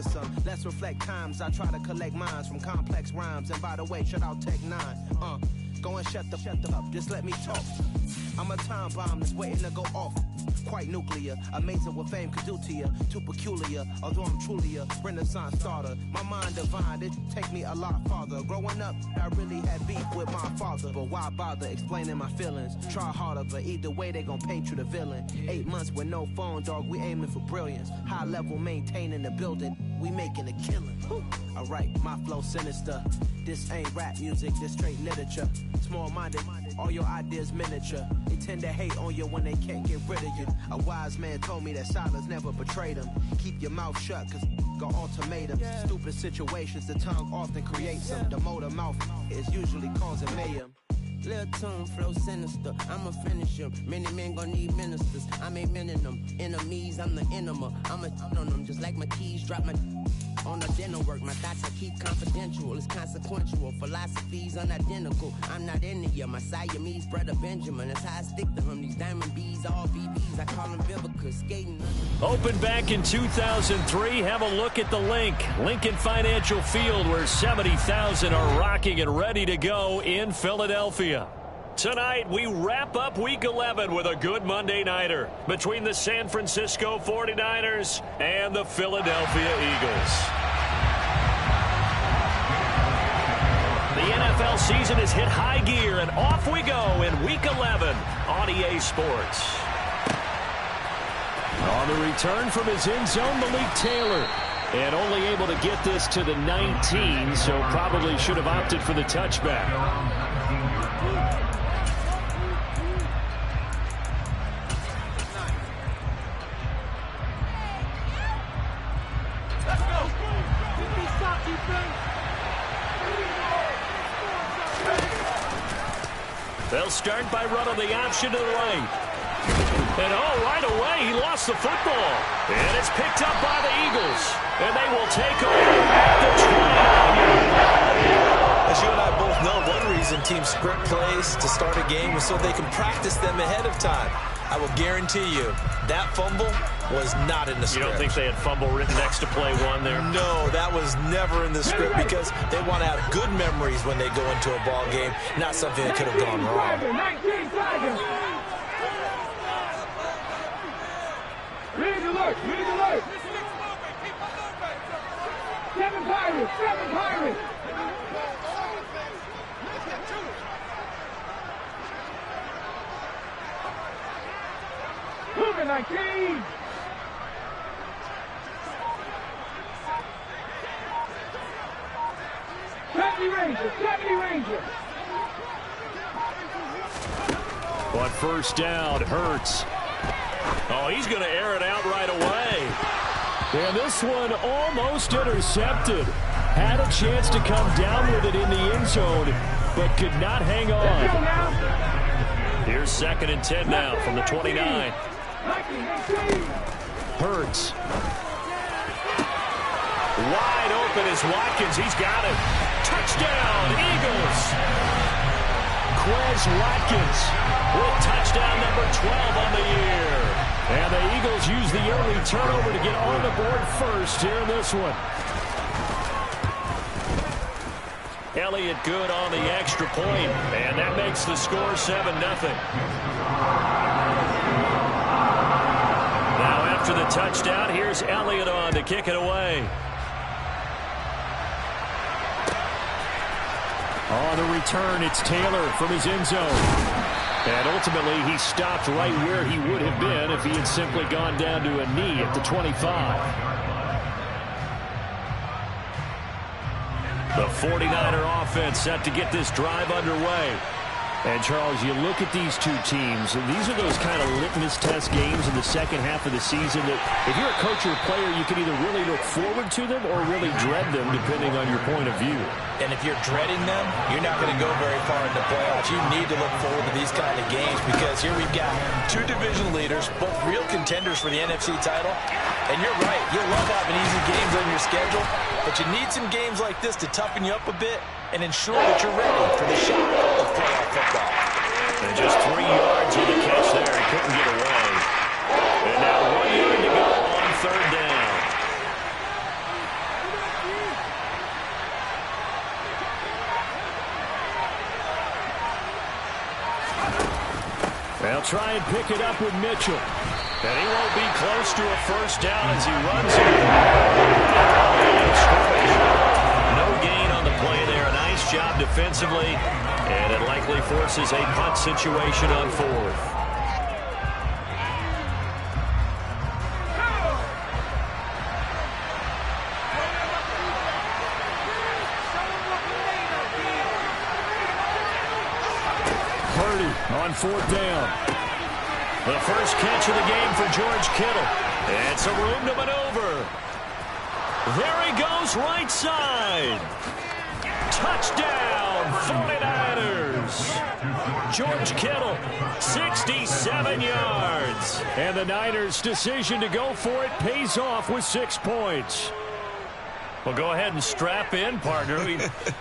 cumbersome. Let's reflect times. I try to collect minds from complex rhymes. And by the way, shut out Tech 9. Go and shut the up. Just let me talk. I'm a time bomb that's waiting to go off. Quite nuclear, amazing what fame could do to you. Too peculiar, although I'm truly a renaissance starter. My mind divine, it take me a lot farther. Growing up, I really had beef with my father. But why bother explaining my feelings? Try harder, but either way they gon' paint you the villain. 8 months with no phone, dog, we aiming for brilliance. High level maintaining the building, we making a killing. Alright, my flow sinister. This ain't rap music, this straight literature. Small-minded, all your ideas miniature. They tend to hate on you when they can't get rid of you. A wise man told me that silence never betrayed him. Keep your mouth shut, cause got ultimatums. Stupid situations, the tongue often creates them. The motor mouth is usually causing mayhem. Lil' tune, flow sinister, I'ma finish him. Many men gon' need ministers, I'm ain't mending them. Enemies, I'm the enema, I'ma on them. Just like my keys, drop my on the dinner work. My thoughts I keep confidential, it's consequential. Philosophies unidentical, I'm not into you. My Siamese brother Benjamin, that's how I stick to him. These diamond B's, all BBs, I call them Vivica, skating. Opened back in 2003, have a look at the link. Lincoln Financial Field, where 70,000 are rocking and ready to go in Philadelphia. Tonight, we wrap up Week 11 with a good Monday Nighter between the San Francisco 49ers and the Philadelphia Eagles. The NFL season has hit high gear, and off we go in Week 11 on EA Sports. On the return from his end zone, Malik Taylor. And only able to get this to the 19, so probably should have opted for the touchback. They'll start by running the option to the right. And right away, he lost the football. And it's picked up by the Eagles. And they will take over at the 29. As you and I both know, one reason teams script plays to start a game is so they can practice them ahead of time. I will guarantee you, that fumble was not in the script. You don't think they had fumble written next to play one there? No, that was never in the script because they want to have good memories when they go into a ball game, not something that could have gone wrong. Read alert! Read alert! Seven Pirates! Seven Pirates! Moving 19! Deputy Ranger! On first down, Hurts. Oh, he's going to air it out right away. And this one almost intercepted. Had a chance to come down with it in the end zone, but could not hang on. Here's 2nd and 10 now from the 29. Hurts. Wide open is Watkins. He's got it. Touchdown, Eagles. Quez Watkins with touchdown number 12 on the year. And the Eagles use the early turnover to get on the board first here in this one. Elliott good on the extra point, and that makes the score 7-0. Now after the touchdown, here's Elliott on to kick it away. On the return, it's Taylor from his end zone. And ultimately, he stopped right where he would have been if he had simply gone down to a knee at the 25. The 49er offense set to get this drive underway. And, Charles, you look at these two teams, and these are those kind of litmus test games in the second half of the season that if you're a coach or a player, you can either really look forward to them or really dread them, depending on your point of view. And if you're dreading them, you're not going to go very far in the playoffs. You need to look forward to these kind of games because here we've got two division leaders, both real contenders for the NFC title. And you're right, you'll love having easy games on your schedule, but you need some games like this to toughen you up a bit and ensure that you're ready for the shock of playoff football. And just 3 yards on the catch there. He couldn't get away. And now 1 yard to go on third down. They'll try and pick it up with Mitchell. And he won't be close to a first down as he runs it. No gain on the play there. A nice job defensively. And it likely forces a punt situation on fourth. On fourth down. The first catch of the game for George Kittle. And some room to maneuver. There he goes, right side. Touchdown, 49ers. George Kittle, 67 yards. And the Niners' decision to go for it pays off with 6 points. Well, go ahead and strap in, partner.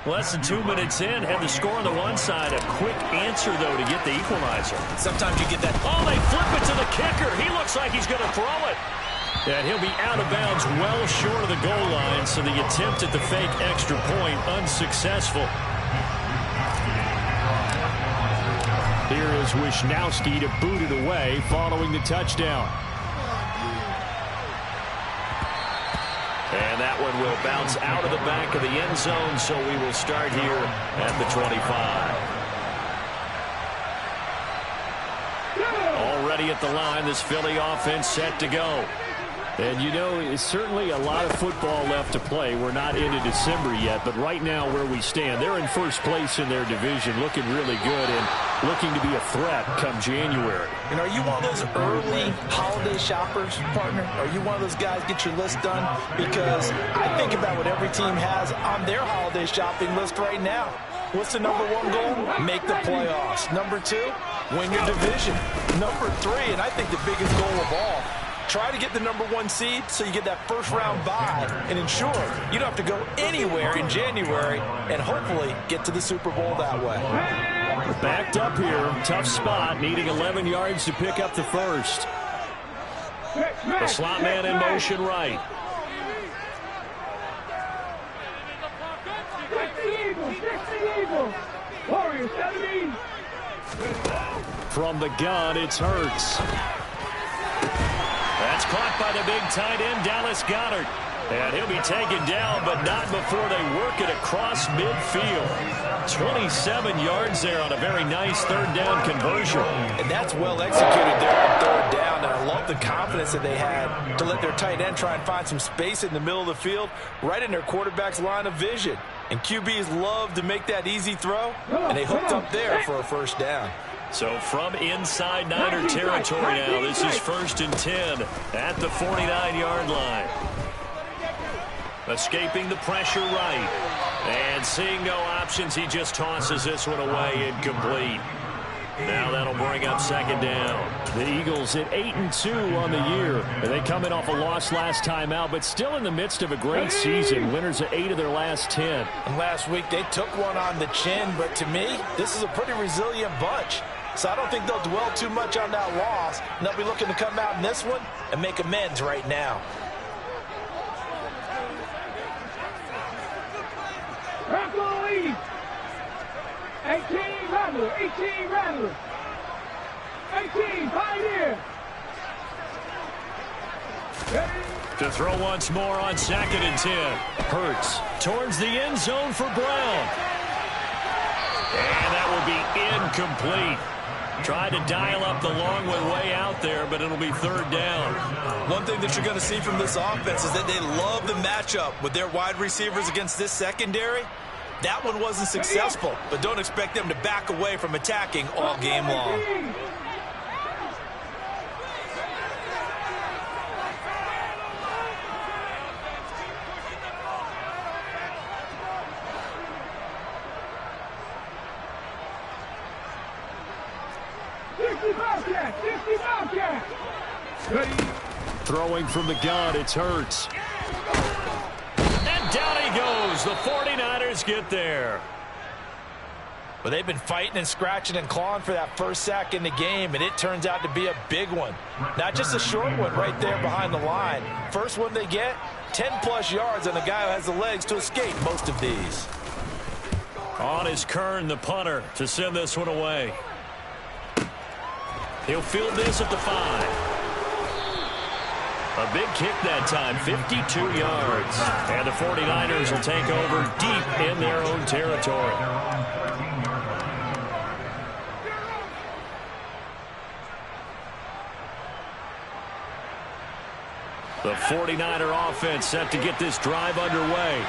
Less than 2 minutes in, had the score on the one side. A quick answer, though, to get the equalizer. Sometimes you get that. Oh, they flip it to the kicker. He looks like he's going to throw it. And he'll be out of bounds well short of the goal line, so the attempt at the fake extra point unsuccessful. Here is Wisnowski to boot it away following the touchdown. And that one will bounce out of the back of the end zone, so we will start here at the 25. Already at the line, this Philly offense set to go. And, you know, it's certainly a lot of football left to play. We're not into December yet, but right now where we stand, they're in first place in their division, looking really good and looking to be a threat come January. And are you one of those early holiday shoppers, partner? Are you one of those guys get your list done? Because I think about what every team has on their holiday shopping list right now. What's the number one goal? Make the playoffs. Number 2, win your division. Number 3, and I think the biggest goal of all, try to get the number 1 seed so you get that first round bye and ensure you don't have to go anywhere in January and hopefully get to the Super Bowl that way. Backed up here, tough spot, needing 11 yards to pick up the first. The slot man in motion right. From the gun, it's Hurts. That's caught by the big tight end, Dallas Goedert. And he'll be taken down, but not before they work it across midfield. 27 yards there on a very nice third down conversion. And that's well executed there on third down. And I love the confidence that they had to let their tight end try and find some space in the middle of the field, right in their quarterback's line of vision. And QBs love to make that easy throw, and they hooked up there for a first down. So from inside Niner territory now, this is 1st and 10 at the 49-yard line. Escaping the pressure right. And seeing no options, he just tosses this one away, incomplete. Now that'll bring up 2nd down. The Eagles at 8-2 on the year. They come in off a loss last time out, but still in the midst of a great season. Winners of 8 of their last 10. And last week they took one on the chin, but to me, this is a pretty resilient bunch. So I don't think they'll dwell too much on that loss. And they'll be looking to come out in this one and make amends right now. Rambo lead. 18 Rattler. 18 Rattler. 18 Pioneer. To throw once more on 2nd and 10. Hurts towards the end zone for Brown. And that will be incomplete. Tried to dial up the long way out there, but it'll be 3rd down. One thing that you're going to see from this offense is that they love the matchup with their wide receivers against this secondary. That one wasn't successful, but don't expect them to back away from attacking all game long. Throwing from the gun, it's Hurts. And down he goes. The 49ers get there. But they've been fighting and scratching and clawing for that first sack in the game, and it turns out to be a big one. Not just a short one right there behind the line. First one they get, 10-plus yards on a guy who has the legs to escape most of these. On is Kern, the punter, to send this one away. He'll field this at the 5. A big kick that time, 52 yards. And the 49ers will take over deep in their own territory. The 49er offense set to get this drive underway.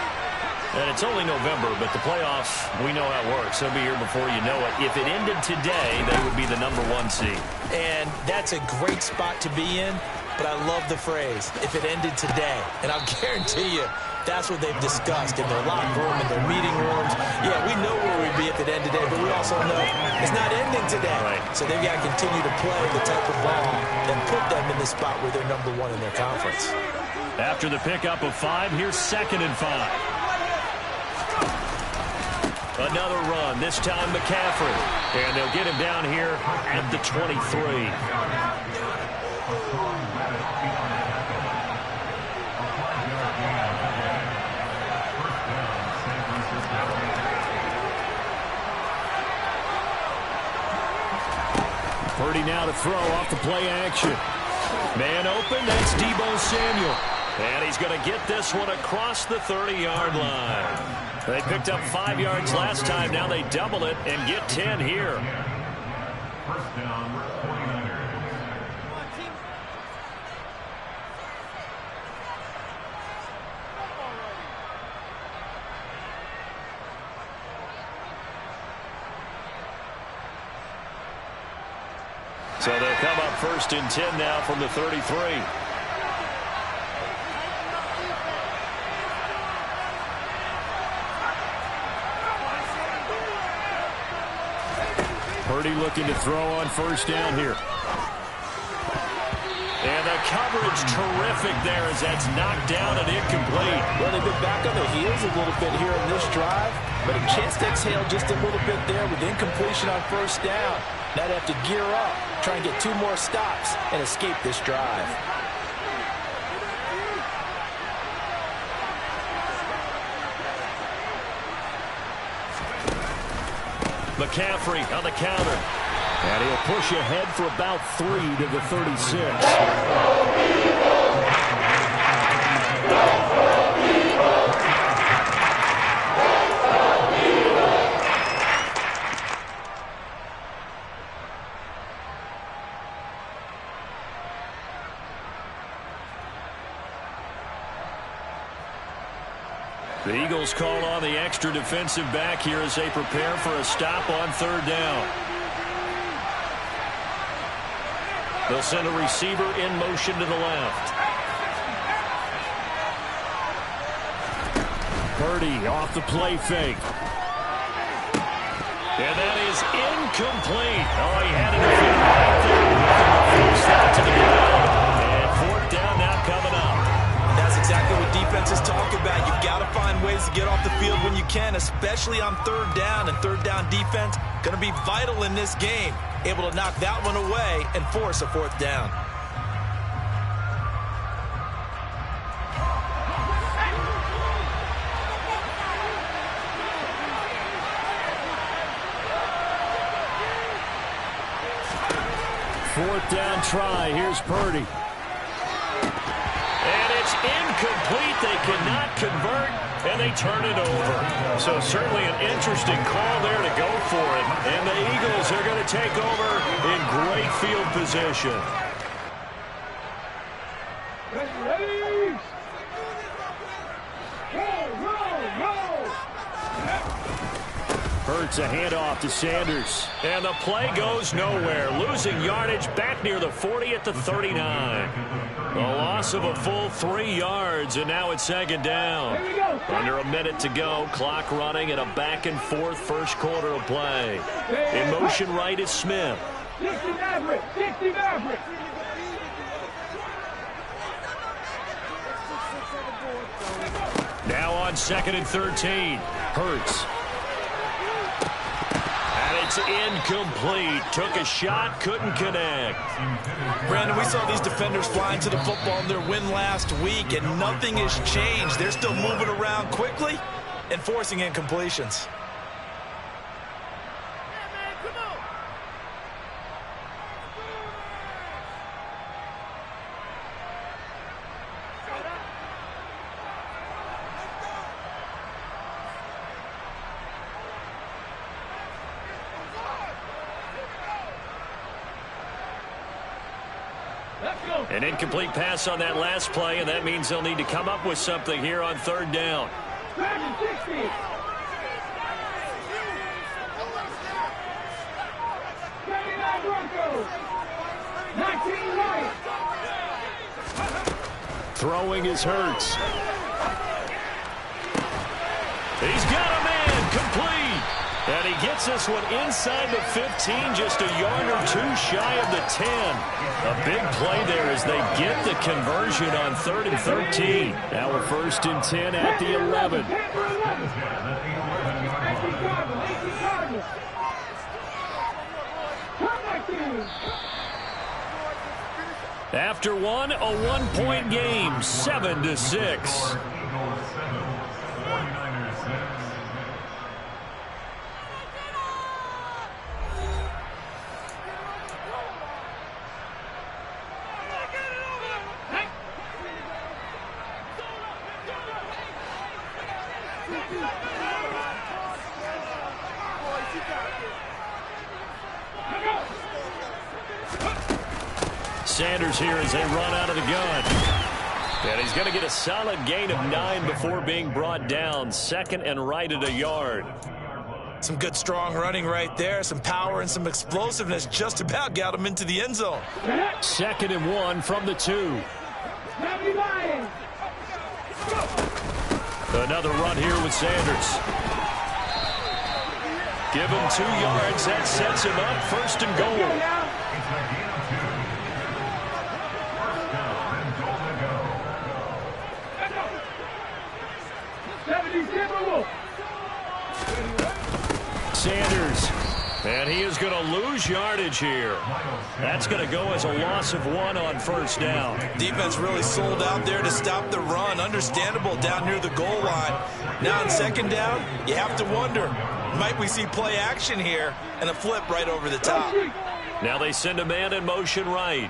And it's only November, but the playoffs, we know how it works. They'll be here before you know it. If it ended today, they would be the #1 seed. And that's a great spot to be in, but I love the phrase, if it ended today. And I'll guarantee you, that's what they've discussed in their locker room, in their meeting rooms. Yeah, we know where we'd be if it ended today, but we also know it's not ending today. Right. So they've got to continue to play the type of ball that put them in the spot where they're #1 in their conference. After the pickup of 5, here's 2nd and 5. Another run, this time McCaffrey. And they'll get him down here at the 23. Purdy now to throw off the play action. Man open, that's Deebo Samuel. And he's going to get this one across the 30-yard line. They picked up 5 yards last time. Now they double it and get 10 here. First down, 49ers. So they'll come up 1st and 10 now from the 33. Purdy looking to throw on 1st down here. And the coverage terrific there as that's knocked down and incomplete. Well, they've been back on their heels a little bit here in this drive, but a chance to exhale just a little bit there with incompletion on 1st down. Now they have to gear up, try and get 2 more stops, and escape this drive. McCaffrey on the counter. And he'll push ahead for about 3 to the 36. The Eagles call on the extra defensive back here as they prepare for a stop on 3rd down. They'll send a receiver in motion to the left. Purdy off the play fake. And that is incomplete. Oh, he had it right there. Force that to the ground. And 4th down now coming up. That's exactly what defenses talk about. You've got to find ways to get off the field when you can, especially on 3rd down. And 3rd down defense going to be vital in this game. Able to knock that one away and force a 4th down. Fourth down try. Here's Purdy. And it's incomplete. They cannot convert, and they turn it over. So certainly an interesting call there to go for it. And the Eagles are going to take over in great field position. Ready? Go! Hurts a handoff to Sanders. And the play goes nowhere. Losing yardage back near the 40 at the 39. A loss of a full 3 yards, and now it's 2nd down. Under a minute to go. Clock running and a back-and-forth first quarter of play. In motion right is Smith. 60 Maverick! 60 Maverick! Now on 2nd and 13. Hurts. It's incomplete. Took a shot, couldn't connect. Brandon, we saw these defenders flying to the football in their win last week, and nothing has changed. They're still moving around quickly and forcing incompletions. An incomplete pass on that last play, and that means they'll need to come up with something here on third down. Throwing is Hurts. He's got a man complete. And he gets this one inside the 15, just a yard or two shy of the 10. A big play there as they get the conversion on 3rd and 13. Now a 1st and 10 at the 11. After one, a 1-point game, 7-6. Sanders here as they run out of the gun. And he's going to get a solid gain of 9 before being brought down. 2nd and right at a yard. Some good strong running right there. Some power and some explosiveness just about got him into the end zone. 2nd and 1 from the 2. Another run here with Sanders. Give him 2 yards. That sets him up 1st and goal. Sanders, and he is going to lose yardage here. That's going to go as a loss of 1 on 1st down. Defense really sold out there to stop the run. Understandable down near the goal line. Now on 2nd down, you have to wonder, might we see play action here and a flip right over the top? Now they send a man in motion right.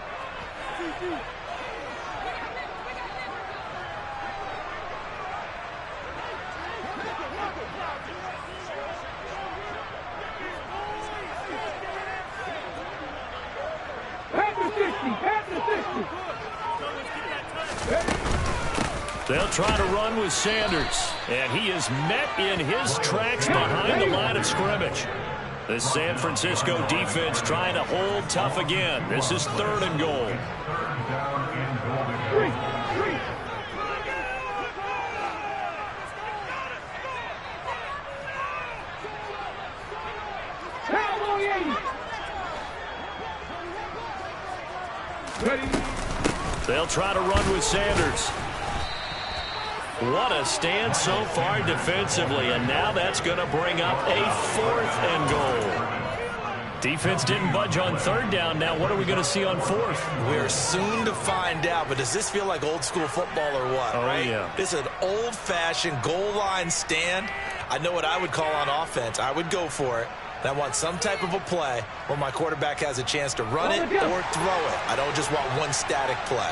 They'll try to run with Sanders, and he is met in his tracks behind the line of scrimmage. The San Francisco defense trying to hold tough again. This is 3rd and goal. They'll try to run with Sanders. What a stand so far defensively, and now that's going to bring up a 4th and goal. Defense didn't budge on 3rd down. Now what are we going to see on 4th? We're soon to find out, but does this feel like old school football or what? Oh, right? Yeah. It's an old-fashioned goal line stand. I know what I would call on offense. I would go for it. And I want some type of a play where my quarterback has a chance to run it or throw it. I don't just want one static play.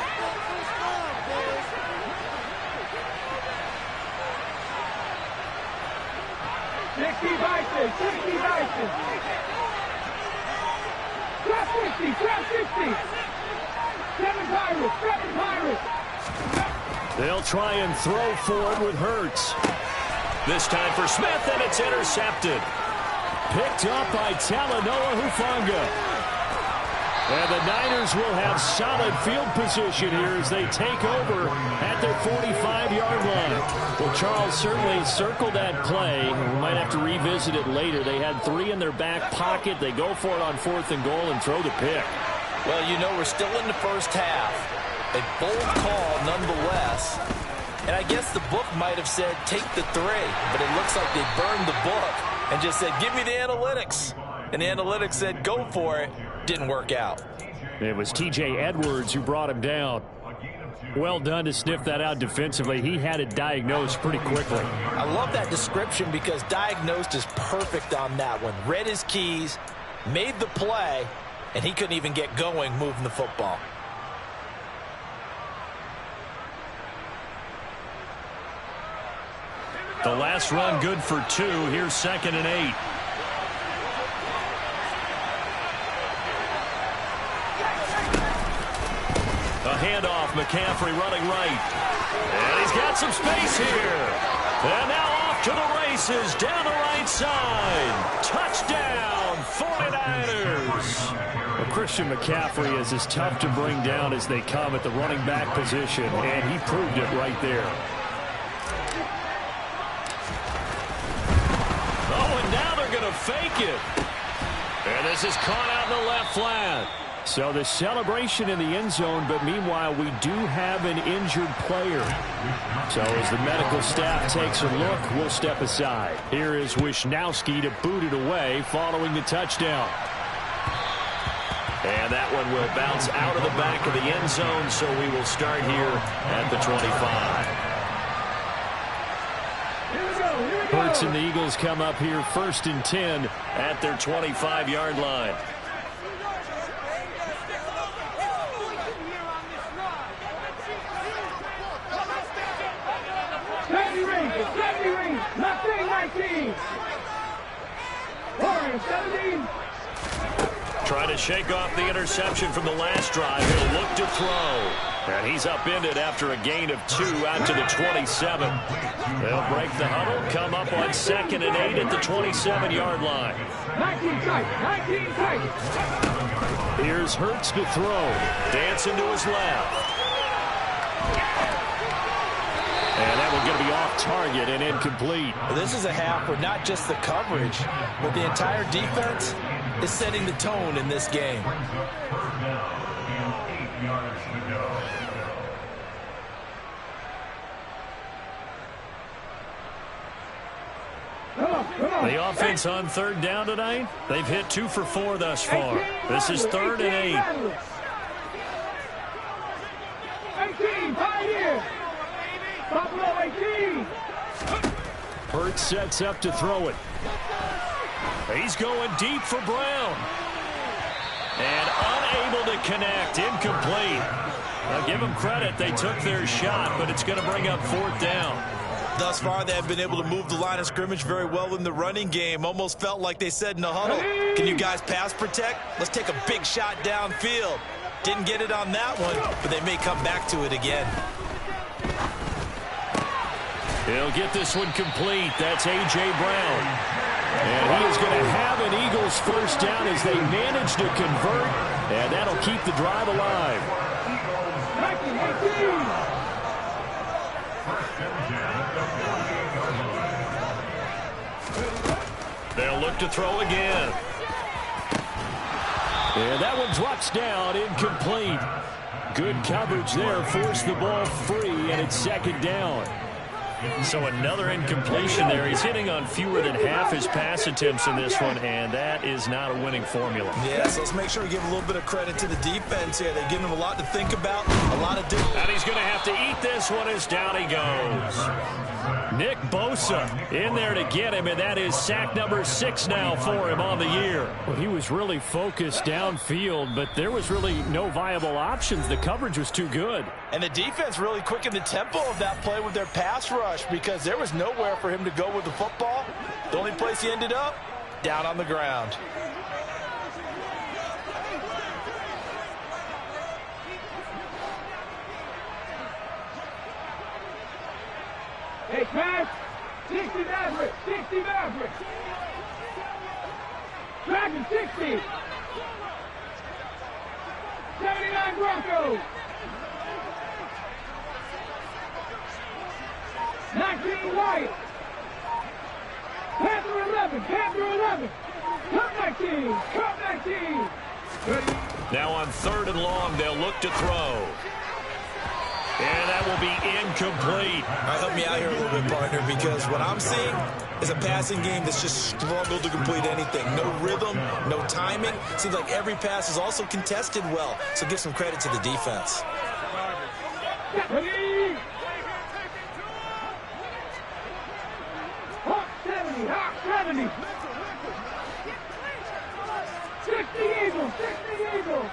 They'll try and throw forward with Hurts. This time for Smith, and it's intercepted. Picked up by Talanoa Hufanga. And the Niners will have solid field position here as they take over at their 45-yard line. Well, Charles certainly circled that play. We might have to revisit it later. They had 3 in their back pocket. They go for it on 4th and goal and throw the pick. Well, you know, we're still in the first half. A bold call nonetheless. And I guess the book might have said take the 3, but it looks like they burned the book and just said give me the analytics. And the analytics said go for it. Didn't work out. It was T.J. Edwards who brought him down. Well done to sniff that out defensively. He had it diagnosed pretty quickly. I love that description because diagnosed is perfect on that one. Read his keys, made the play, and he couldn't even get going moving the football. The last run good for 2. Here's 2nd and 8. McCaffrey running right. And he's got some space here. And now off to the races down the right side. Touchdown, 49ers. Well, Christian McCaffrey is as tough to bring down as they come at the running back position, and he proved it right there. Oh, and now they're going to fake it. And this is caught out in the left flat. So the celebration in the end zone, but meanwhile we do have an injured player. So as the medical staff takes a look, we'll step aside. Here is Wisnowski to boot it away following the touchdown. And that one will bounce out of the back of the end zone, so we will start here at the 25. Hurts and the Eagles come up here 1st and 10 at their 25-yard line. Trying to shake off the interception from the last drive. He'll look to throw. And he's upended after a gain of 2 out to the 27. They'll break the huddle, come up on 2nd and 8 at the 27-yard line. 19 tight. Here's Hurts to throw. Dancing to his left. And that will get to be off target and incomplete. This is a half where not just the coverage, but the entire defense is setting the tone in this game. The offense on 3rd down tonight, they've hit 2 for 4 thus far. This is 3rd and 8. 18, pioneer. Buffalo 18. Hurts sets up to throw it. He's going deep for Brown. And unable to connect. Incomplete. Now give them credit. They took their shot, but it's going to bring up 4th down. Thus far, they have been able to move the line of scrimmage very well in the running game. Almost felt like they said in the huddle, can you guys pass protect? Let's take a big shot downfield. Didn't get it on that one, but they may come back to it again. He'll get this one complete. That's A.J. Brown. And he is going to have an Eagles 1st down as they manage to convert, and that'll keep the drive alive. They'll look to throw again. And that one drops down, incomplete. Good coverage there, forced the ball free, and it's 2nd down. So another incompletion there. He's hitting on fewer than half his pass attempts in this one, and that is not a winning formula. Yeah, so let's make sure we give a little bit of credit to the defense here. They're giving him a lot to think about, a lot of different. And he's going to have to eat this one as down he goes. Nick Bosa in there to get him, and that is sack number 6 now for him on the year. Well, he was really focused downfield, but there was really no viable options. The coverage was too good. And the defense really quickened the tempo of that play with their pass rush because there was nowhere for him to go with the football. The only place he ended up, down on the ground. Hey, pass. 60 Maverick. 60 Maverick. Dragon 60. 79 Broncos. 19 White. Panther 11. Panther 11. Cup 19. Cup 19. Now on 3rd and long, they'll look to throw. And that will be incomplete. All right, help me out here a little bit, partner, because what I'm seeing is a passing game that's just struggled to complete anything. No rhythm, no timing. Seems like every pass is also contested well. So give some credit to the defense. Ready? Hawk 70. Hawk 70. 60 Eagles. 60 Eagles.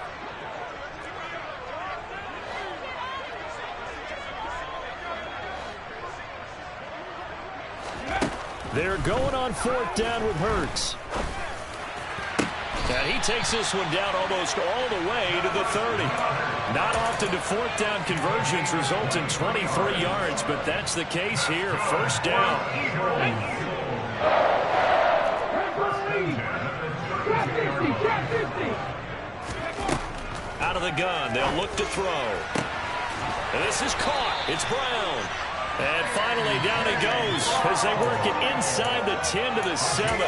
They're going on 4th down with Hurts. And he takes this one down almost all the way to the 30. Not often do fourth down conversions result in 23 yards, but that's the case here. First down. Out of the gun, they'll look to throw. And this is caught. It's Brown. And finally down he goes as they work it inside the 10 to the 7.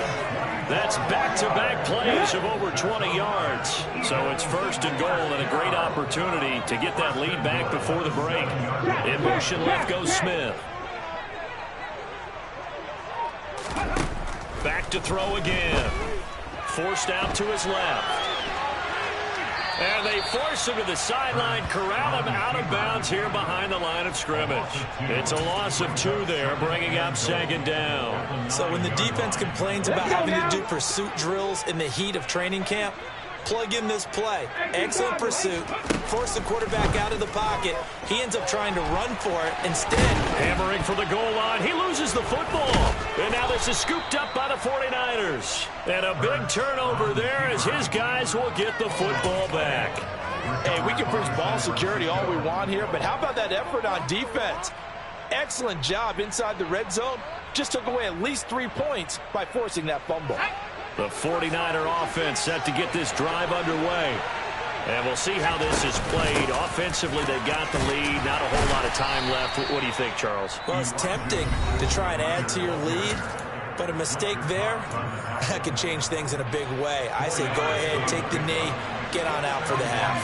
That's back-to-back plays of over 20 yards. So it's first and goal and a great opportunity to get that lead back before the break. In motion left goes Smith. Back to throw again. Forced out to his left. And they force him to the sideline, corral him out of bounds here behind the line of scrimmage. It's a loss of 2 there, bringing up second down. So when the defense complains about having to do pursuit drills in the heat of training camp, plug in this play. Excellent pursuit. Force the quarterback out of the pocket. He ends up trying to run for it. Instead, hammering for the goal line. He loses the football. And now this is scooped up by the 49ers. And a big turnover there as his guys will get the football back. Hey, we can preach ball security all we want here, but how about that effort on defense? Excellent job inside the red zone. Just took away at least 3 points by forcing that fumble. The 49er offense set to get this drive underway. And we'll see how this is played. Offensively, they've got the lead. Not a whole lot of time left. What do you think, Charles? Well, it's tempting to try and add to your lead, but a mistake there, that could change things in a big way. I say go ahead, take the knee, get on out for the half.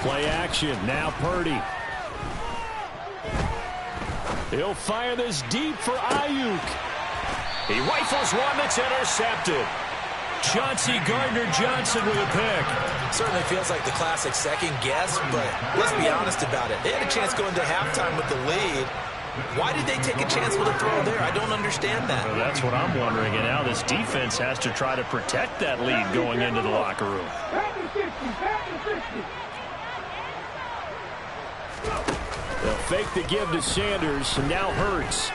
Play action. Now Purdy. He'll fire this deep for Ayuk. He rifles one that's intercepted. Chauncey Gardner-Johnson with a pick. Certainly feels like the classic second guess, but let's be honest about it. They had a chance going to halftime with the lead. Why did they take a chance with a throw there? I don't understand that. Well, that's what I'm wondering. And now this defense has to try to protect that lead going into the locker room. They'll fake the give to Sanders, and now Hurts.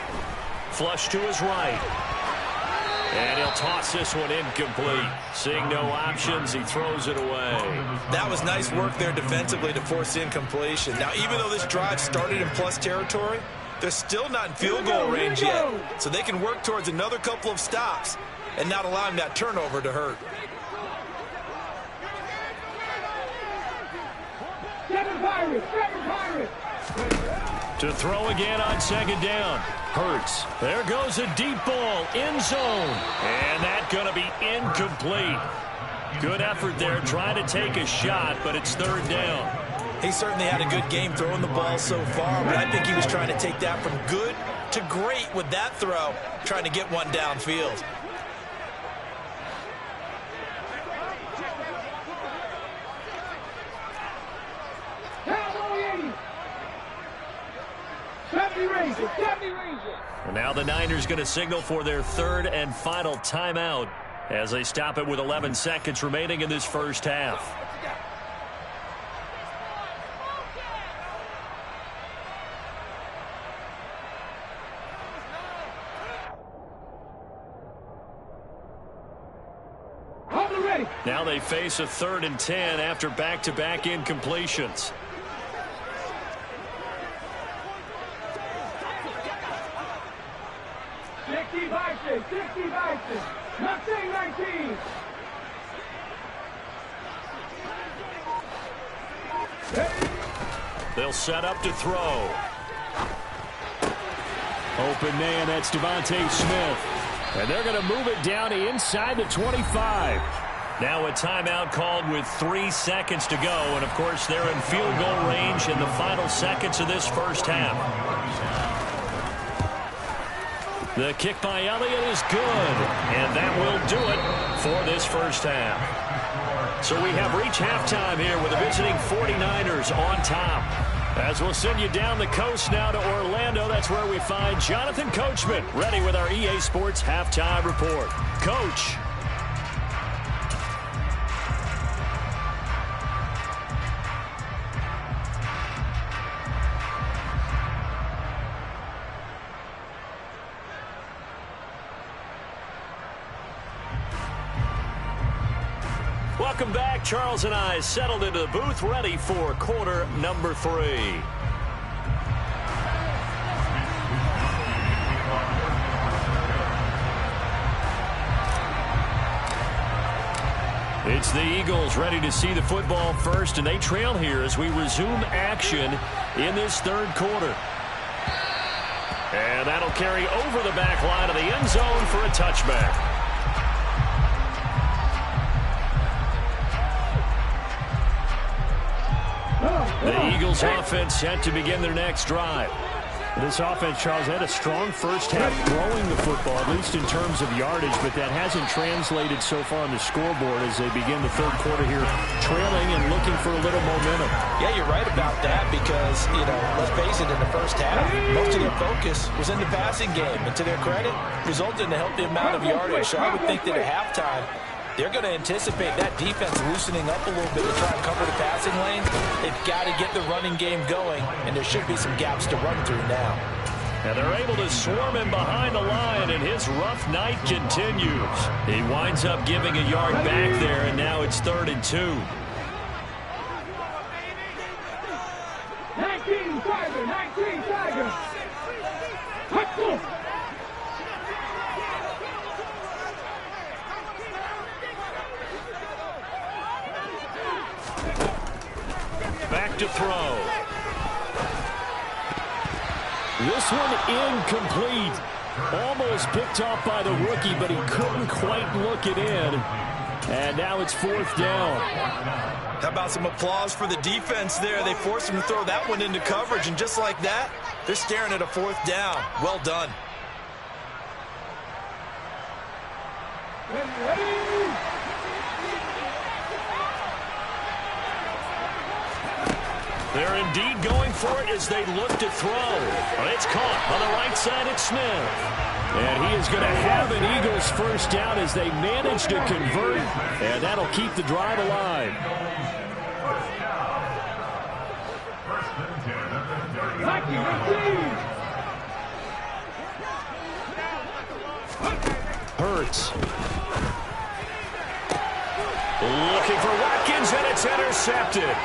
Flush to his right. And he'll toss this one incomplete. Seeing no options, he throws it away. That was nice work there defensively to force incompletion. Now, even though this drive started in plus territory, they're still not in field goal range yet. So they can work towards another couple of stops and not allowing that turnover to hurt. To throw again on second down. Hurts. There goes a deep ball. End zone. And that's going to be incomplete. Good effort there trying to take a shot, but it's third down. He certainly had a good game throwing the ball so far, but I think he was trying to take that from good to great with that throw, trying to get one downfield. And now the Niners going to signal for their third and final timeout as they stop it with 11 seconds remaining in this first half. Now they face a 3rd and 10 after back-to-back incompletions. They'll set up to throw. Open man, that's Devontae Smith. And they're going to move it down to inside the 25. Now a timeout called with 3 seconds to go. And, of course, they're in field goal range in the final seconds of this first half. The kick by Elliott is good. And that will do it for this first half. So we have reached halftime here with the visiting 49ers on top. As we'll send you down the coast now to Orlando, that's where we find Jonathan Coachman ready with our EA Sports Halftime Report. Coach. Welcome back. Charles and I settled into the booth, ready for quarter number 3. It's the Eagles ready to see the football first, and they trail here as we resume action in this third quarter. And that'll carry over the back line of the end zone for a touchback. The Eagles offense set to begin their next drive. This offense, Charles, had a strong first half throwing the football, at least in terms of yardage, but that hasn't translated so far on the scoreboard as they begin the third quarter here, trailing and looking for a little momentum. Yeah, you're right about that because, let's face it, in the first half, most of their focus was in the passing game. And to their credit, resulted in a healthy amount of yardage. So I would think that at halftime, they're going to anticipate that defense loosening up a little bit to try and cover the passing lanes. They've got to get the running game going, and there should be some gaps to run through now. And they're able to swarm him behind the line, and his rough night continues. He winds up giving a yard back there, and now it's 3rd and 2. 19 Tiger. Let's go. Back to throw. This one incomplete. Almost picked off by the rookie, but he couldn't quite look it in. And now it's 4th down. How about some applause for the defense there? They forced him to throw that one into coverage, and just like that, they're staring at a 4th down. Well done. They're indeed going for it as they look to throw. But it's caught on the right side at Smith. And he is going to have an Eagles first down as they manage to convert. And that'll keep the drive alive. Hurts. Looking for Watkins, and it's intercepted.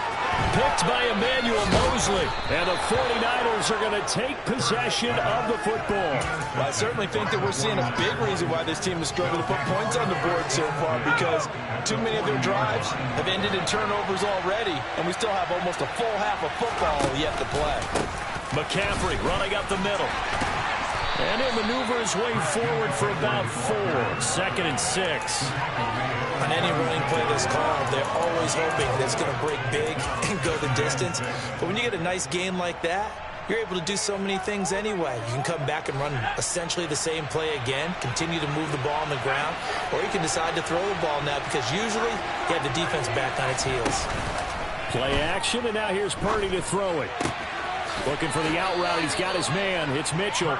Picked by Emmanuel Mosley. And the 49ers are going to take possession of the football. Well, I certainly think that we're seeing a big reason why this team is struggling to put points on the board so far, because too many of their drives have ended in turnovers already, and we still have almost a full half of football yet to play. McCaffrey running up the middle. And he'll maneuver his way forward for about 4. 2nd and 6. On any running play that's called, they're always hoping that it's going to break big and go the distance. But when you get a nice gain like that, you're able to do so many things anyway. You can come back and run essentially the same play again, continue to move the ball on the ground, or you can decide to throw the ball now because usually you have the defense back on its heels. Play action, and now here's Purdy to throw it. Looking for the out route. He's got his man. It's Mitchell.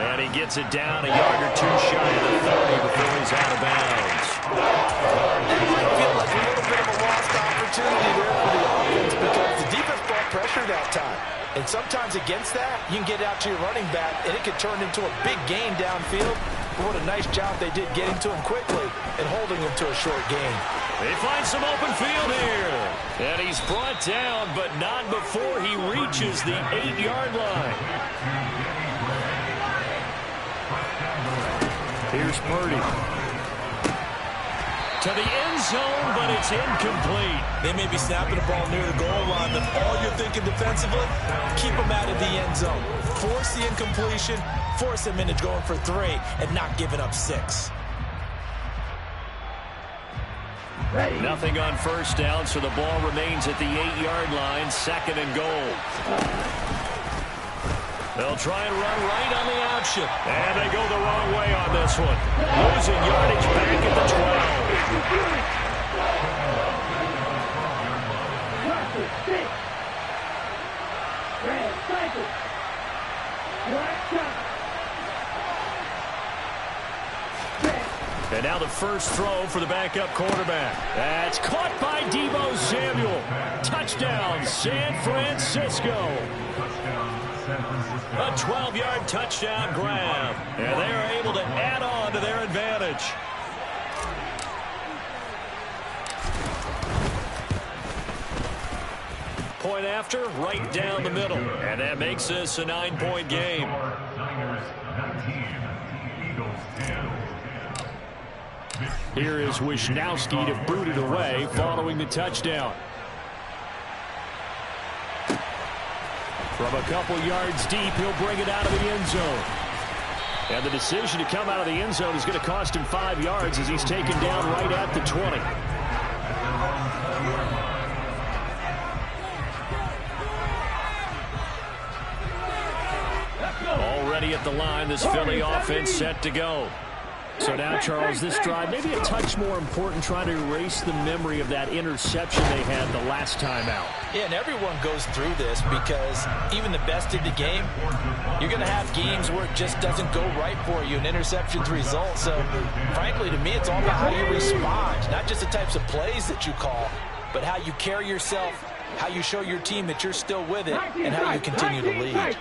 And he gets it down a yard or 2 shy of the 30 before he's out of bounds. That might feel like a little bit of a lost opportunity there for the offense because the defense brought pressure that time. And sometimes against that, you can get out to your running back, and it could turn into a big gain downfield. But what a nice job they did getting to him quickly and holding him to a short gain. They find some open field here. And he's brought down, but not before he reaches the 8-yard line. Here's Purdy. To the end zone, but it's incomplete. They may be snapping the ball near the goal line, but all you're thinking defensively, keep them out of the end zone. Force the incompletion, force them into going for 3, and not giving up 6. Nothing on first down, so the ball remains at the 8-yard line, 2nd and goal. They'll try and run right on the option. And they go the wrong way on this one. Losing yardage back at the 12. And now the first throw for the backup quarterback. That's caught by Deebo Samuel. Touchdown, San Francisco. A 12-yard touchdown grab. And they are able to add on to their advantage. Point after, right down the middle. And that makes this a 9-point game. Here is Wisnowski to boot it away following the touchdown. From a couple yards deep, he'll bring it out of the end zone. And the decision to come out of the end zone is going to cost him 5 yards as he's taken down right at the 20. Already at the line, this Philly offense set to go. So now, Charles, this drive maybe a touch more important, trying to erase the memory of that interception they had the last time out. Yeah, and everyone goes through this because even the best in the game, you're going to have games where it just doesn't go right for you, and interceptions result. So, frankly, to me, it's all about how you respond, not just the types of plays that you call, but how you carry yourself, how you show your team that you're still with it, and how you continue to lead.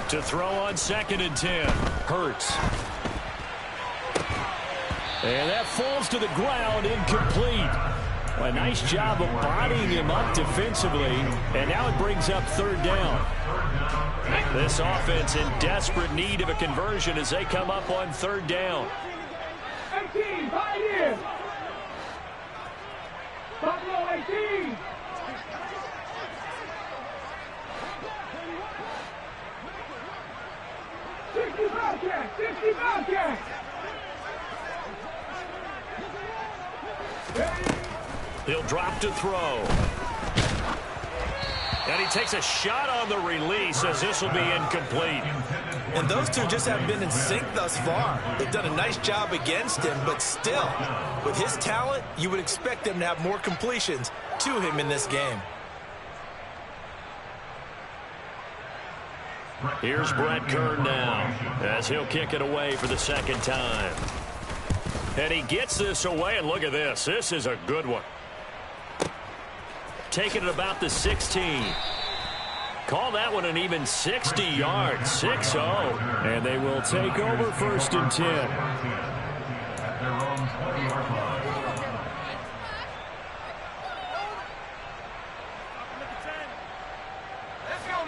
To throw on 2nd and 10. Hurts. And that falls to the ground, incomplete. Well, a nice job of bodying him up defensively. And now it brings up 3rd down. This offense in desperate need of a conversion as they come up on 3rd down. 18, 5 years. Buffalo 18. He'll drop to throw. And he takes a shot on the release as this will be incomplete. And those two just haven't been in sync thus far. They've done a nice job against him, but still, with his talent, you would expect them to have more completions to him in this game. Here's Brett Kern now as he'll kick it away for the 2nd time. And he gets this away, and look at this. This is a good one. Taking it about the 16. Call that one an even 60 yards. 6-0. And they will take over 1st and 10.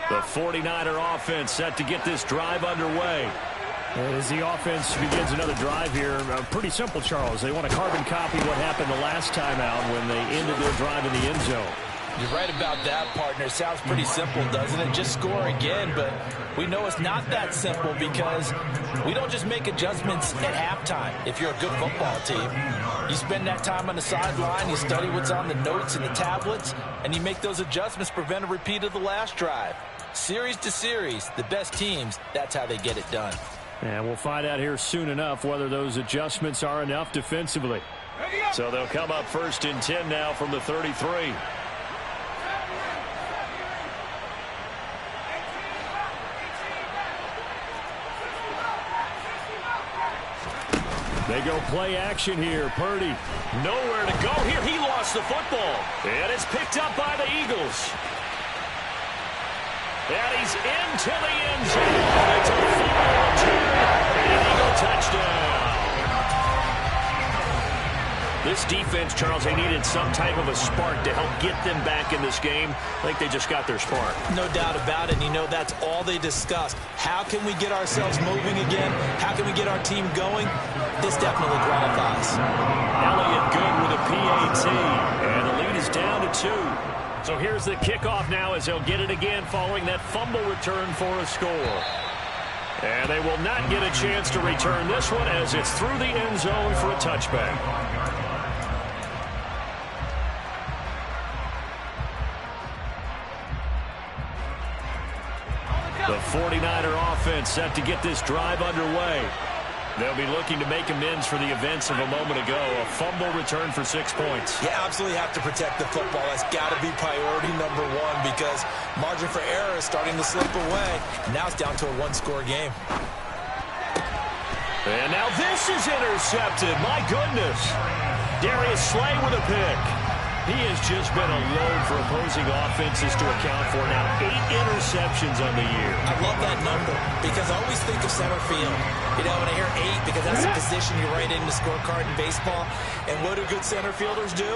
The 49er offense set to get this drive underway. As the offense begins another drive here, pretty simple, Charles. They want to carbon copy what happened the last time out when they ended their drive in the end zone. You're right about that, partner. Sounds pretty simple, doesn't it? Just score again, but we know it's not that simple because we don't just make adjustments at halftime. If you're a good football team, you spend that time on the sideline, you study what's on the notes and the tablets, and you make those adjustments, prevent a repeat of the last drive. Series to series, the best teams, that's how they get it done. And we'll find out here soon enough whether those adjustments are enough defensively. So they'll come up 1st and 10 now from the 33. They go play action here. Purdy. Nowhere to go here. He lost the football. And it's picked up by the Eagles. And he's into the end zone. It's a fumble return. An Eagle touchdown. This defense, Charles, they needed some type of a spark to help get them back in this game. I think they just got their spark. No doubt about it. And you know, that's all they discussed. How can we get ourselves moving again? How can we get our team going? This definitely qualifies. Elliott good with a PAT. And the lead is down to 2. So here's the kickoff now as they'll get it again following that fumble return for a score. And they will not get a chance to return this one as it's through the end zone for a touchback. The 49er offense set to get this drive underway. They'll be looking to make amends for the events of a moment ago. A fumble return for 6 points. You absolutely have to protect the football. That's got to be priority number 1 because margin for error is starting to slip away. Now it's down to a 1-score game. And now this is intercepted. My goodness. Darius Slay with a pick. He has just been a load for opposing offenses to account for. Now 8 interceptions on the year. I love that number because I always think of center field. You know, when I hear 8, because that's the position you write in the scorecard in baseball. And what do good center fielders do?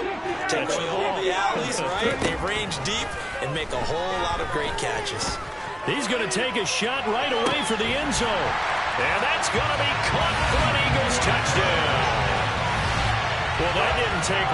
Take away all the alleys, right? They range deep and make a whole lot of great catches. He's going to take a shot right away for the end zone. And that's going to be caught for an Eagles touchdown. Well, that didn't take...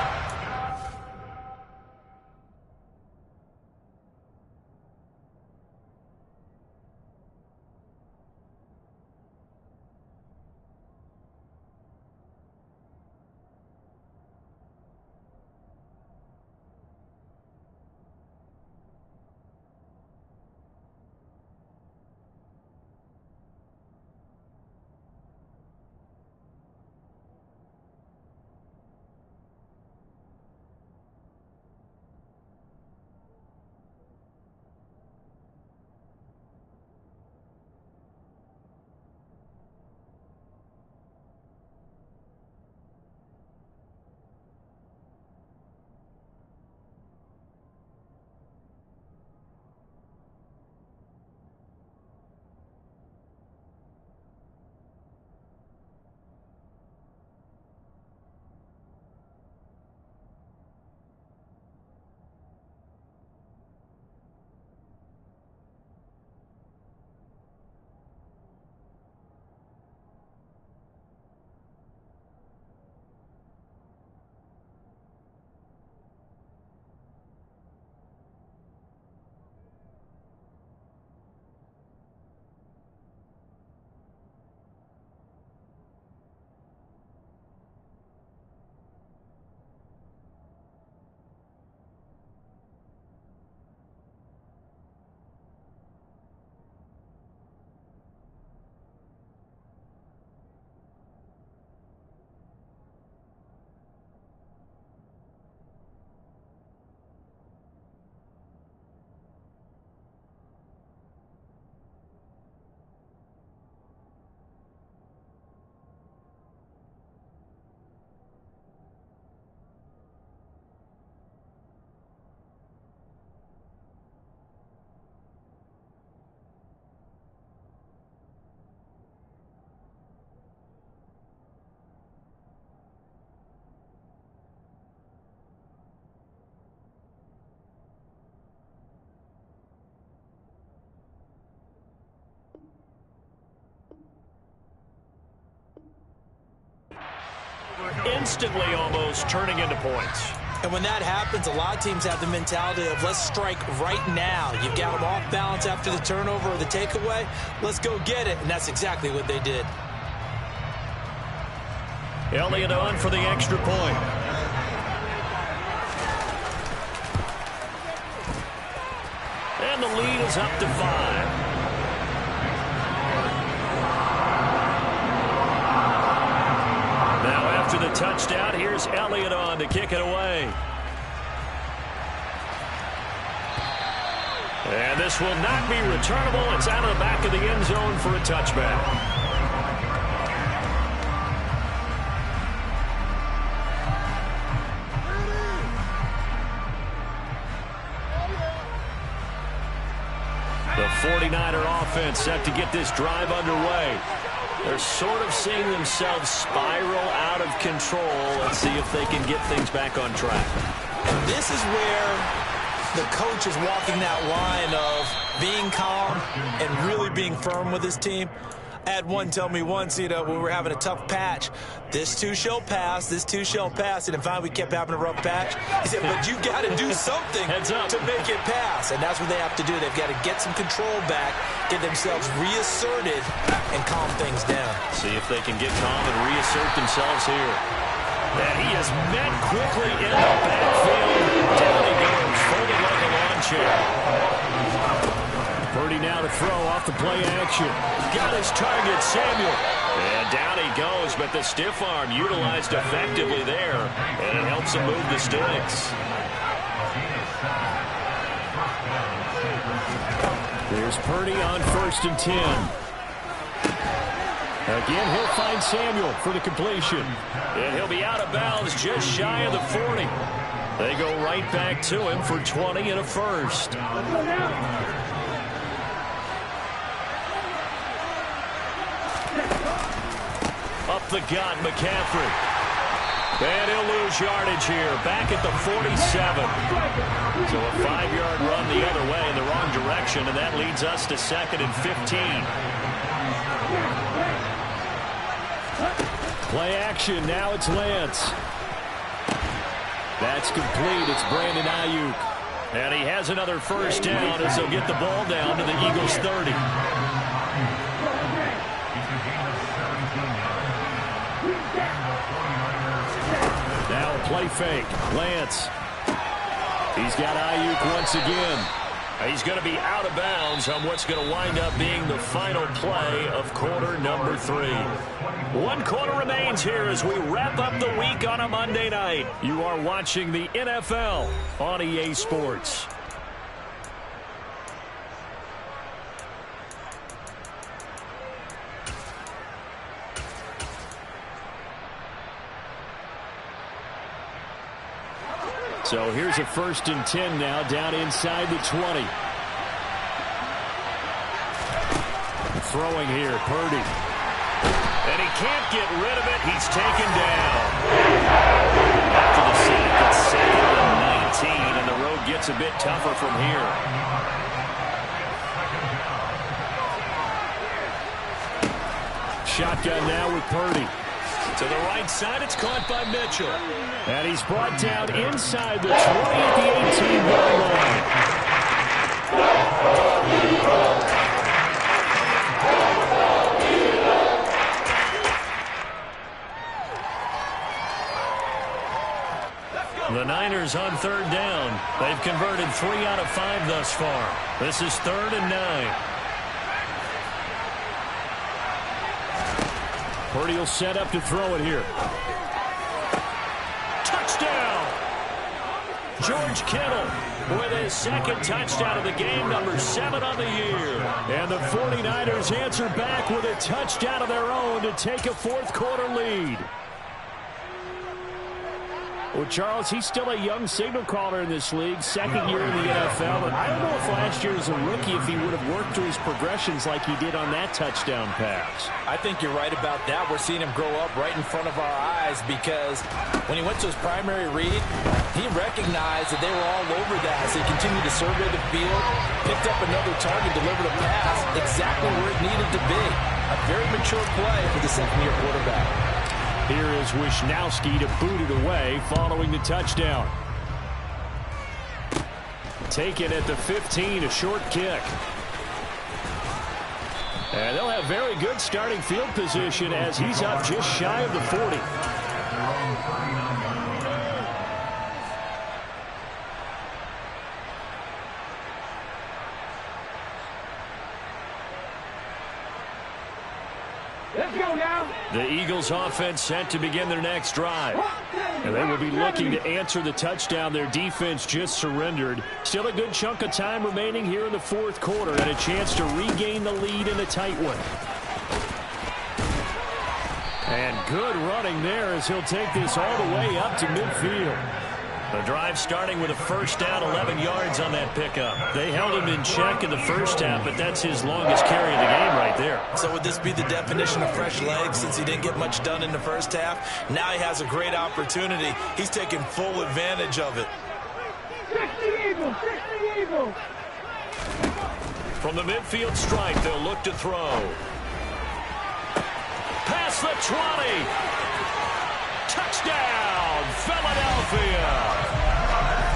Instantly almost turning into points. And when that happens, a lot of teams have the mentality of let's strike right now. You've got them off balance after the turnover or the takeaway. Let's go get it. And that's exactly what they did. Elliott on for the extra point. And the lead is up to 5. To the touchdown, here's Elliott on to kick it away. And this will not be returnable. It's out of the back of the end zone for a touchback. The 49er offense set to get this drive underway. They're sort of seeing themselves spiral out of control. Let's see if they can get things back on track. And this is where the coach is walking that line of being calm and really being firm with his team. I had one tell me once, you know, when we were having a tough patch, this too shall pass, this too shall pass. And finally we kept having a rough patch. He said, but you got to do something to make it pass. And that's what they have to do. They've got to get some control back, get themselves reasserted, and calm things down. See if they can get calm and reassert themselves here. And he is met quickly in the backfield. Down he goes, folded like a lawn chair. Purdy now to throw off the play action. Got his target, Samuel. And down he goes, but the stiff arm utilized effectively there. And it helps him move the sticks. There's Purdy on 1st and 10. Again, he'll find Samuel for the completion. And he'll be out of bounds just shy of the 40. They go right back to him for 20 and a first. Up the gut, McCaffrey. And he'll lose yardage here. Back at the 47. So a 5-yard run the other way in the wrong direction, and that leads us to 2nd and 15. Play action. Now it's Lance. That's complete. It's Brandon Ayuk. And he has another first down as he'll get the ball down to the Eagles' 30. Now a play fake. Lance. He's got Ayuk once again. He's going to be out of bounds on what's going to wind up being the final play of quarter number 3. 1 quarter remains here as we wrap up the week on a Monday night. You are watching the NFL on EA Sports. So here's a 1st and 10 now, down inside the 20. Throwing here, Purdy. And he can't get rid of it. He's taken down. After the sack, it's 2nd and 19, and the road gets a bit tougher from here. Shotgun now with Purdy. To the right side, it's caught by Mitchell. And he's brought down inside the 20 at the 18-yard line. The Niners on 3rd down. They've converted 3 out of 5 thus far. This is 3rd and 9. Purdy will set up to throw it here. Touchdown! George Kittle with his 2nd touchdown of the game, number 7 on the year. And the 49ers answer back with a touchdown of their own to take a 4th quarter lead. Well, Charles, he's still a young signal caller in this league, 2nd year in the NFL. But I don't know if last year as a rookie, if he would have worked through his progressions like he did on that touchdown pass. I think you're right about that. We're seeing him grow up right in front of our eyes because when he went to his primary read, he recognized that they were all over that. So he continued to survey the field, picked up another target, delivered a pass exactly where it needed to be. A very mature play for the 2nd-year quarterback. Here is Wisnowski to boot it away following the touchdown. Taken at the 15, a short kick. And they'll have very good starting field position as he's up just shy of the 40. Let's go now. The Eagles offense set to begin their next drive. And they will be looking to answer the touchdown their defense just surrendered. Still a good chunk of time remaining here in the 4th quarter and a chance to regain the lead in a tight one. And good running there as he'll take this all the way up to midfield. The drive starting with a first down, 11 yards on that pickup. They held him in check in the first half, but that's his longest carry of the game right there. So would this be the definition of fresh legs since he didn't get much done in the first half? Now he has a great opportunity. He's taking full advantage of it. 60 Eagles, 60 Eagles. From the midfield stripe, they'll look to throw. Past the 20. Touchdown, Philadelphia.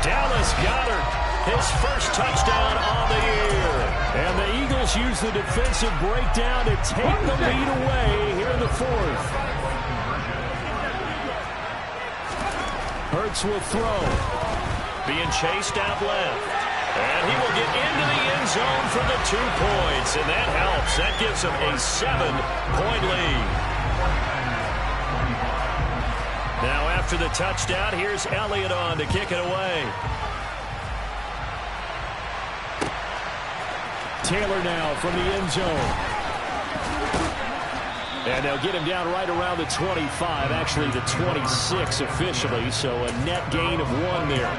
Dallas Goedert, his first touchdown on the year. And the Eagles use the defensive breakdown to take the lead away here in the 4th. Hurts will throw. Being chased out left. And he will get into the end zone for the 2 points. And that helps. That gives him a 7-point lead. Now after the touchdown, here's Elliott on to kick it away. Taylor now from the end zone. And they'll get him down right around the 25, actually the 26 officially, so a net gain of 1 there.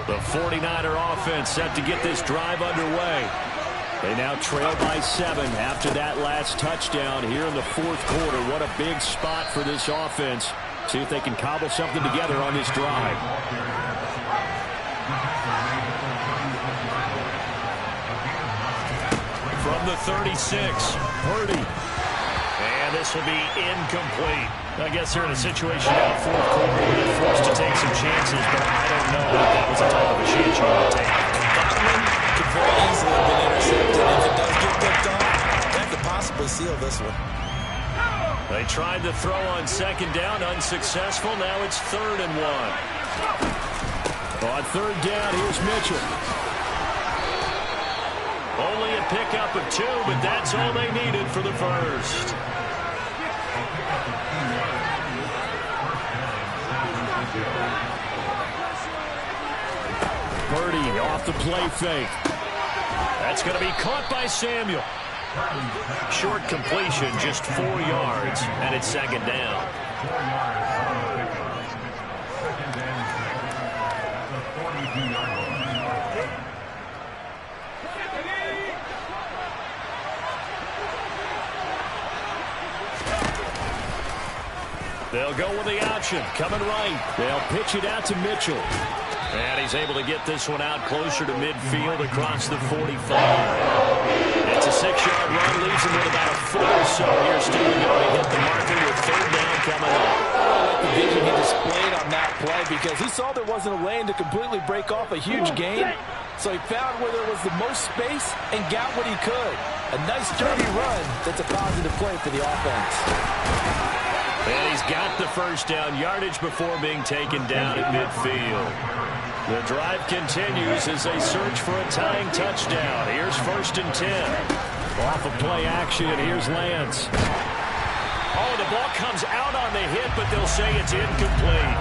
The 49er offense set to get this drive underway. They now trail by 7 after that last touchdown here in the 4th quarter. What a big spot for this offense. See if they can cobble something together on this drive. From the 36, Purdy. And this will be incomplete. I guess they're in a situation now, 4th quarter, where they're forced to take some chances, but I don't know if that was the type of a chance you want to take. That one could very easily have been intercepted. If it does get picked off, that could possibly seal this one. They tried to throw on 2nd down, unsuccessful. Now it's 3rd and 1. On 3rd down, here's Mitchell. Only a pickup of 2, but that's all they needed for the first. Purdy off the play fake. That's going to be caught by Samuel. Short completion, just 4 yards, and it's 2nd down. They'll go with the option, coming right. They'll pitch it out to Mitchell. And he's able to get this one out closer to midfield across the 45. It's a 6-yard run, leaves him with about a foot or so here. Still going to hit the marker with 3rd down coming up. I like the vision he displayed on that play because he saw there wasn't a lane to completely break off a huge gain. So he found where there was the most space and got what he could. A nice dirty run that's a positive play for the offense. And he's got the first down, yardage before being taken down at midfield. The drive continues as they search for a tying touchdown. Here's 1st and 10. Off of play action, here's Lance. Oh, the ball comes out on the hit, but they'll say it's incomplete.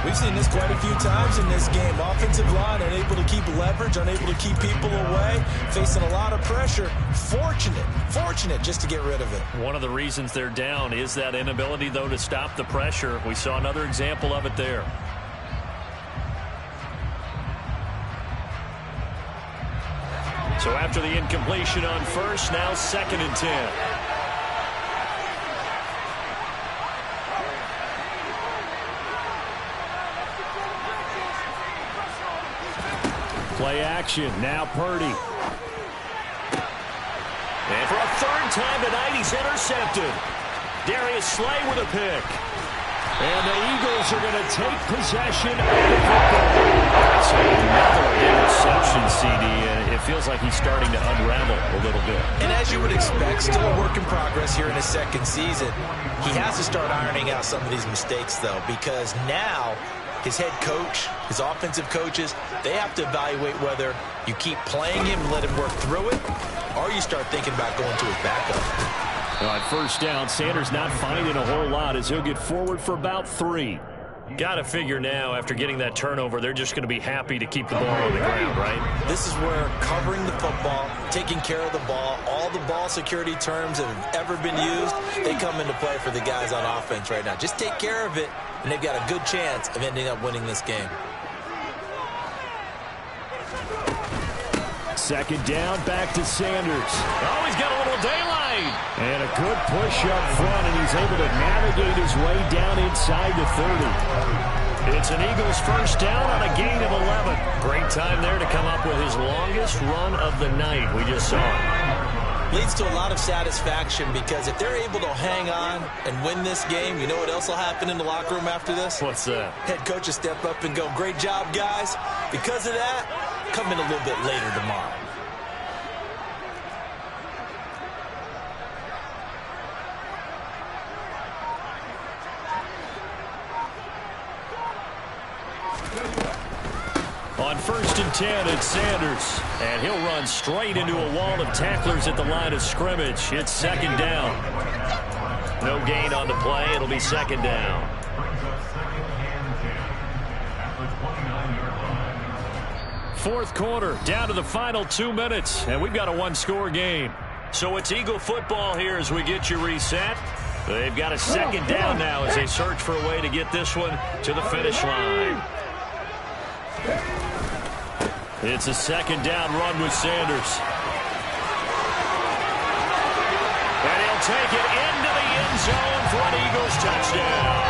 We've seen this quite a few times in this game. Offensive line unable to keep leverage, unable to keep people away, facing a lot of pressure. Fortunate just to get rid of it. One of the reasons they're down is that inability, though, to stop the pressure. We saw another example of it there. So after the incompletion on 1st, now 2nd and 10. Play action, now Purdy. And for a 3rd time tonight, he's intercepted. Darius Slay with a pick. And the Eagles are going to take possession of the football. So another interception, CD, and it feels like he's starting to unravel a little bit. And as you would expect, still a work in progress here in his 2nd season. He has to start ironing out some of these mistakes, though, because now his head coach, his offensive coaches, they have to evaluate whether you keep playing him and let him work through it, or you start thinking about going to his backup. On 1st down, Sanders not finding a whole lot as he'll get forward for about 3. Got to figure now, after getting that turnover, they're just going to be happy to keep the ball on the ground, right? This is where covering the football, taking care of the ball, all the ball security terms that have ever been used, they come into play for the guys on offense right now. Just take care of it, and they've got a good chance of ending up winning this game. 2nd down, back to Sanders. Oh, he's got a little daylight. And a good push up front, and he's able to navigate his way down inside the 30. It's an Eagles 1st down on a gain of 11. Great time there to come up with his longest run of the night. We just saw it. Leads to a lot of satisfaction because if they're able to hang on and win this game, you know what else will happen in the locker room after this? What's that? Head coach will step up and go, great job, guys. Because of that, come in a little bit later tomorrow. On 1st and 10, it's Sanders. And he'll run straight into a wall of tacklers at the line of scrimmage. It's 2nd down. No gain on the play. It'll be 2nd down. Fourth quarter, down to the final 2 minutes, and we've got a one-score game. So it's Eagle football here as we get you reset. They've got a second down now as they search for a way to get this one to the finish line. It's a second down run with Sanders. And he'll take it into the end zone for an Eagles touchdown.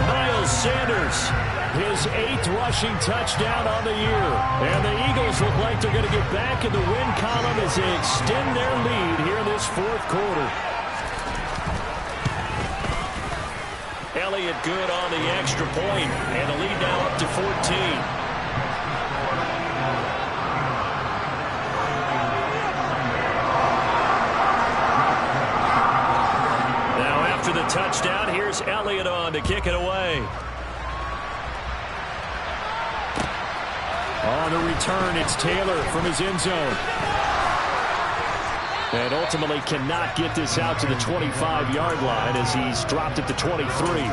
Miles Sanders, his 8th rushing touchdown on the year. And the Eagles look like they're going to get back in the win column as they extend their lead here in this fourth quarter. Elliott good on the extra point, and the lead now up to 14. The touchdown. Here's Elliott on to kick it away. On the return, it's Taylor from his end zone. And ultimately cannot get this out to the 25-yard line as he's dropped at the 23.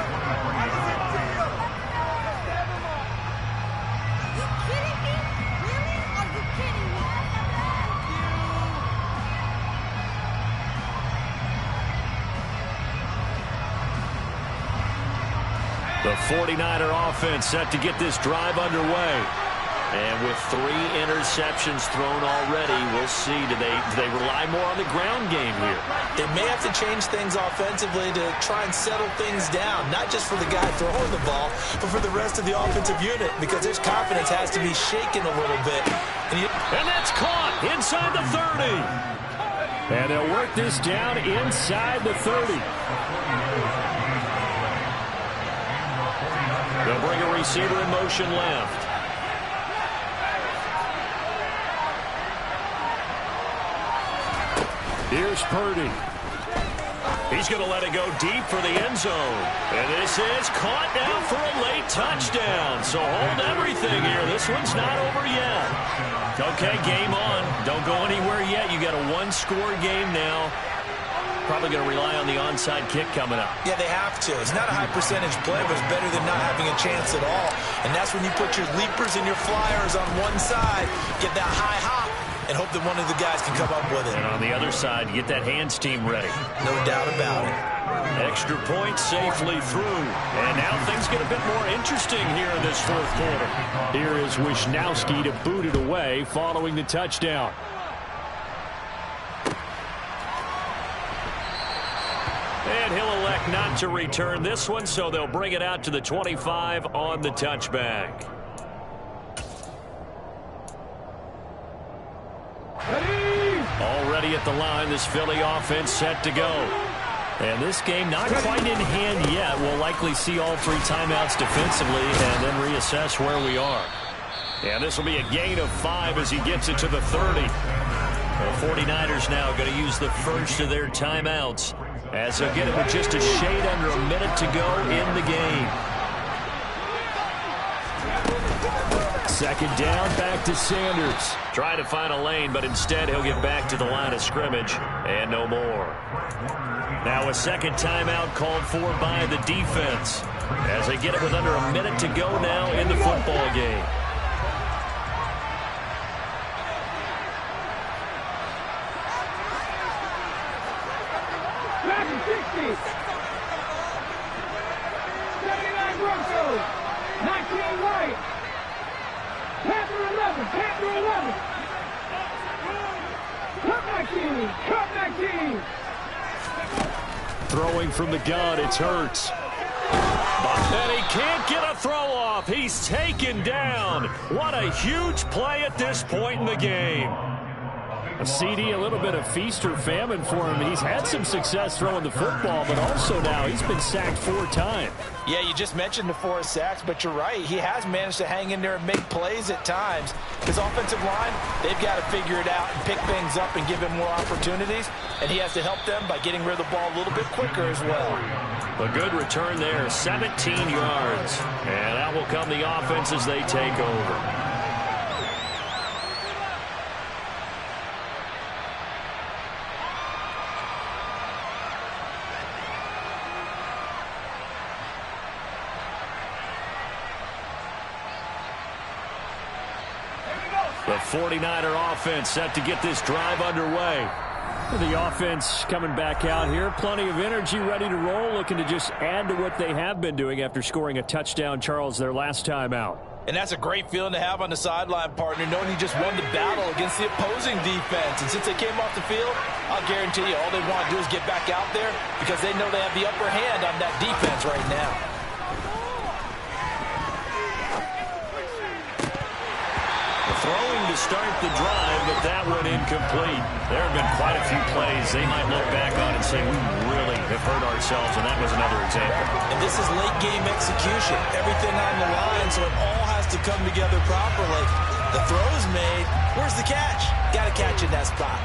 The 49er offense set to get this drive underway. And with 3 interceptions thrown already, we'll see. Do they rely more on the ground game here? They may have to change things offensively to try and settle things down, not just for the guy throwing the ball, but for the rest of the offensive unit, because their confidence has to be shaken a little bit. And that's caught inside the 30. And they'll work this down inside the 30. They'll bring a receiver in motion left. Here's Purdy. He's going to let it go deep for the end zone. And this is caught now for a late touchdown. So hold everything here. This one's not over yet. Okay, game on. Don't go anywhere yet. You got a one-score game now. Probably going to rely on the onside kick coming up. Yeah, they have to. It's not a high percentage play, but it's better than not having a chance at all. And that's when you put your leapers and your flyers on one side, get that high hop, and hope that one of the guys can come up with it. And on the other side, get that hands team ready. No doubt about it. Extra point safely through. And now things get a bit more interesting here in this fourth quarter. Here is Wisnowski to boot it away following the touchdown. And he'll elect not to return this one, so they'll bring it out to the 25 on the touchback. Already at the line, this Philly offense set to go. And this game not quite in hand yet. We'll likely see all 3 timeouts defensively and then reassess where we are. And this will be a gain of 5 as he gets it to the 30. The 49ers now going to use the first of their timeouts, as they'll get it with just a shade under a minute to go in the game. Second down, back to Sanders. Trying to find a lane, but instead he'll get back to the line of scrimmage and no more. Now a second timeout called for by the defense, as they get it with under a minute to go now in the football game. Throwing from the gun, it's Hurts. And he can't get a throw off. He's taken down. What a huge play at this point in the game. A CD, a little bit of feast or famine for him. He's had some success throwing the football, but also now he's been sacked 4 times. Yeah, you just mentioned the 4 sacks, but you're right. He has managed to hang in there and make plays at times. His offensive line, they've got to figure it out and pick things up and give him more opportunities. And he has to help them by getting rid of the ball a little bit quicker as well. A good return there, 17 yards. And out will come the offense as they take over. The 49er offense set to get this drive underway. The offense coming back out here. Plenty of energy, ready to roll, looking to just add to what they have been doing after scoring a touchdown, Charles, their last time out. And that's a great feeling to have on the sideline, partner, knowing you just won the battle against the opposing defense. And since they came off the field, I'll guarantee you all they want to do is get back out there because they know they have the upper hand on that defense right now. Throwing to start the drive, but that one incomplete. There have been quite a few plays they might look back on and say, we really have hurt ourselves, and that was another example. And this is late-game execution. Everything on the line, so it all has to come together properly. The throw's made. Where's the catch? Got to catch in that spot.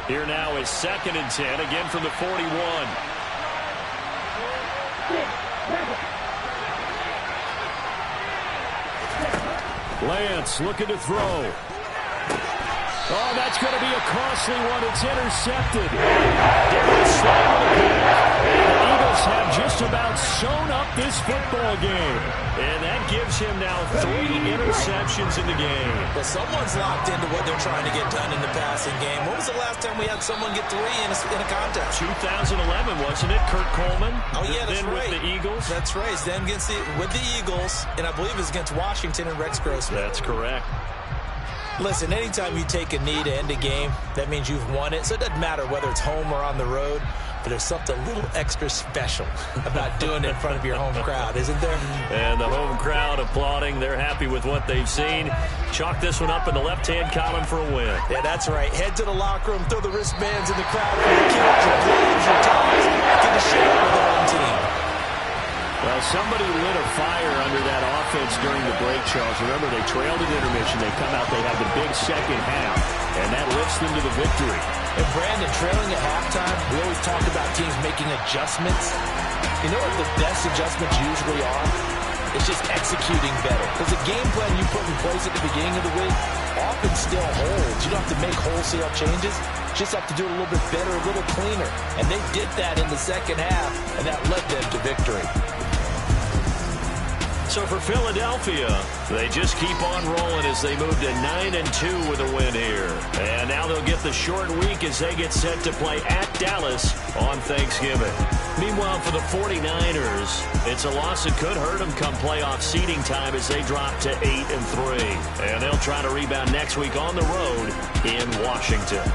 Here now is 2nd and 10, again from the 41. Lance looking to throw. Oh, that's going to be a costly one. It's intercepted. Darius Slay with a pick. And the Eagles have just about sewn up this football game. And that gives him now 3 interceptions in the game. Well, someone's locked into what they're trying to get done in the passing game. When was the last time we had someone get 3 in a contest? 2011, wasn't it? Kurt Coleman. Oh, yeah, that's then right. With the Eagles. That's right. Then with the Eagles, and I believe it was against Washington and Rex Grossman. That's correct. Listen, anytime you take a knee to end a game, that means you've won it. So it doesn't matter whether it's home or on the road, but there's something a little extra special about doing it in front of your home crowd, isn't there? And the home crowd applauding. They're happy with what they've seen. Chalk this one up in the left-hand column for a win. Yeah, that's right. Head to the locker room, throw the wristbands in the crowd for your kids, your gloves, your ties. Get a share with their own team. Well, somebody lit a fire under that offense during the break, Charles. Remember, they trailed at intermission. They come out, they have the big second half, and that lifts them to the victory. And Brandon, trailing at halftime, we always talk about teams making adjustments. You know what the best adjustments usually are? It's just executing better. Because the game plan you put in place at the beginning of the week often still holds. You don't have to make wholesale changes. You just have to do it a little bit better, a little cleaner. And they did that in the second half, and that led them to victory. So for Philadelphia, they just keep on rolling as they move to 9-2 with a win here. And now they'll get the short week as they get set to play at Dallas on Thanksgiving. Meanwhile, for the 49ers, it's a loss that could hurt them come playoff seeding time as they drop to 8-3. And they'll try to rebound next week on the road in Washington.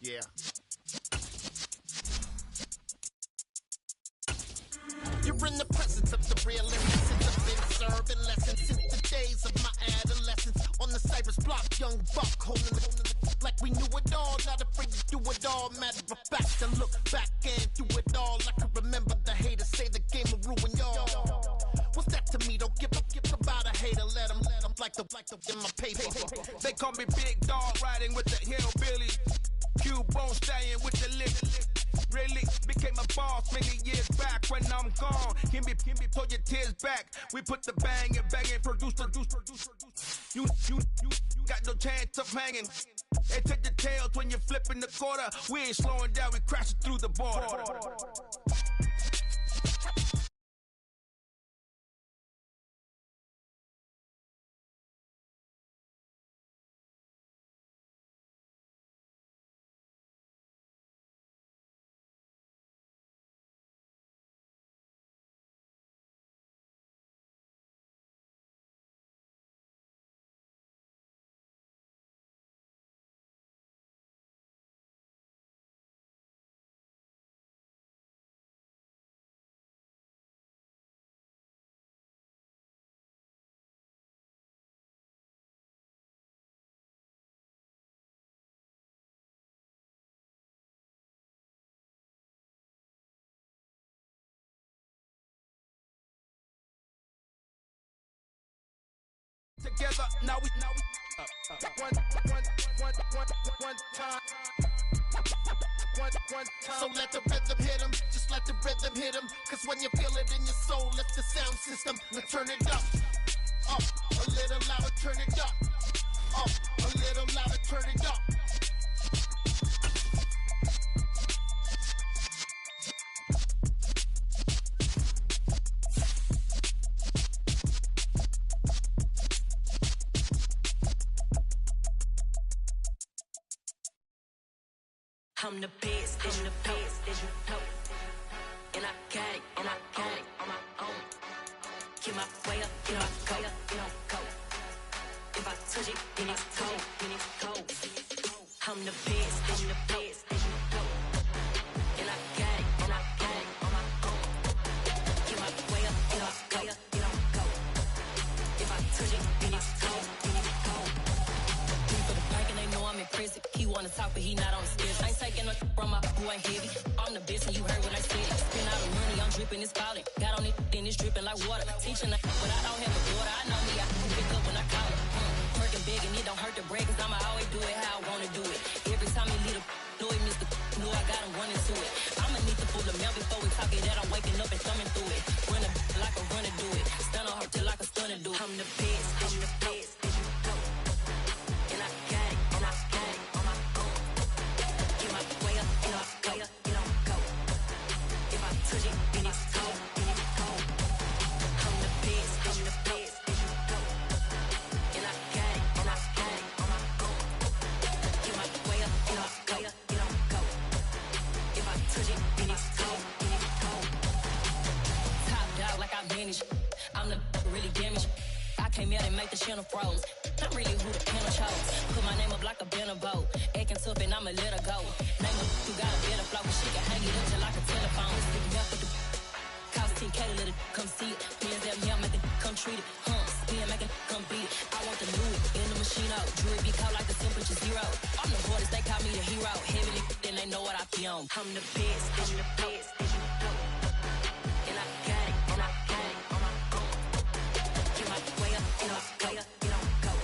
Yeah. You're in the presence of the real innocence. I've been serving lessons since the days of my adolescence. On the Cypress block, young buck holding the like we knew it all. Not afraid to do it all. Matter of fact, to look back and do it all. I can remember the haters say the game will ruin y'all. What's that to me? Don't give about a hater. Let them like the in my paper. They call me Big Dog, riding with the hillbilly. Cubone staying with the lip. Really became a boss many years back. When I'm gone, can be pull your tears back. We put the bang and produce. You got no chance of hanging. They take the tails when you're flipping the quarter. We ain't slowing down, we crashing through the border. Together, now we one time. So let the rhythm hit him, just let the rhythm hit him. Cause when you feel it in your soul, lift the sound system and turn it up. Up, a little louder, turn it up. Up, a little louder, turn it up. I'm the best, and the best, as you know. And I got it, on my own. Get my way up, you know I go. If I touch it, then it's cold. I'm the best, and the best, as you know. And I got it, on my own. Get my way up, you know I go. If I touch it, then it's cold. For the bank and they know I'm impressive. He wanna talk, but he not on the stairs. I ain't taking no from my boy ain't heavy. I'm the best and you heard what I said. Spend all the money, I'm dripping, it's falling. Got on it, then it's dripping like water. Teaching that, but I don't have a daughter. I know me, I can pick up when I call her. Working big and it don't hurt to break, cause I'ma always do it how I wanna do it. Every time he lead a know it, Mr. Know I got him running to it. I'ma need to pull the mail before we talk it that I'm waking up and thumbing through it. Run a like a runner do it. Stun on her till like a stunner do it. I'm the best, as you know. And I got it, on my own. Get my way up, you know I go. If I touch it, then it's cold. I'm the best, as you know. And I got it, on my own. Get my way up, you know I go. If I touch it, then it's cold. Top dog like I manage. I'm the really damaged. I came out and make the channel froze. I'm really who the panel chose. Put my name up like a banner boat. Acting tough and I'ma let her go. Name her who got a better flow. She can hang it up just like a telephone. Stick me up with the cost 10K to let it come see it. Hands down here, make it come treat it. Spin, make it come beat it. I want the new in the machine out. Jewelry be caught like the temperature zero. I'm the hardest, they call me the hero. Heavily, then they know what I be on. I'm the best, and the best, as you know. And I got it, on my own. Get my way up, you know I go.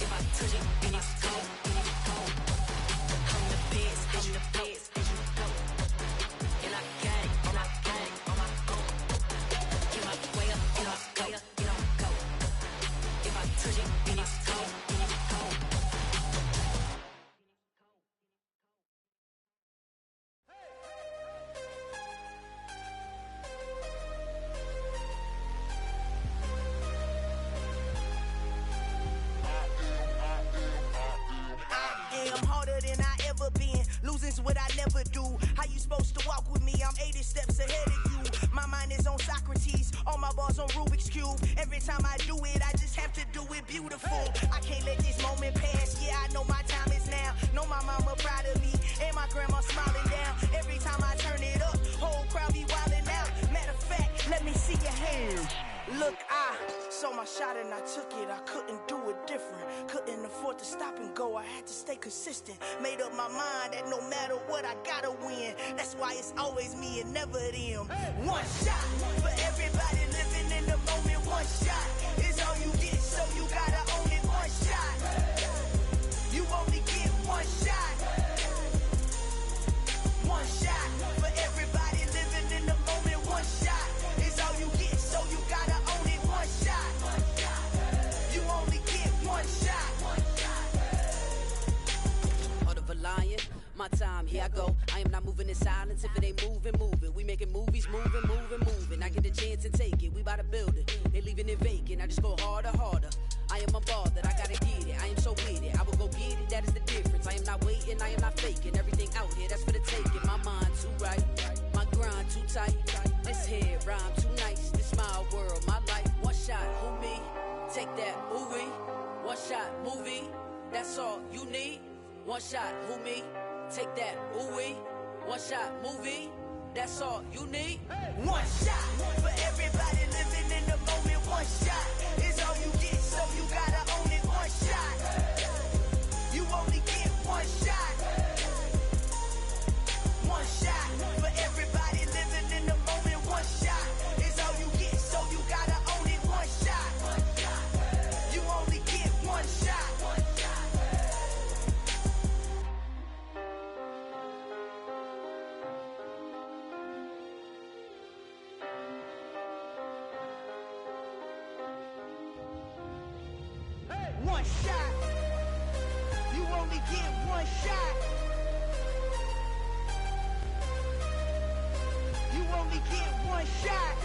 If I touch it, then it's cold. I'm the best, as you know. And I got it, on my own. Get my way up, you know I go. If I touch it, then it's cold. I'm harder than I ever been. Losing's what I never do. How you supposed to walk with me? I'm 80 steps ahead of you. My mind is on Socrates. All my my bars on Rubik's Cube. Every time I do it, I just have to do it beautiful. I can't let this moment pass. Yeah, I know my time is now. Know my mama proud of me, and my grandma smiling down. Every time I turn it up, whole crowd be wildin' out. Matter of fact, let me see your hands. Look, I saw my shot and I took it. I couldn't do it different. Couldn't afford to stop and go. I had to stay consistent. Made up my mind that no matter what, I gotta win. That's why it's always me and never them. One shot for everybody living in the moment. One shot is all you get, so you gotta own it. One shot. You only get one shot. One shot for everybody living in the moment. One shot is all you get, so you gotta own it. One shot. You only get one shot. Heart of a lion, my time, here I go. I am not moving in silence. If it ain't moving, moving. We making movies, moving, moving, moving. I get a chance to take it. We bout to build it. They leaving it vacant. I just go harder, harder. I am a ball that I gotta get it. I am so with it. I will go get it. That is the difference. I am not waiting. I am not faking. Everything out here, that's for the taking. My mind too right. My grind too tight. This head rhyme too nice. This my world, my life. One shot, who me? Take that, ooh wee. One shot, movie. That's all you need. One shot, who me? Take that, ooh wee. One shot, movie. That's all you need. One shot for everybody living in the moment. One shot is all you get, so you gotta own it. One shot. You only get one shot. One shot for everybody living in the moment. One shot is all you get, so you gotta own it. One shot. You only get one shot. One shot. You only get one shot. You only get one shot.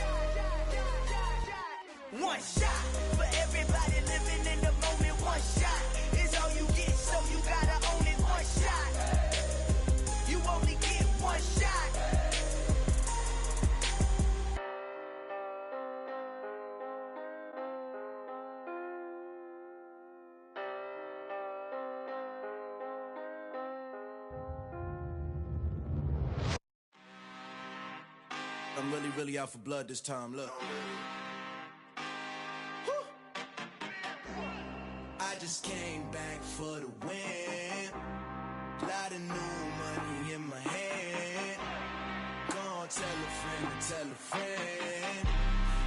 One shot for everybody living in the moment. One shot is all you get, so you gotta own it. One shot. You only get one shot. I'm really out for blood this time, look. Woo. I just came back for the win. Lot of new money in my hand. Go on, tell a friend to tell a friend.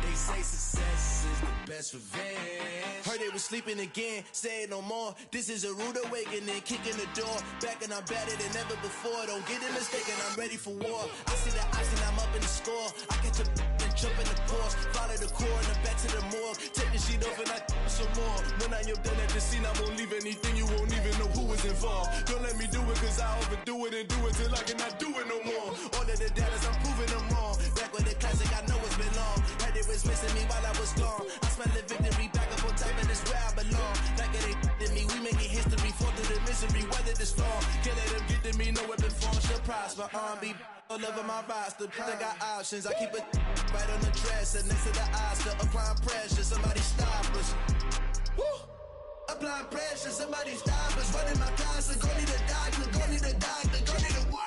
They say success is the best revenge. Heard they was sleeping again, say it no more. This is a rude awakening, kicking the door. Back and I'm better than ever before. Don't get it mistaken, I'm ready for war. I see the oxygen, I'm up in the score. I catch a and jump in the course. Follow the core and then back to the morgue. Take the sheet off and I some more. When I am done at the scene, I won't leave anything. You won't even know who was involved. Don't let me do it, cause I overdo it and do it till I cannot do it no more. All of the doubters, I'm proving them wrong. Back with the classic, I know it's been long. Had it was missing me while I was gone. I smell the victory back up on top, and it's where I belong. Like it ain't to me, we making history. Fall through the misery, weather the storm. Can't let them get to me, no weapon form should prosper. Be all over my roster, I got options. I keep it right on the dresser, next to the Oscar. Applying pressure, somebody stop us. Woo! Applying pressure, somebody stop us. Running my class, go need a doctor, go need a doctor, go need a what?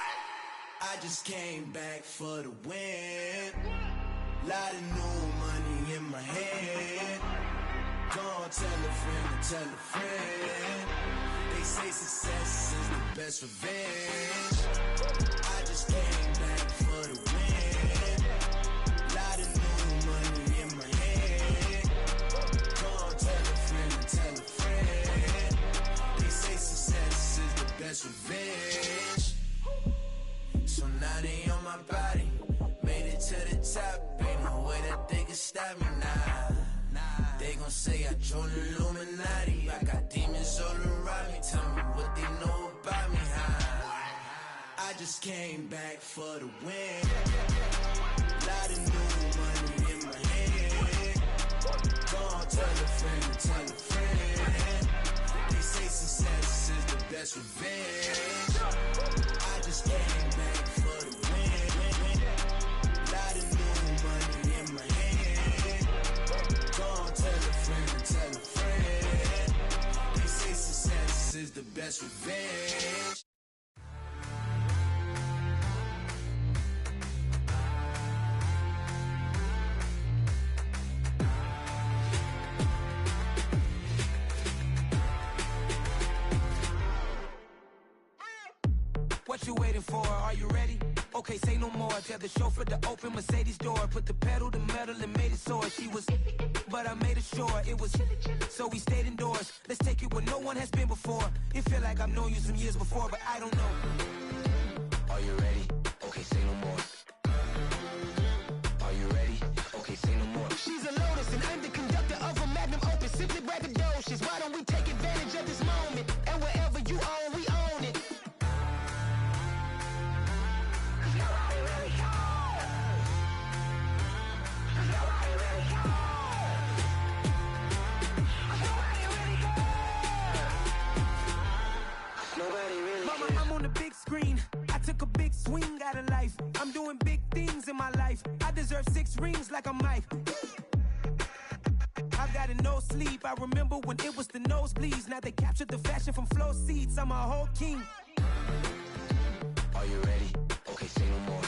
I just came back for the win. Lot of new money in my hand. Go on, tell a friend to tell a friend. They say success is the best revenge. I just came back for the win. Lot of new money in my hand. Go on, tell a friend to tell a friend. They say success is the best revenge. So now they on my body. Made it to the top. Ain't no way that they can stop me now. They gon' say I joined the Illuminati. I got demons all around me. Tell me what they know about me, huh? I just came back for the win. Lot of new money in my hand. Go on, tell a friend, tell a friend. They say success is the best revenge. I just came back for the win. Lot of new money in my hand. that's revenge. What you waiting for? Are you ready? Okay, say no more. Tell the chauffeur to open Mercedes door. Put the pedal to metal and made it soar. She was, but I made it sure it was. So we stayed indoors. Let's take it where no one has been before. It feel like I've known you some years before, but I don't know. Are you ready? Okay, say no more. Are you ready? Okay, say no more. She's a Lotus and I'm the conductor of a Magnum Opus. Simply braggadocious. Why don't we take advantage of this moment? And wherever you own, we own it. Mama, I'm on the big screen. I took a big swing out of life. I'm doing big things in my life. I deserve 6 rings like a Mike. I've got no sleep. I remember when it was the nosebleeds. Now they captured the fashion from flow seats. I'm a whole king. Are you ready? Okay, say no more.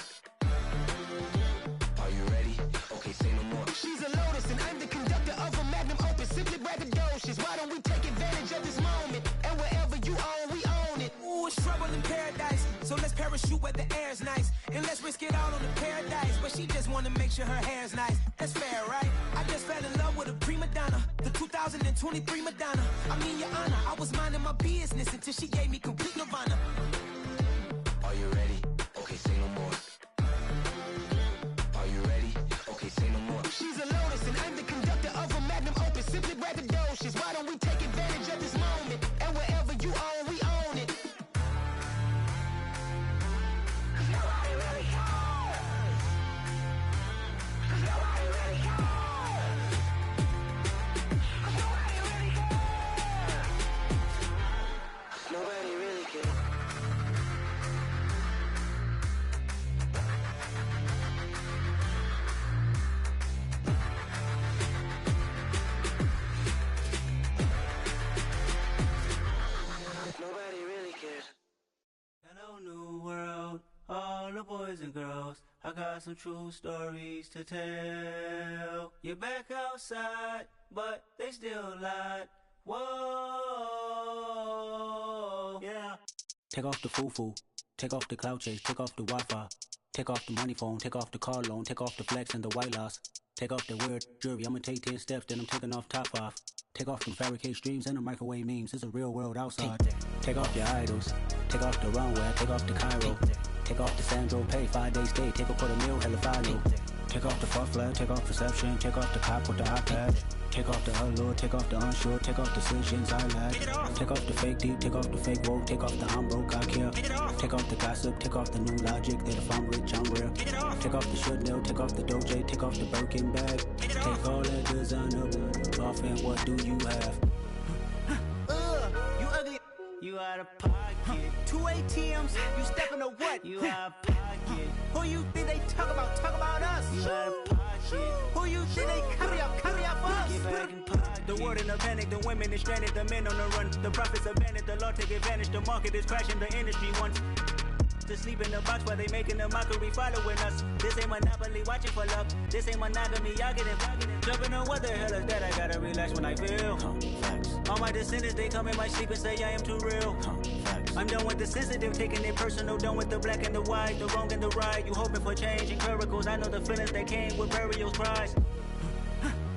Are you ready? Okay, say no more. She's a Lotus and I'm the conductor of a Magnum Opus. Simply braggadocious. Why don't we take advantage of this moment? And wherever you own, we own it. Ooh, it's trouble in paradise. So let's parachute where the air's nice. And let's risk it all on the paradise. But she just wanna make sure her hair's nice. That's fair, right? I just fell in love with a prima donna. The 2023 Madonna. I mean, your honor, I was minding my business until she gave me complete nirvana. Are you ready? Okay, say no more. Are you ready? Okay, say no more. She's a Lotus and I'm the conductor of a Magnum Opus. Simply braggadocious. Why don't we take advantage of this moment? And wherever you own, we own it. Nobody really cares. Nobody really cares. Hello, new world, all the boys and girls. I got some true stories to tell. You're back outside, but they still lied. Whoa, yeah. Take off the foo-foo, take off the cloud chase, take off the Wi-Fi, take off the money phone, take off the car loan, take off the flex and the white loss, take off the weird jewelry. I'ma take 10 steps, then I'm taking off top 5. Take off them fabricated streams and the microwave memes. It's a real world outside. Take off your idols, take off the runway, take off the Cairo, take off the Sandro Pay, 5-day stay, take a $250,000, hella follow. Take off the far flag, take off perception, take off the cop with the iPad. Take off the allure, take off the unsure, take off decisions I lack. Take off the fake deep, take off the fake woke, take off the I'm broke, I care. Take off the gossip, take off the new logic that if I'm rich, I'm rare. Take off the should know, take off the Doja, take off the Birkin bag. Take all that designer off and what do you have? You ugly. You out of pocket. 2 ATMs, you stepping to what? You out of pocket. Who you think they talk about? Talk about us. You out of pocket. Who you think they carry up for us? Get back in pocket. The world in a panic, the women is stranded, the men on the run. The profits abandoned, the law take advantage. The market is crashing, the industry wants to sleep in the box while they making a mockery following us. This ain't Monopoly, watching for love. This ain't monogamy, y'all getting jumping on what the hell is that? I gotta relax when I feel. All my descendants, they come in my sleep and say I am too real. I'm done with the sensitive, taking it personal. Done with the black and the white, the wrong and the right. You hoping for change and miracles. I know the feelings that came with burials, cries.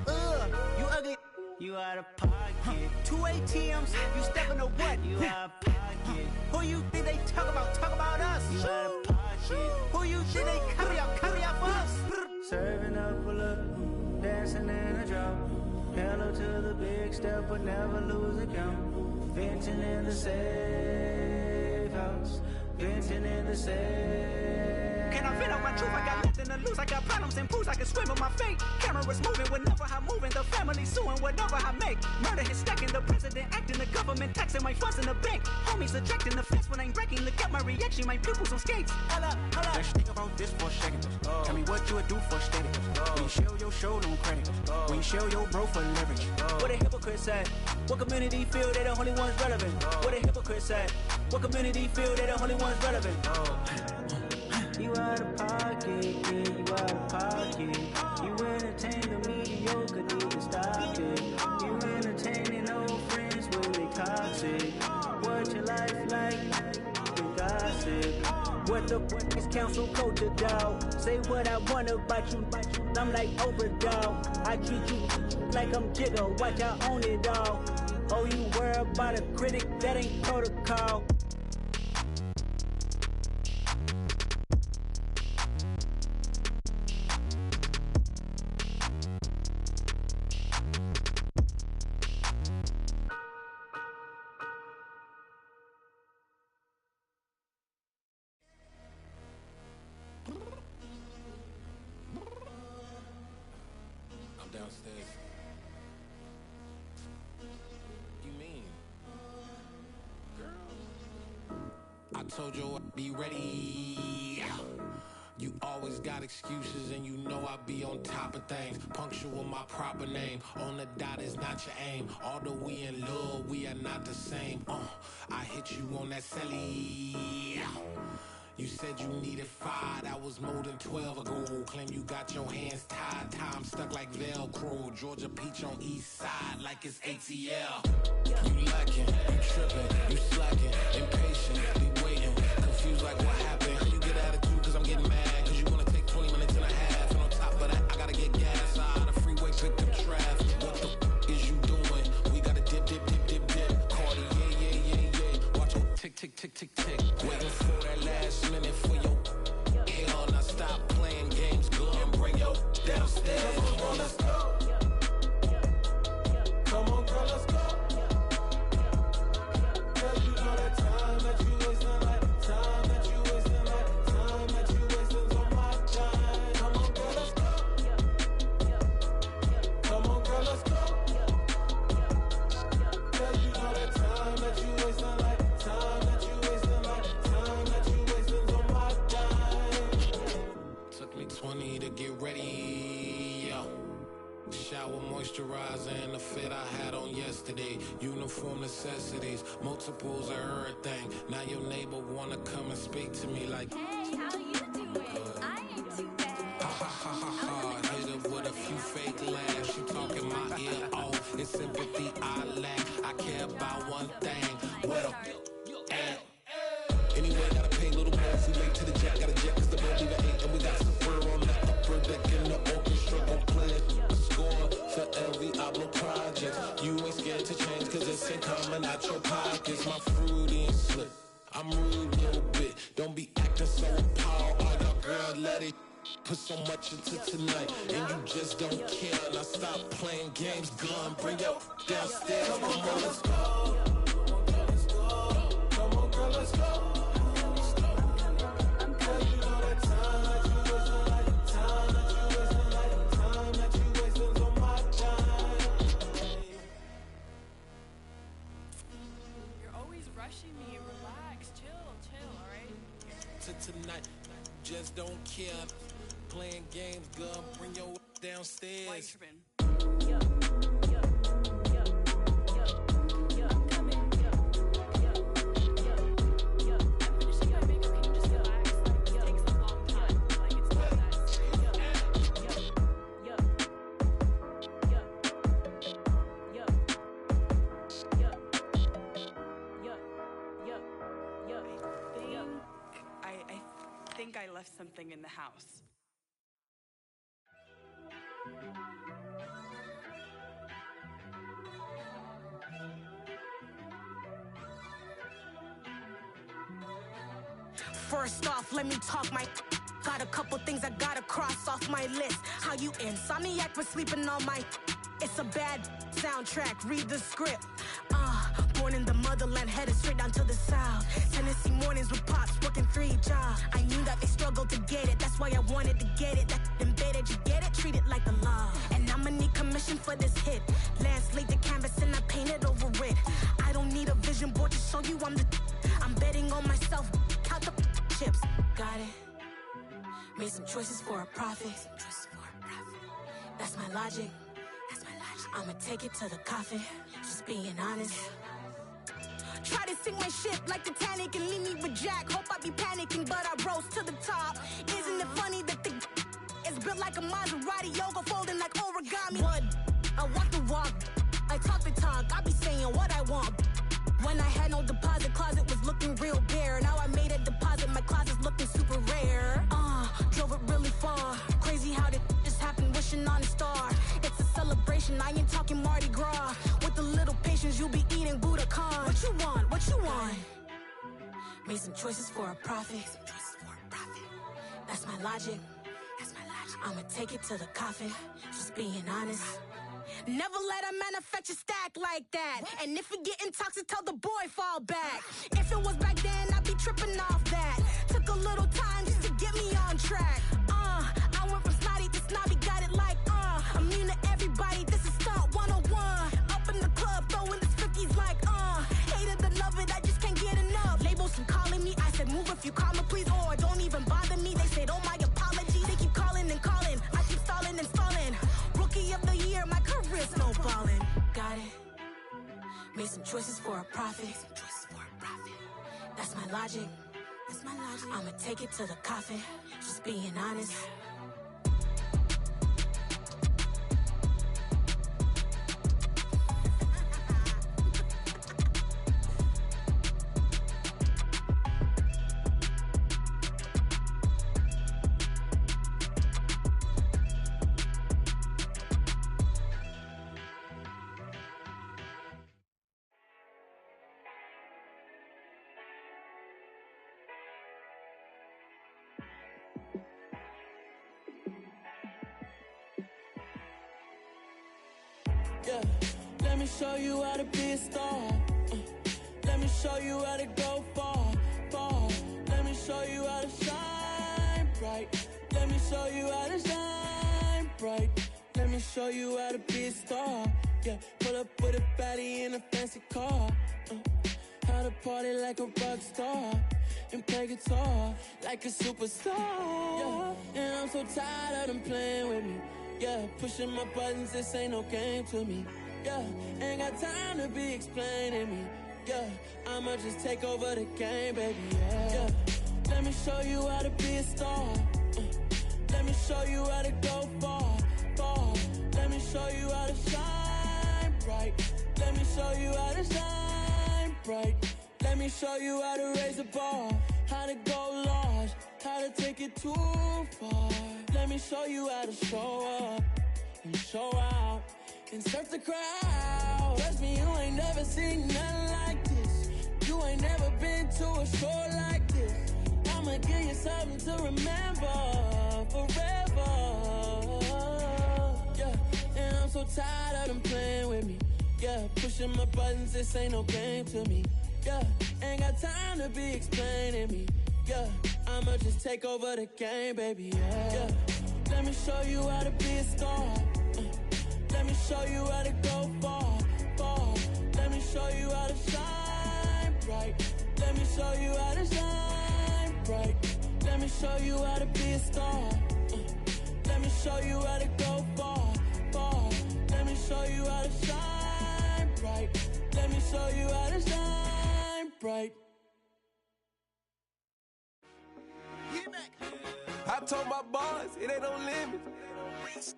You ugly. You out of pocket. 2 ATMs, you stepping to what? You out of pocket. Who you think they talk about? Talk about us. You out of pocket. Who you think they carry up for us? Serving up a look, dancing in a drop. Hello to the big step, but never lose account. Venting in the safe house. Venting in the safe. Can I vent on my truth? I got nothing to lose. I got problems and proofs. I can swim with my fate. Cameras moving whenever I'm moving. The family suing whatever I make. Murder is stacking. The president acting. The government government taxing my funds in the bank. Homies attracting the fence when I'm breaking. Look at my reaction, my pupils on skates. Holla, holla. Let's think about this for a second. Tell me what you would do for steady. When you show your show, no credit. When you show your bro for leverage. What a hypocrite said. What community feel they the only ones relevant? What a hypocrite said. What community feel they the only ones relevant? You out of pocket, yeah, you out of pocket. You entertain the mediocre, need to stop it. You entertaining old friends when they toxic. What your life like? You gossip. What the fuck is council culture, dog? Say what I want about you. I'm like Oprah, dog. I treat you like I'm Jigga. Watch I own it, dog. Oh, you worry about a critic? That ain't protocol. Downstairs. You mean? Girl, I told you I'd be ready. You always got excuses and you know I be on top of things. Punctual my proper name. On the dot is not your aim. Although we in love, we are not the same. I hit you on that celly. You said you needed 5, that was more than 12 ago. Claim you got your hands tied, time stuck like Velcro. Georgia Peach on east side like it's ATL. You lacking, you tripping, you slacking, impatient, be waiting, confused like what happened. You get attitude cause I'm getting mad, cause you wanna take 20 minutes and a half. And on top of that, I gotta get gas out of the freeway, pick up traffic. What the is you doing? We gotta dip, dip, dip, dip, dip. Cardi, yeah. Watch your tick, tick, tick, tick, tick. Waiting for that last minute for your hell. Now stop playing games, go and bring your downstairs. Come on, girl, let's go. Come on, girl, let's go. Girl, you know that time that you wasting, like time that you wasting, like time that you wasting's on my time. Come on, girl, let's go. Come on, girl, let's go. Girl, you know that time that you wasting, like time that you wasting, like time that you wasting's on my time. Took me 20 to get ready. Shower, moisturizer, and the fit I had on yesterday. Uniform necessities, multiples of everything. Now your neighbor wanna come and speak to me like, hey, how you doing? I ain't too bad. Ha ha ha ha ha. Hit her with a few fake laughs. She talking my ear off. It's sympathy I lack. I care about one thing. What up? Anyway, gotta pay a little more. We late to the jet, got a jet cause the boat leave at 8. And we got Safari on the upper deck in the orchestra. Gon' play a score for every album project. You ain't scared to change cause it's ain't coming out your pockets. My fruity and slick, I'm rude a little bit. Don't be acting so appalled. All y'all girl, let it put so much into tonight. And you just don't care. Now stop playing games, gun, bring your downstairs. Come on, girl, let's go. Come on, girl, let's go. Tonight, just don't care. Playing games, girl, bring your downstairs. I left something in the house. First off, let me talk my. Got a couple things I gotta cross off my list. How you insomniac for sleeping on my. It's a bad soundtrack, read the script. Born in the motherland, headed straight down to the south. Tennessee mornings with pops, working 3 jobs. I knew that they struggled to get it, that's why I wanted to get it. That embedded, you get it, treat it like the law. And I'ma need commission for this hit. Last laid the canvas and I painted over it. I don't don't need a vision board to show you I'm betting on myself. Count the chips. Got it. Made some choices for a profit. That's my logic. I'ma take it to the coffin. Just being honest. Try to sink my ship like Titanic and leave me with Jack. Hope I be panicking, but I rose to the top. Isn't it funny that the is built like a Maserati, yoga folding like origami? What? I walk the walk, I talk the talk. I be saying what I want. When I had no deposit, closet was looking real bare. Now I made a deposit, my closet's looking super rare. Drove it really far. Crazy how did just happen, wishing on a star. It's a celebration, I ain't talking Mardi Gras. With a little patience, you'll be eating Budokan. What you want? What you want? Made some choices for a profit. That's my logic. I'ma take it to the coffin. Just being honest. Never let a manufacture stack like that. And if it getting toxic, tell the boy fall back. If it was back then, I'd be tripping off that. Took a little time just to get me on track. I went from snotty to snobby, got it like I'm immune to everybody, this is stunt 101. Up in the club, throwing this 50s like hate it, I love it, I just can't get enough. Labels keep calling me, I said move if you call me please, or don't even bother me. They said oh my apology, they keep calling and calling. I keep stalling and stalling. Rookie of the year, my career's no falling. Got it. Made some choices for a profit. That's my logic. I'ma take it to the coffin. Just being honest. Yeah, let me show you how to be a star. Let me show you how to go far, far. Let me show you how to shine bright. Let me show you how to shine bright. Let me show you how to be a star. Yeah, pull up with a baddie in a fancy car. How to party like a rock star and play guitar like a superstar. Yeah, and I'm so tired of them playing with me. Yeah, pushing my buttons, this ain't no game to me. Yeah, ain't got time to be explaining me. Yeah, I'ma just take over the game, baby. Yeah, let me show you how to be a star. Let me show you how to go far, far. Let me show you how to shine bright. Let me show you how to shine bright. Let me show you how to raise the bar, how to go large, how to take it too far. Let me show you how to show up and show out and surf the crowd. Trust me, you ain't never seen nothing like this. You ain't never been to a show like this. I'ma give you something to remember forever. Yeah, and I'm so tired of them playing with me. Yeah, pushing my buttons, this ain't no game to me. Yeah, ain't got time to be explaining me. Yeah, I'ma just take over the game, baby. Yeah, let me show you how to be a star. Let me show you how to go far, far. Let me show you how to shine bright. Let me show you how to shine bright. Let me show you how to be a star. Let me show you how to go far, far. Let me show you how to shine bright. Let me show you how to shine bright. I told my boys it ain't no limits.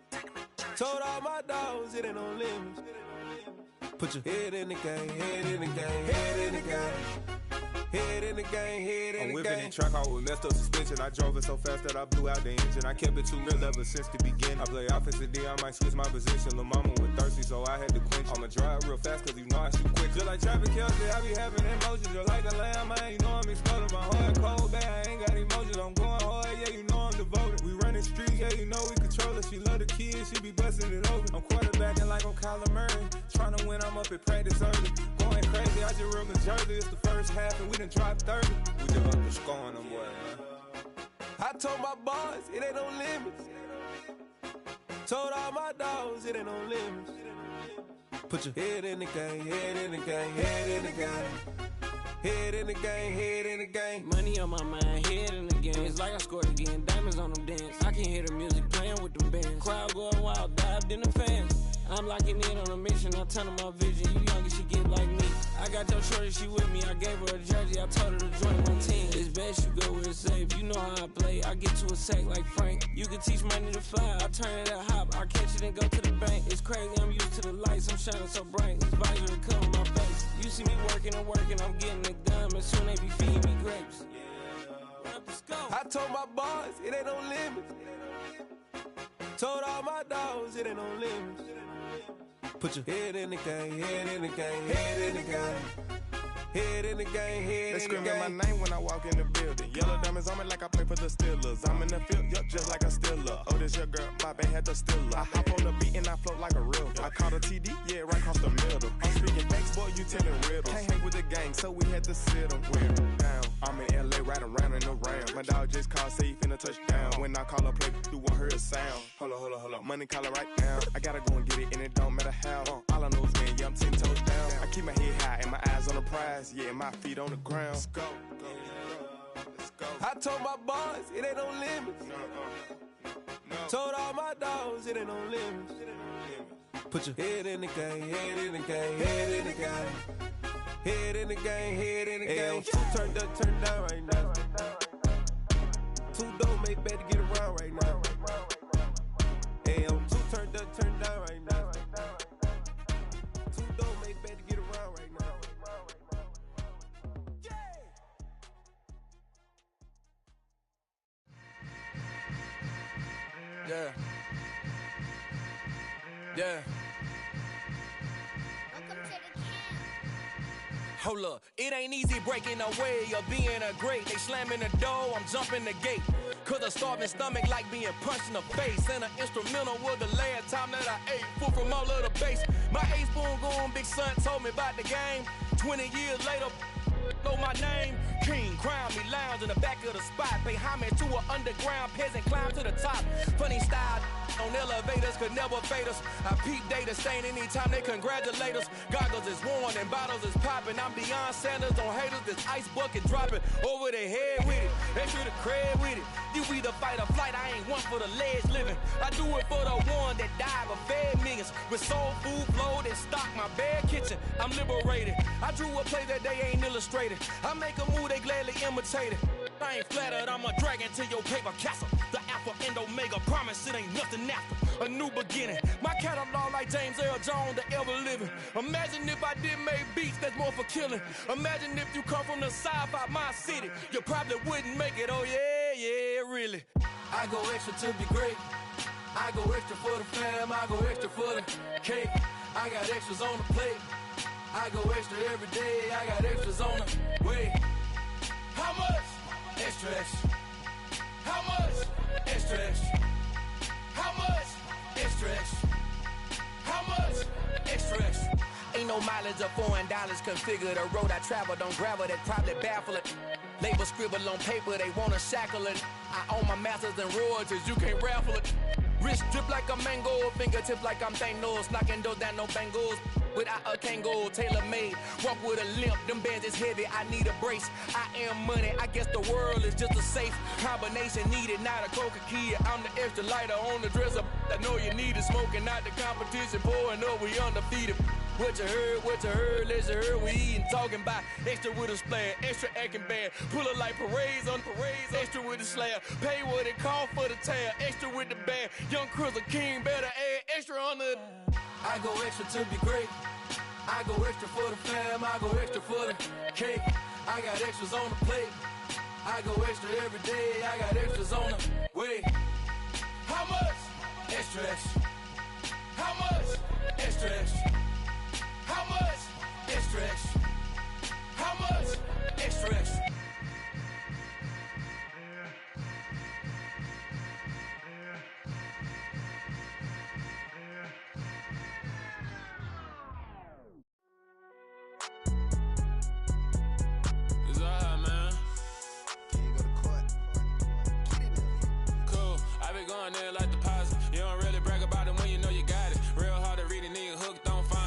Told all my dogs it ain't no limits. Put your head in the game, head in the game, head in the game. Head in the game, head in the game. I'm whipping in track, I was messed up suspension. I drove it so fast that I blew out the engine. I kept it too real ever since the beginning. I play offensive D, I might switch my position. Lil' mama was thirsty, so I had to quench. I'ma drive real fast, cause you know I shoot quick. Just like traffic Kelsey, I be having emotions. Just like a lamb, man, you know I'm exploding. My heart cold, bad, I ain't got emotions. I'm going hard, yeah, you know I'm devoted. We running streets, yeah, you know we control it. She love the kids, she be busting it over. I'm quarterbacking like I'm Kyler Murray. Trying to win, I'm up at practice early. Going crazy, I just real Jersey. It's the first half and we done dropped 30. We just underscoring them, boy, man. I told my boys it ain't no limits. Told all my dogs it ain't no limits. Put your head in the game, head in the game, head in the game. Head in the game, head in the game. Money on my mind, head in the game. It's like I scored again, diamonds on them dance. I can hear the music playing with them bands. Crowd going wild, dived in the fans. I'm locking in on a mission, I turn on my vision. You young and she get like me. I got your shorty, she with me. I gave her a jersey, I told her to join my team. It's best you go where it's safe. You know how I play. I get to a sack like Frank. You can teach money to fly. I turn it a hop. I catch it and go to the bank. It's crazy, I'm used to the lights. I'm shining so bright. This visor will cover my face. You see me working and working. I'm getting it done. And soon they be feeding me grapes. I told my boys, it ain't no limits. Told all my dogs, it ain't no limits. Put your head in the game, head in the game, head in the game. Head in the game, head in the game. They screaming my name when I walk in the building. Yellow diamonds on me like I play for the Steelers. I'm in the field, yup, just like a Steeler. Oh, this your girl, my band had the Steeler. I hop on the beat and I float like a river. I caught a TD, yeah, right across the middle. I'm speaking facts, boy, you telling riddles. Can't hang with the gang, so we had to sit them down. I'm in LA, riding around in the round. My dog just called, say he finna touchdown. When I call a play, you won't hear a sound. Hold up, money calling right now. I gotta go and get it, and it don't matter how. All I know is win, yeah, I'm 10 toes down. I keep my head high and my eyes on the prize. Yeah, my feet on the ground. Let's go. I told my boys, it ain't no limits. Told all my dogs, it ain't no limits. Put your head in the game, head in the game, head in the game. Head in the game, head in the game. Two turned up, turned down right now. Two don't make better get around right now. Hey, I'm two turned up, turned down right now. Two don't make better get around right now. Yeah. Yeah. Hold up, it ain't easy breaking away or being a great. They slamming the door, I'm jumping the gate. Cause a starving stomach like being punched in the face. And an instrumental was the last time that I ate. Full from all of the bass. My A-spoon going, big son told me about the game. 20 years later, know my name. King, crown me, lounge in the back of the spot. Pay homage to an underground peasant, climb to the top. Funny style on elevators could never fade us. I peep data stain anytime they congratulate us. Goggles is worn and bottles is popping. I'm beyond Sanders on haters, this ice bucket dropping over their head with it. Extra the cred with it. You either fight or flight, I ain't one for the ledge living. I do it for the one that died but fed millions. With soul food flowed and stocked my bare kitchen. I'm liberated. I drew a play that they ain't illustrated. I make a move, they gladly imitate it. I ain't flattered, I'm a dragon to your paper castle. The Alpha and Omega, promise it ain't nothing after. A new beginning. My catalog like James Earl Jones, the ever living. Imagine if I did make beats that's more for killing. Imagine if you come from the sci-fi, my city. You probably wouldn't make it, oh yeah, really. I go extra to be great. I go extra for the fam, I go extra for the cake. I got extras on the plate. I go extra every day, I got extras on the way. How much? Extra, extra. How much? Extra, extra. How much? Extra, extra. How much? Extra, extra. Ain't no mileage of $4 configure the road I travel. Don't gravel that probably baffle it. Label scribble on paper, they wanna shackle it. I own my masters and royalties, you can't raffle it. Wrist drip like a mango, fingertips like I'm Thanos. Knocking doors down, no bangles. Without a Kango, tailor-made. Walk with a limp, them bands is heavy, I need a brace. I am money, I guess the world is just a safe combination needed, not a coca key. I'm the extra lighter on the dresser. I know you need it, smoking out the competition, pouring up, we undefeated. What you heard, let you heard, we eatin', talking about extra with a splash, extra acting bad, pull it like parades on parades, extra with the slab, pay what it cost for the tab, extra with the bag, young Chris a king, better add extra on the. I go extra to be great, I go extra for the fam, I go extra for the cake, I got extras on the plate, I go extra every day, I got extras on the way. How much? Extra, extra. How much? Extra, extra. How much? Extra, extra. How much? Extra, extra. It's alright, man. Cool. I been going there like deposit. You don't really brag about it when you know you got it. Real hard to read a nigga hooked on fine.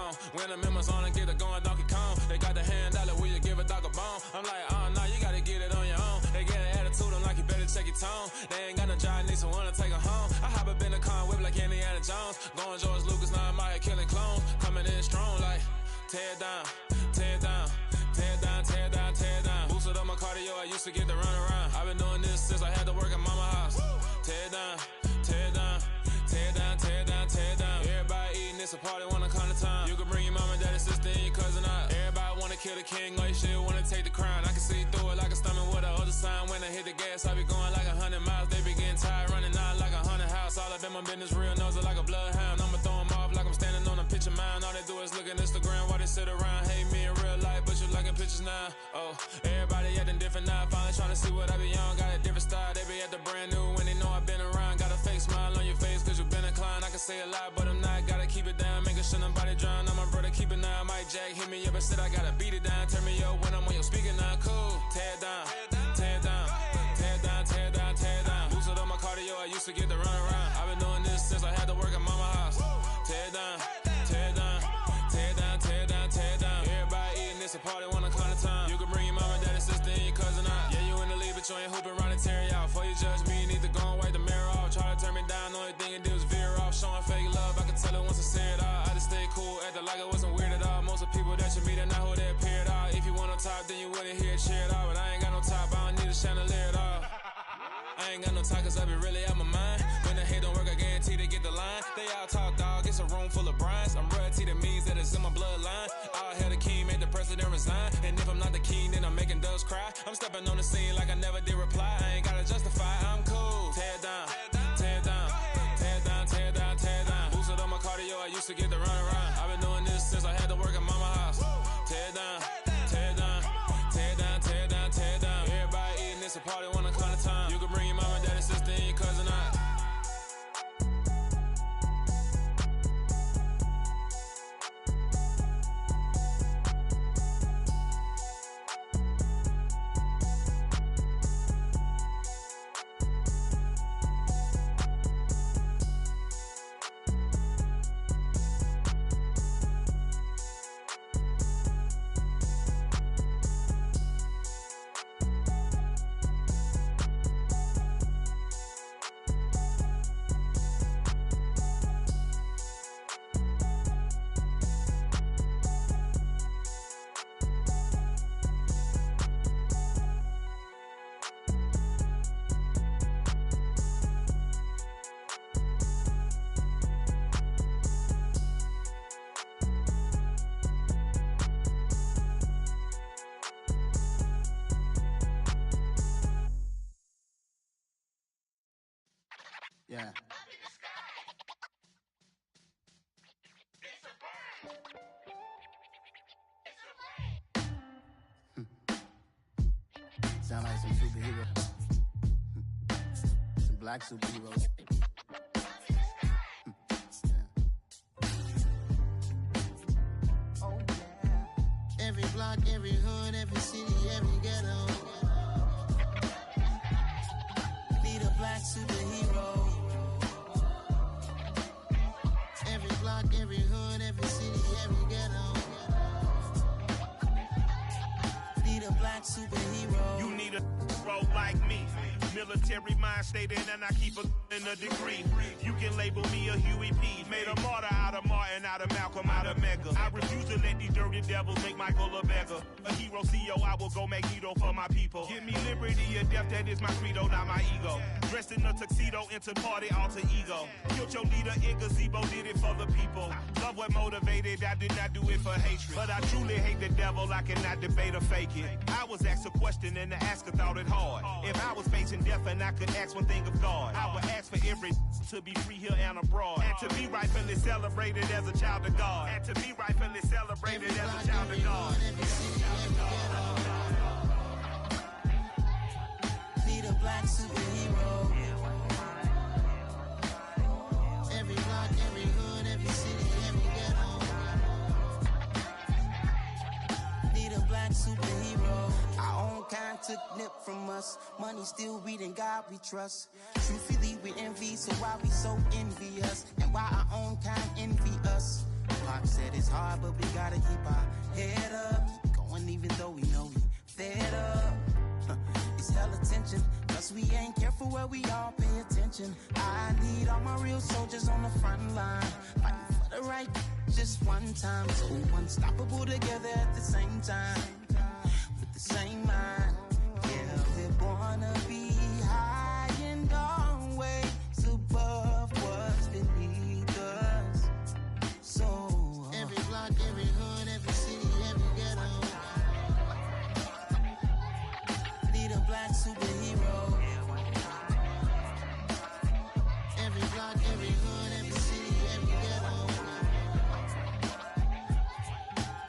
on. When the members on and get it going Donkey Kong. They got the hand dollar, will you give a dog a bone? I'm like, oh no, you gotta get it on your own. They get an attitude, I'm like, you better check your tone. They ain't got no job, need someone to take her home. I hop up in the car and whip like Indiana Jones. Going George Lucas, now I'm out here killing clones. Coming in strong like, tear down, tear down, tear down, tear down, tear down. Boosted up my cardio, I used to get to run around. I've been doing this since I had to work at mama house. Tear down, tear down, tear down, tear down, tear down. Everybody eating, it's a party, wanna come to time. You can bring your mama, daddy, sister, and your cousin out. Everybody wanna kill the king, like shit, wanna take the crown. I can see through it like a stomach with a other sign. When I hit the gas, I be going like 100 miles. They be getting tired, running out like 100 house. All up in my business, real nose like a bloodhound. I'ma throw 'em off like I'm standing on a picture mound. All they do is look at Instagram while they sit around. Hate me in real life, but you liking pictures now. Oh, everybody acting different now. Finally trying to see what I be on. Got a different style, they be at the brand new when they know I've been around. Got a fake smile on your face cause you been inclined. I can say a lot, but I'm not. Gotta keep it down, making sure nobody drown. I'm my brother, keep it down. Mike Jack hit me up and said I gotta beat it down. Turn me up when I'm on your speaker now. Cool, tear down, tear down, tear down, tear down, tear down. Boosted up my cardio, I used to get to run around. I've been doing this since I had to work at mama house. Tear down, tear down, tear down, tear down, tear down. Everybody eating, it's a party, wanna come to time. You can bring your mama, daddy, sister, and your cousin out. Yeah, you in the lead, but you ain't hooping around and tear you out. Before you judge me, you need to go and wipe the mirror off. Try to turn me down, only thing it did was veer off. Showing fake love, I can tell it once I see it all. I just stay cool, acting like it wasn't weird at all. Most of the people that you meet are not who they appear at all. If you want on top, then you wouldn't hear it cheer at all. But I ain't got no top, I don't need a chandelier at all. I ain't got no time cause I be really out my mind. When the hate don't work, I guarantee they get the line. They all talk dog, it's a room full of brines. I'm royalty, that means that it's in my bloodline. All hell the king, made the president resign. And if I'm not the king, then I'm making doves cry. I'm stepping on the scene like I never did reply. I ain't gotta justify, I'm cool. Tear down, tear down, tear down, tear down, tear down. Boosted up my cardio, I used to get to run around. I've been doing this since I had to work at mama house. Tear down, tear down, tear down, tear down, tear down. Everybody eating, it's a party, wanna come to time. You can bring your mama, daddy, sister, and your cousin out. Yeah. Sound like some superheroes. Some black superheroes. Oh, yeah. Every block, every hood, every city, every ghetto. Need a black superhero. Every block, every hood, every city, every ghetto. Need a black superhero. You need a role like me. Military mind stated, and I keep in a degree. You can label me a Huey P. Made a martyr out of Martin, out of Malcolm, out of Mega. I refuse to let these dirty devils make Michael a beggar. A hero CEO, I will go Magneto for my people. Give me liberty or death, that is my credo, not my ego. Dressed in a tuxedo, into party, alter ego. Killed your leader in gazebo, did it for the people. Love what motivated, I did not do it for hatred. But I truly hate the devil, I cannot debate or fake it. I was asked a question and the asker thought it hard. If I was facing death and I could ask one thing of God, I would ask for every to be free here and abroad. And to be rightfully celebrated as a child of God. And to be rightfully celebrated as a child of God. Need a black superhero. Every block, every hood, every city, every ghetto. Need a black superhero. Our own kind took nip from us. Money still reading God we trust. Truthfully we envy, so why we so envious? And why our own kind envy us? Pop said it's hard, but we gotta keep our head up. Going even though we know we fed up. It's hella tension, cause we ain't careful where we all pay attention. I need all my real soldiers on the front line, fighting for the right just one time. So unstoppable together at the same time, with the same mind. Yeah, we wanna be high and always above what's beneath us. So every block, every hood, every city, every ghetto need a black superhero. Every block, every hood, every city, every ghetto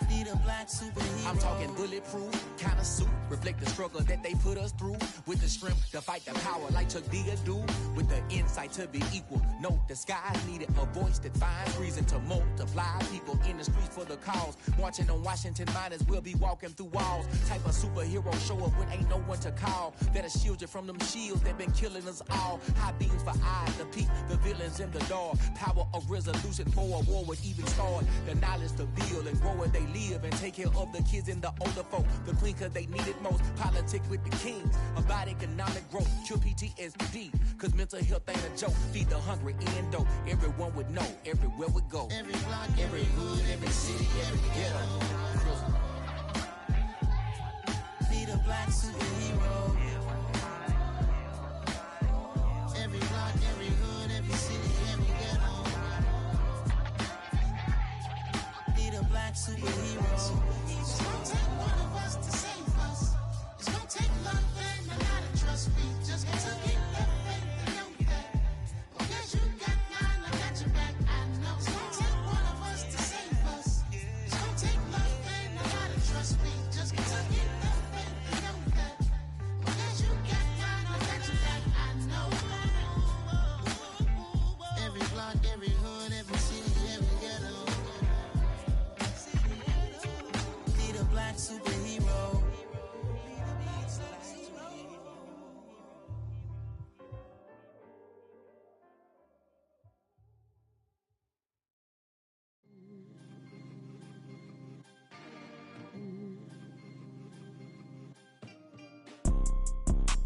need a black superhero. I'm talking bulletproof kind of suit, reflect the struggle that they put us through, with the strength to fight the power like Chuck D do, with the insight to be equal. No disguise needed, a voice that finds reason to multiply people in the streets for the cause. Marching on Washington miners, we'll be walking through walls. Type of superhero show up when ain't no one to call. That'll shield you from them shields that been killing us all. High beams for eyes to peek the villains in the dark. Power of resolution for a war would even start. The knowledge to build and grow where they live and take care of the kids and the older folk. The clean cause they need it most. Politics with the kings about economic growth. Cure PTSD cause mental health ain't a joke. Feed the hungry and dope. Everyone would know everywhere we go. Every block, every hood, every city, every ghetto Need a black superhero. Every block, every hood, every city, every ghetto need a black superhero. It's gonna take one of us to save us. It's gonna take love and a lot of trust. We just got to keep that faith and know that. Oh yes, you got mine, I got your back. I know it's gonna take one of us to save us. It's gonna take love and a lot of trust. We just got to keep that faith and know that. Oh yes, you got mine, I got your back. I know. Every block, every hood, every city, every ghetto Need a black superhero.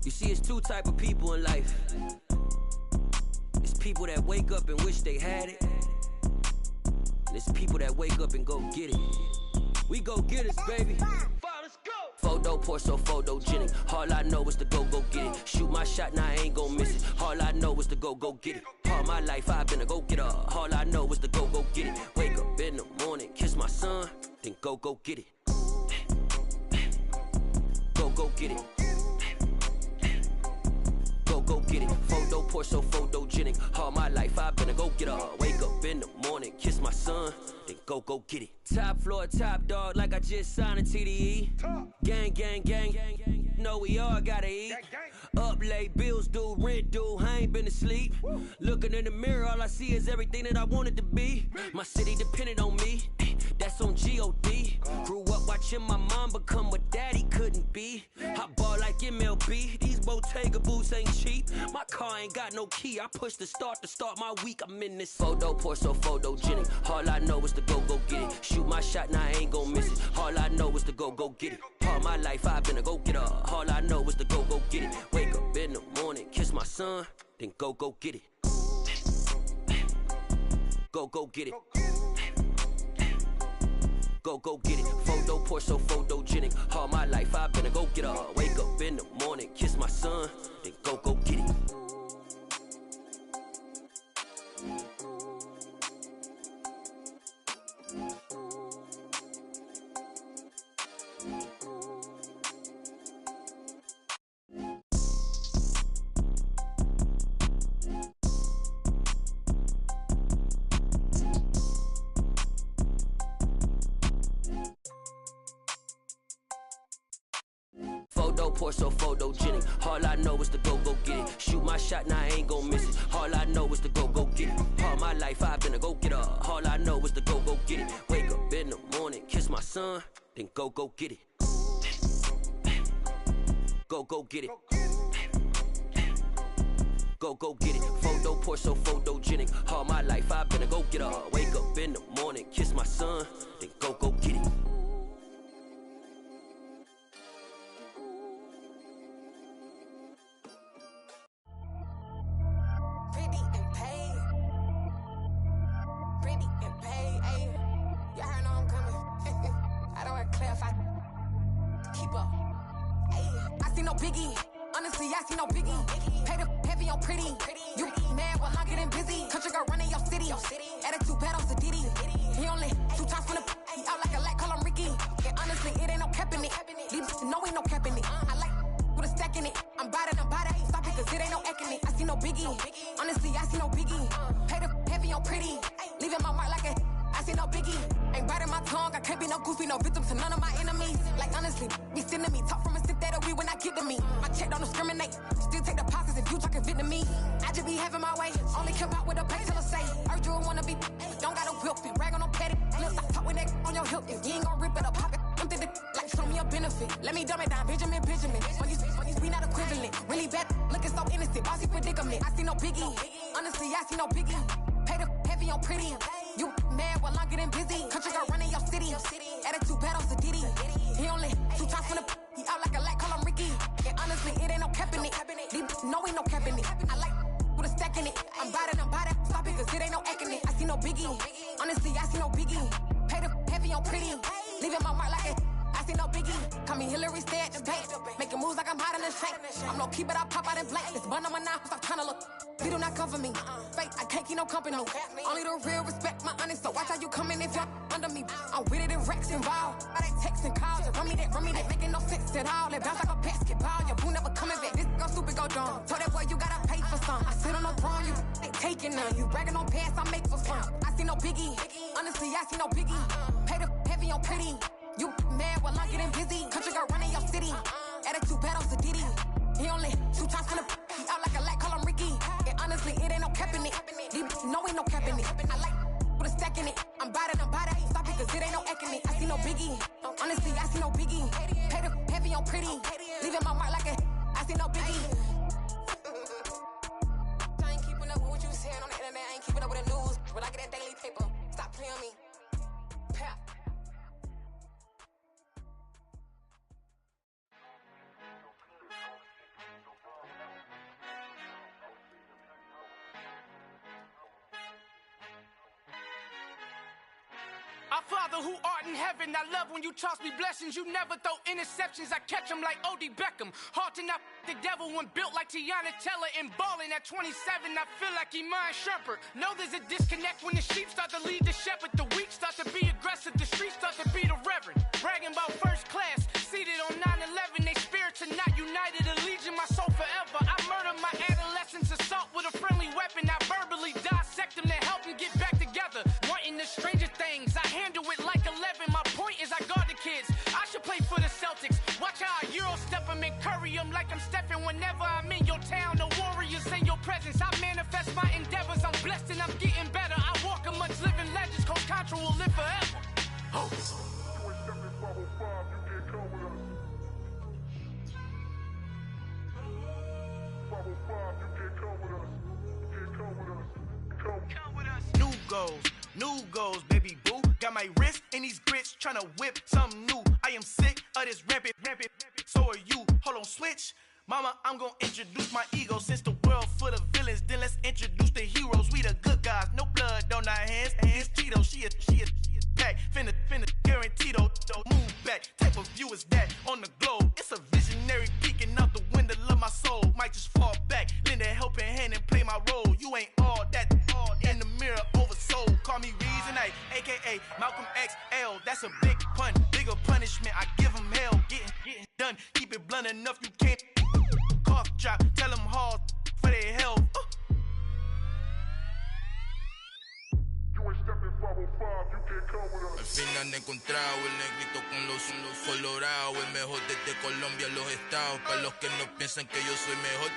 You see, it's two type of people in life. It's people that wake up and wish they had it. And it's people that wake up and go get it. We go get it, baby. Photo poor, so photogenic. All I know is to go get it. Shoot my shot, now I ain't gon' miss it. All I know is to go get it. All my life I've been a go-getter. All I know is to go get it. Wake up in the morning, kiss my son, then go get it. Go get it. Go get it. Photo poor, so photogenic. All my life I've been a go-getter. Wake up in the morning, kiss my son, then go get it. Top floor, top dog, like I just signed a TDE. Gang, gang, gang. Know we all gotta eat. Up late, bills due, rent due, I ain't been asleep. Looking in the mirror, all I see is everything that I wanted to be. My city depended on me, that's on G.O.D. Grew up watching my mom become what daddy couldn't be. I ball like MLB, these Bottega boots ain't cheap. My car ain't got no key, I push the start to start my week. I'm in this photo poor, so photogenic. All I know is to go get it. Shoot my shot, now I ain't gon' miss it. All I know is to go get it. All my life I've been a go-getter. All I know is to go get it. Wake up in the morning, kiss my son, then go get it. Go get it. Go get it. Photo poor, so photogenic. All my life I've been a go-getter. Wake up in the morning, kiss my son, then go get it. Photo poor, so photogenic. All I know is to go get it. Shoot my shot, now I ain't gon' miss it. All I know is to go get it. All my life I've been a go-getter. All I know is to go get it. Wake up in the morning, kiss my son, then go get it. Go get it. go get it. Photo poor, so photogenic. All my life I've been a go get her. Wake up in the morning, kiss my son, then go get it. Pretty and paid. Pretty and paid, ayy. Y'all heard know I'm coming. I don't want to clarify. Keep up. Ayy. I see no biggie. Honestly, I see no biggie. Pay the heavy on pretty. You mad while I'm getting busy. Country girl running your city. Attitude bad on the Diddy. He only 2 times from the he out like a light, call him Ricky. And honestly, it ain't no cap in it. Leave no ain't no cap in it. I like with a stack in it. I'm bad. Stop it, cause it ain't no eck in it. I see no biggie. Honestly, I see no biggie. Pay the heavy on pretty. Leaving my mark like a I see no biggie. Ain't biting my tongue. I can't be no goofy, no victim to none of my enemies. Like honestly, be sending me talk from a sip that we when I get to me. My check don't discriminate. Still take deposits if you talking Vietnamese. I just be having my way. Only come out with a pay till I say. Urge you wanna be. Don't got no whip. Rag on no petty. Look, I talk with that on your hip. If you ain't gon' rip it up, pop it. Empty the like show me a benefit. Let me dumb it down, Benjamin. On you, we not equivalent. Really bad, looking so innocent. Bossy predicament. I see no biggie. Honestly, I see no biggie. Pay the heavy on pretty. You mad while I'm getting busy. Country girl running your city. Attitude bad on the Diddy. He only 2 times from the he out like a light, call him Ricky. And honestly, it ain't no cap in it. No ain't no cap in it. I like with a stack in it. I'm bad. Stop it, cause it ain't no eck in it. I see no biggie. Honestly, I see no biggie. Pay the heavy on pretty. Leaving my mark like it. I see no biggie. Call me Hillary, stay at the bank. Making moves like I'm hot in the shank. I'm no keep it, I pop out in blank. This bun on my knife, stop trying to look. They do not come for me. Fake, I can't keep no company. Only the real respect my honest. So watch how you coming if you're under me. I'm with it and Rex involved. I they text and calls. Run me that making no sense at all. They bounce like a basketball. Your boo never coming back. This go stupid, go dumb. Told that boy you gotta pay for some. I sit on the throne, you ain't taking none. You bragging on pants, I make for fun. I see no biggie. Honestly, I see no biggie. Pay the heavy on pretty. You mad while I'm getting busy. Country girl running your city. Attitude bad on the Diddy. He only 2 times from the he out like a light, call him Ricky. And honestly, it ain't no cap in it. No ain't no cap in it. I like with a stack in it. I'm bad. Stop it, cause it ain't no eck in it. I see no biggie. Honestly, I see no biggie. Pay the heavy on pretty. Leaving my mark like a I see no biggie. I ain't keeping up with what you saying on the internet. I ain't keeping up with the news. But I get that daily paper. Stop playing on me. Pap. Our Father who art in heaven, I love when you toss me blessings. You never throw interceptions, I catch them like O.D. Beckham. Hard to not the devil when built like Tiana Teller and balling at 27, I feel like Iman Shumpert. Know there's a disconnect when the sheep start to lead the shepherd. The weak start to be aggressive, the streets start to be the reverend. Bragging about first class, seated on 9/11. They spirits are not united, allegiance my soul forever. I murder my adolescence, assault with a friendly weapon. I verbally dissect them to help them get back together. Wanting the stranger things, I handle it like 11. My point is I guard the kids. I should play for the Celtics. Watch how I Euro step them and curry them like I'm stepping. Whenever I'm in your town, the warriors in your presence. I manifest my endeavors. I'm blessed and I'm getting better. I walk amongst living legends. Coach Contra will live forever. Oh. New goals, baby boo. Got my wrist in these grits, tryna whip something new. I am sick of this rampant. So are you. Hold on, switch. Mama, I'm gonna introduce my ego. Since the world full of villains, then let's introduce the heroes. We the good guys, no blood on our hands. Hands Tito, she a pack. Finna guaranteed move back. Type of view is that on the globe? It's a visionary peeking out the window of my soul. Might just fall back, lend a helping hand and play my role. You ain't all that in the mirror oversold. Call me Reason A, aka Malcolm XL. That's a big pun, bigger punishment. I give him hell, getting done. Keep it blunt enough, you can't cough drop. Tell them hard for their health. Al fin han encontrado el negrito con los colorados, el mejor desde Colombia, los estados. Para los que no piensan que yo soy mejor,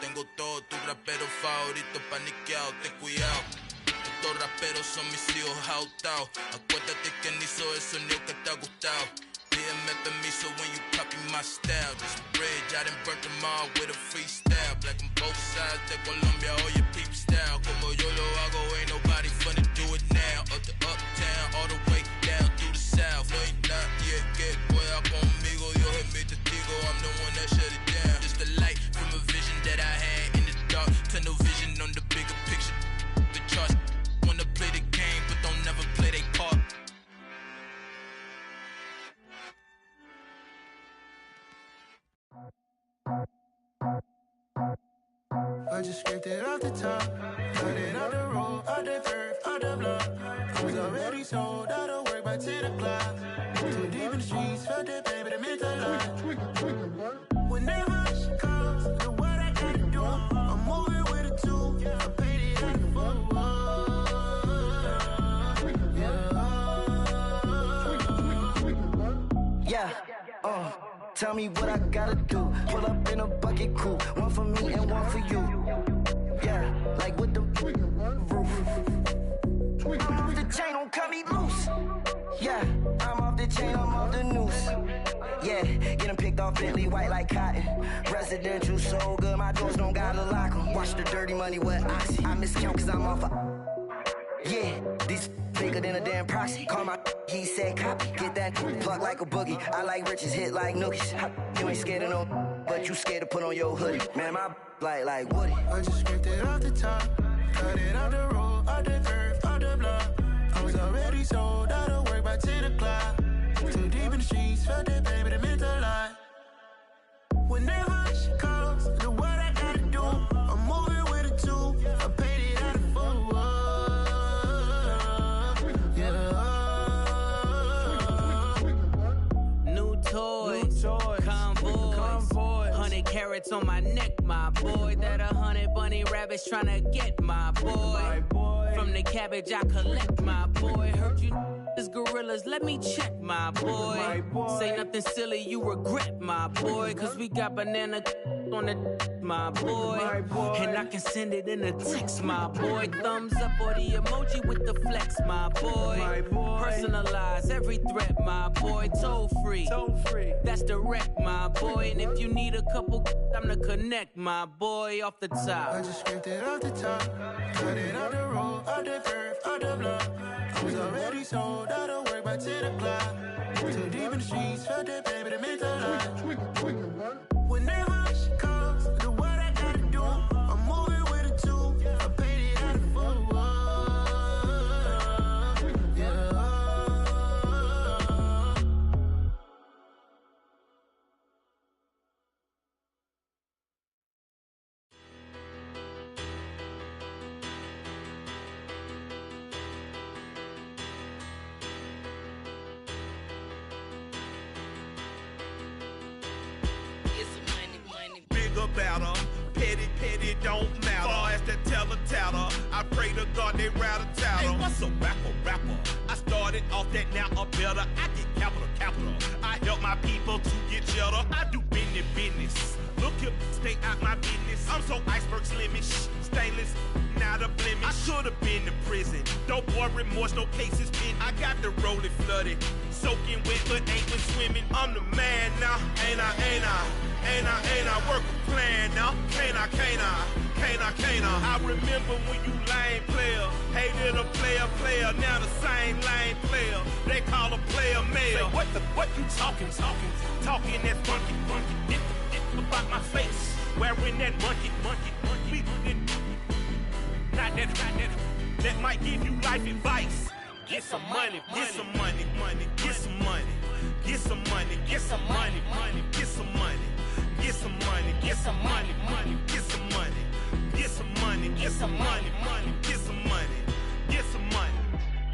tengo todos tus raperos favoritos paniqueados, ten cuidado. Estos raperos son mis hijos jautados. Acuérdate que ni hizo el sonido que te ha gustado. Pide and method me, so when you copy my style, this bridge, I done burnt them all with a freestyle. Black on both sides de Colombia, all your peep style. Como yo lo hago, ain't nobody finna do it now. Up to uptown, all the way down through the south. No, ain't not yet, get pueda conmigo. Dios es mi testigo, I'm the one that shut it down. Just the light from a vision that I had in the dark. Tunnel vision on the bigger picture. The charts wanna play the game, but don't never play their part. I just scraped it off the top, cut it out the road, out the curve, out the block. I was already sold out of work by 10 o'clock. Too deep in the streets, felt that pain, but it meant a lot. Whenever she calls, the what I gotta do, I'm moving with a two. I paid it out the full. Yeah. Tell me what I gotta do. Pull up in a bucket crew, one for me and one for you. Yeah, like with the roof. I'm off the chain, don't cut me loose. Yeah, I'm off the chain, I'm off the noose. Yeah, getting picked off Bentley, white like cotton. Residential so good, my doors don't gotta lock 'em. Watch the dirty money with oxy. I miscount cause I'm off yeah, these bigger than a damn proxy. Call my he said copy. Get that plug like a boogie. I like riches, hit like nookies. You ain't scared of no, but you scared to put on your hoodie. Man, my like Woody. I just scraped it off the top, cut it out the road, out the curve, out the block. I was already sold out of work by 10 o'clock. Too deep in the streets, felt that pain, but it meant a lot. Whenever she calls, the what I gotta do, I'm moving with a two. I paid it out of full. Toys, convoy, 100 carats on my neck, my boy. That 100 bunny rabbits tryna get my boy. From the cabbage I collect, my boy. Heard you is gorillas, let me check, my boy. Say nothing silly, you regret, my boy. Cause we got banana on the my boy. And I can send it in a text, my boy. Thumbs up or the emoji with the flex, my boy. Personalize every threat, my boy. Toll free. That's direct, my boy. And if you need a couple, I'm the connect, my boy. Off the top. I just scraped it off the top, cut it out the road, out the curve, out the block. I was already sold out of work by 10 o'clock. Too deep in the streets, felt that pain, but it meant a lot. Whenever she calls, the what I gotta do, I'm moving with a two. I paid it out of full. About her. Petty, don't matter. Far as that tell-a-tatter, I pray to God they rat-a-tatter. Hey, what's a rapper? I started off that, now I'm better. I get capital. I help my people to get cheddar. I do business. Look here, stay out my business. I'm so iceberg slimish, stainless, not a blemish. I should've been in prison. Don't boy remorse, no cases been. I got the rolling flooded, soaking wet, but ain't been swimming. I'm the man now, ain't I work a plan now. Can't I? I remember when you lame player, hated a player, now the same lame player. They call a player male. Say, what you talking that funky. Get about my face, wearing that monkey. Not that might give you life advice. Get some money.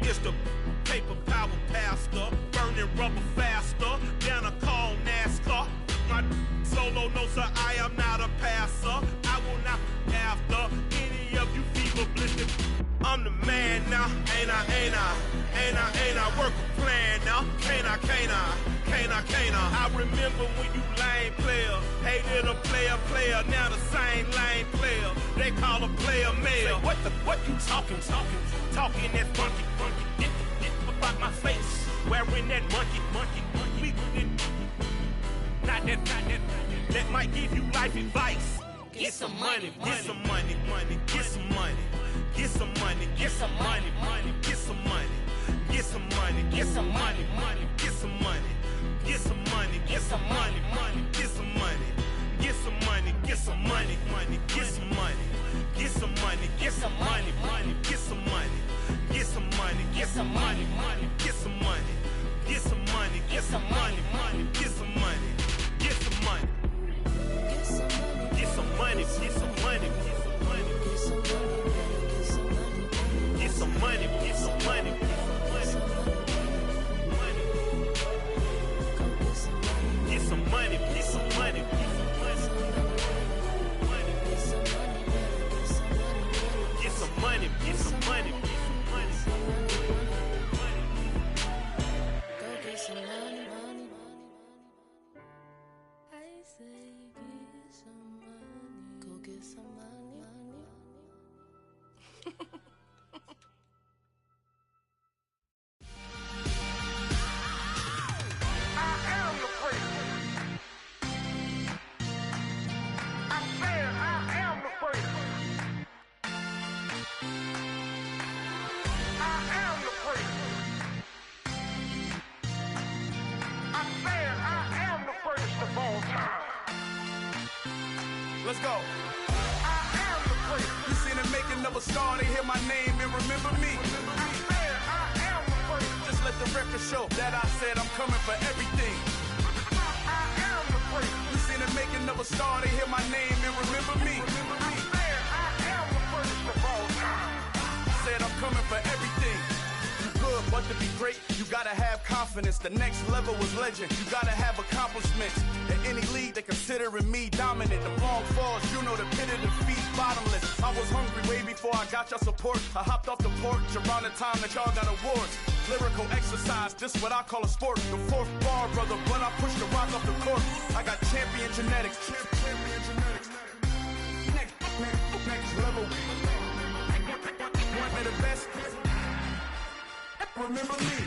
It's the paper power pastor, burning rubber faster than a cold NASCAR. My solo notes, sir, I am not a passer. I will not after any of you fever blistered. I'm the man now, ain't I work a plan now. Can't I? I remember when you lame player, hated a player, now the same lame player. They call a player male. Say, what you talking that funky. Get about my face, wearing that monkey. We might give you life advice. Get some money, get some money, money, get some money. Get some money, get some money, money, get some money. Get some money, get some money, money, get some money. Get some money, get some money, money, get some money. Get some money, get some money, money, get some money. Get some money, get some money, money, get some money. Get some money, get some money, money, get some money. Get some money, get some money, money, get some money. Get some money. Get some money, get some money, get some money. Get some money, get some money, get some money. Get some money, get some money, get some money. Get some money, get some money, get some money. Go get some money, money. I say get some money. Go get some money, money. Let's go. You seen the making of a star, they hear my name and remember me. Just let the record show that I said I'm coming for everything. You seen the making of a star, they hear my name and remember me. Said I'm coming for everything. You good, but to be great, you gotta have confidence. The next level was legend. You gotta have accomplishments. In any league, they considering me dominant. The long falls, you know the pit of defeat, bottomless. I was hungry way before I got your support. I hopped off the porch around the time that y'all got awards. Lyrical exercise, this what I call a sport. The fourth bar, brother, when I push the rock off the court. I got champion genetics. Champion genetics. Next level. One of the best. Remember me.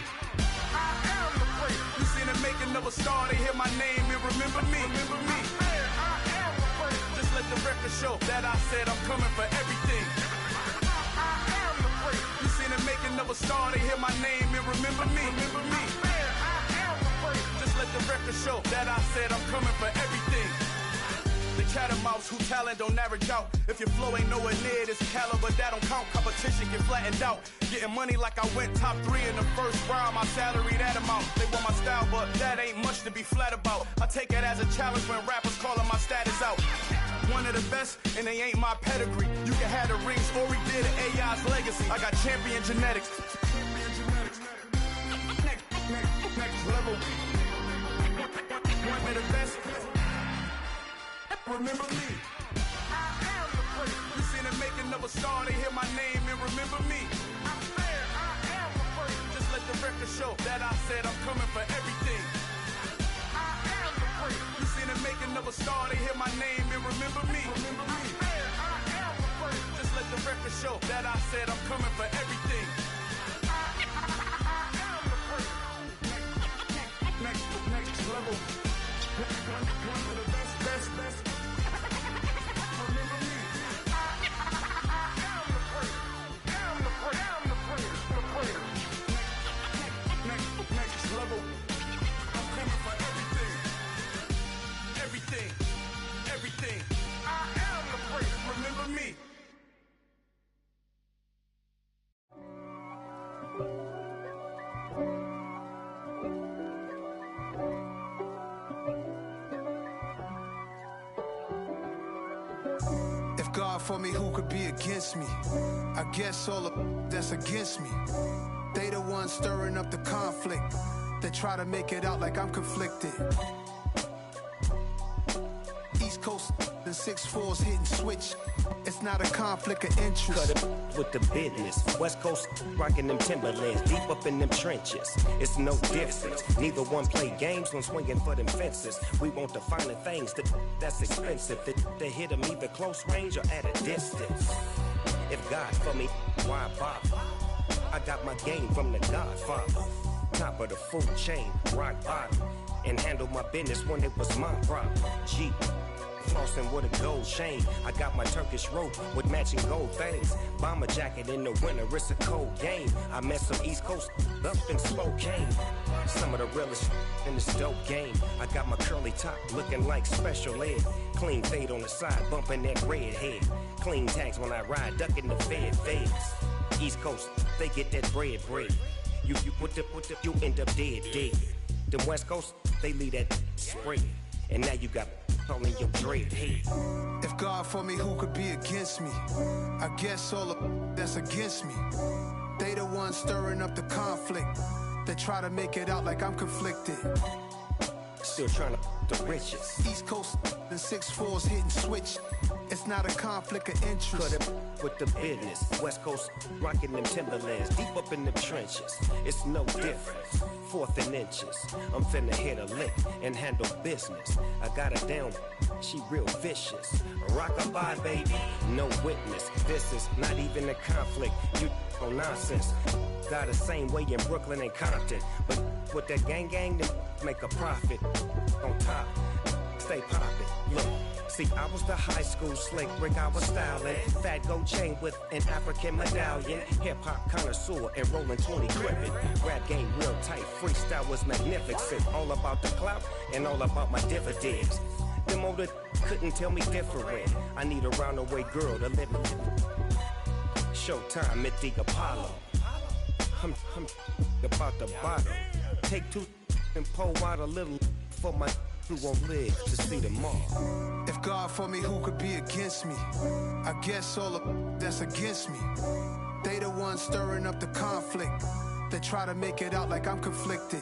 I am the place. You seen the making of a star, they hear my name and remember me. Remember me. I am the place. Just let the record show that I said I'm coming for everything. I am the place. You seen the making of a star, they hear my name and remember me. Remember me. I am the place. Just let the record show that I said I'm coming for everything. The chattermouths who talent don't average out. If your flow ain't nowhere near this caliber, that don't count. Competition get flattened out. Getting money like I went top 3 in the first round. My salary that amount. They want my style, but that ain't much to be flat about. I take it as a challenge when rappers calling my status out. One of the best, and they ain't my pedigree. You can have the rings, or we did AI's legacy. I got champion genetics. Next level. One of the best. Remember me. I am the place. You seen the making of a star, they hear my name and remember me. I am the place. Just let the record show that I said I'm coming for everything. I am the place. You seen the making of a star, they hear my name and remember me. Remember me. I am the place. Just let the record show that I said I'm coming for everything. I am the place. Next level. One of the best. Everything. I am the place. Remember me. If God for me, who could be against me? I guess all of that's against me. They the ones stirring up the conflict. They try to make it out like I'm conflicted. East Coast and 6'4's hitting switch. It's not a conflict of interest. Cut it with the business. West Coast rocking them Timberlands, deep up in them trenches. It's no difference. Neither one play games when swinging for them fences. We want the finer things that's expensive. They hit them either close range or at a distance. If God for me, why bother? I got my game from the Godfather. Top of the food chain, rock bottom. and handle my business when it was my problem. G. Flossing with a gold chain. I got my Turkish rope with matching gold things. Bomber jacket in the winter, it's a cold game. I met some East Coast up in Spokane. Some of the realest in this dope game. I got my curly top looking like special ed. Clean fade on the side, bumping that red head. Clean tags when I ride, ducking the feds. East Coast, they get that bread. You you end up dead. Them West Coast, they leave that spread. And now you got all in your dread head. If God for me, who could be against me? I guess all of that's against me. They the ones stirring up the conflict. They try to make it out like I'm conflicted. Still trying to the riches. East Coast and 6'4's hitting switch. It's not a conflict of interest. Cut it with the business. West Coast rocking them Timberlands, deep up in the trenches. It's no difference. 4th and inches. I'm finna hit a lick and handle business. I got her down, she real vicious. Rock-a-bye, baby, no witness. This is not even a conflict. You on nonsense. Got the same way in Brooklyn and Compton. But with that gang, then make a profit. On top, stay poppin'. Look. See, I was the high school slick Rick, I was styling. Fat gold chain with an African medallion. Hip-hop connoisseur and rolling 20 gripping. Rap game real tight, freestyle was magnificent. All about the clout and all about my dividends. Them older couldn't tell me different. I need a round-the-way girl to live it. Showtime at the Apollo. I'm about the bottle. Take 2 and pour out a little for my who won't live to see tomorrow. If God for me, who could be against me? I guess all of that's against me. They the ones stirring up the conflict. They try to make it out like I'm conflicted.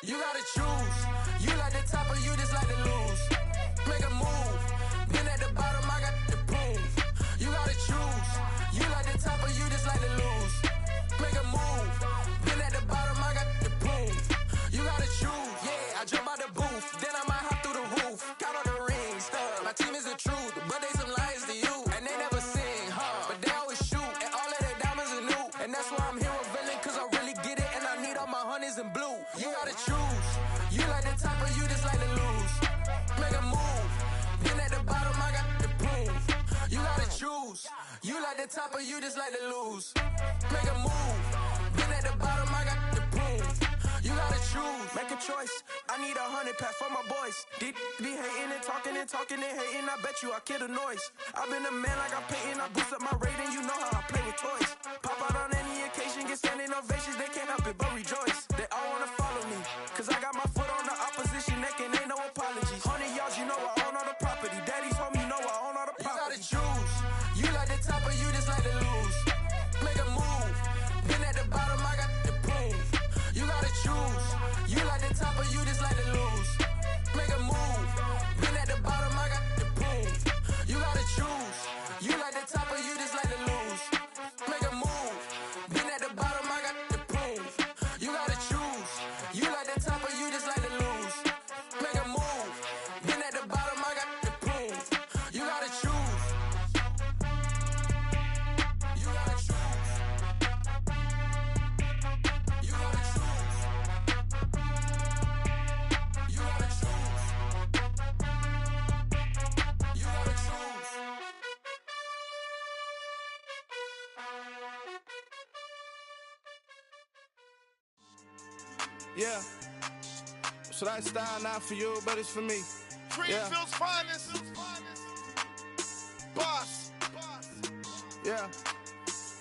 You gotta choose. You like the top or you just like to lose. Make a move. Been at the bottom, I got the proof. You gotta choose. You like the top or you just like to lose. Make a move. Been at the bottom, I got the proof. You gotta choose. Yeah, I jump out the booth. Then I might hop through the roof. Count on the rings. My team is the truth, but they some liars to you. And they never sing, but they always shoot. And all of their diamonds are new. And that's why I'm here revealing, cause I really get it. And I need all my honeys in blue. You gotta choose. You like the top or you just like to lose. Make a move. Been at the bottom, I got the proof. You gotta choose. You like the top or you just like to lose. Make a move. Been at the bottom, I got the proof. You gotta choose. Make a choice. I need 100 pack for my boys. Deep be hating and talking and hating. I bet you I kill the noise. I've been a man like I'm Peyton. I boost up my rating. You know how I play with toys. Pop out on any occasion, get standing ovations. They can't help it but rejoice. They all wanna follow me, cause I got my foot on the opposition neck and ain't no apologies. 100 yards, you know I own all the property. Daddy's home, you know I own all the property. You gotta choose. You like the top or you just like to lose. Make a move. Been at the bottom, I got the proof. You gotta choose. You like the top or you just like to lose. Make a move. Been at the bottom, I got the proof. You gotta choose. You like the top or you just like to lose. Make a move. Been at the bottom, I got the proof. You gotta choose. You like the top or you just like to lose. Make a move. Been at the bottom, I got the proof. You gotta choose. You gotta choose. You gotta choose. You gotta choose. You gotta choose. Yeah. So that style not for you, but it's for me. Greenfield's finest. Boss. Yeah.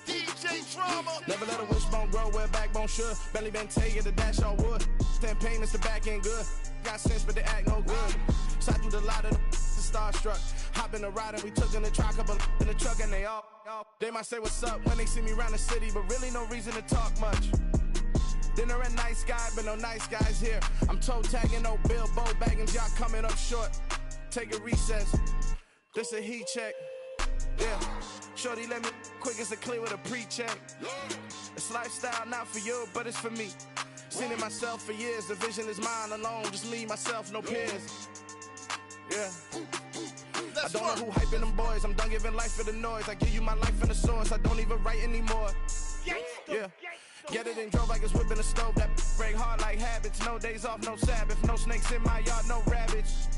DJ Drama. Never let a wishbone grow where backbone should. Belly been taking the dash on wood. 10 payments, the back end good. Got sense, but they act no good. Side through the lot of the starstruck. Hop in the ride and we took in the truck, couple in the truck and they all. They might say what's up when they see me around the city, but really no reason to talk much. Dinner a nice guy, but no nice guys here. I'm toe tagging, no Bilbo bagging, y'all coming up short. Take a recess. This a heat check. Yeah. Shorty let me quick as a clear with a pre-check. It's lifestyle not for you, but it's for me. Seen it myself for years. The vision is mine alone. Just me, myself, no peers. Yeah. I don't know who hyping them boys. I'm done giving life for the noise. I give you my life in the source. I don't even write anymore. Yeah. Get it and drove like it's whipping a stove. That break hard like habits. No days off, no Sabbath. No snakes in my yard, no rabbits.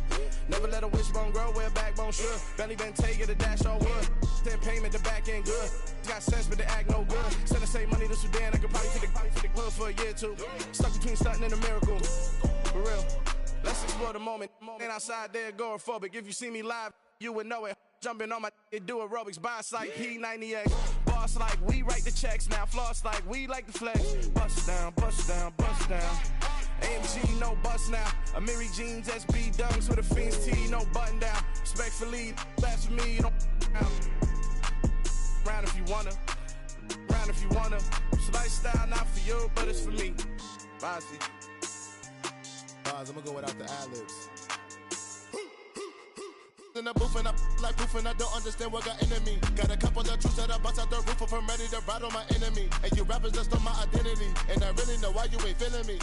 Never let a wishbone grow where a backbone should. Belly been taking the dash all wood. Then payment, the back end good. Got sense, but they act no good. Send the same money to Sudan. I could probably take the hood for a year or two. Stuck between stunting and a miracle. For real. Let's explore the moment. Ain't outside there agoraphobic. If you see me live, you would know it. Jumping on my do aerobics, boss like P90X. Boss like we write the checks now. Floss like we like the flex. Bust down, bust down, bust down. AMG, no bust now. Amiri jeans, SB dunks with a Fiends T, no button down. Respectfully, that's for me, you don't round if you wanna. Round if you wanna. It's lifestyle, not for you, but it's for me. Bossy. Bars, I'm gonna go without the ad-libs. In the booth and I like proof and I don't understand what got into me. Got a couple of truths that I bust out the roof if I'm ready to battle my enemy. And you rappers just on my identity. And I really know why you ain't feeling me.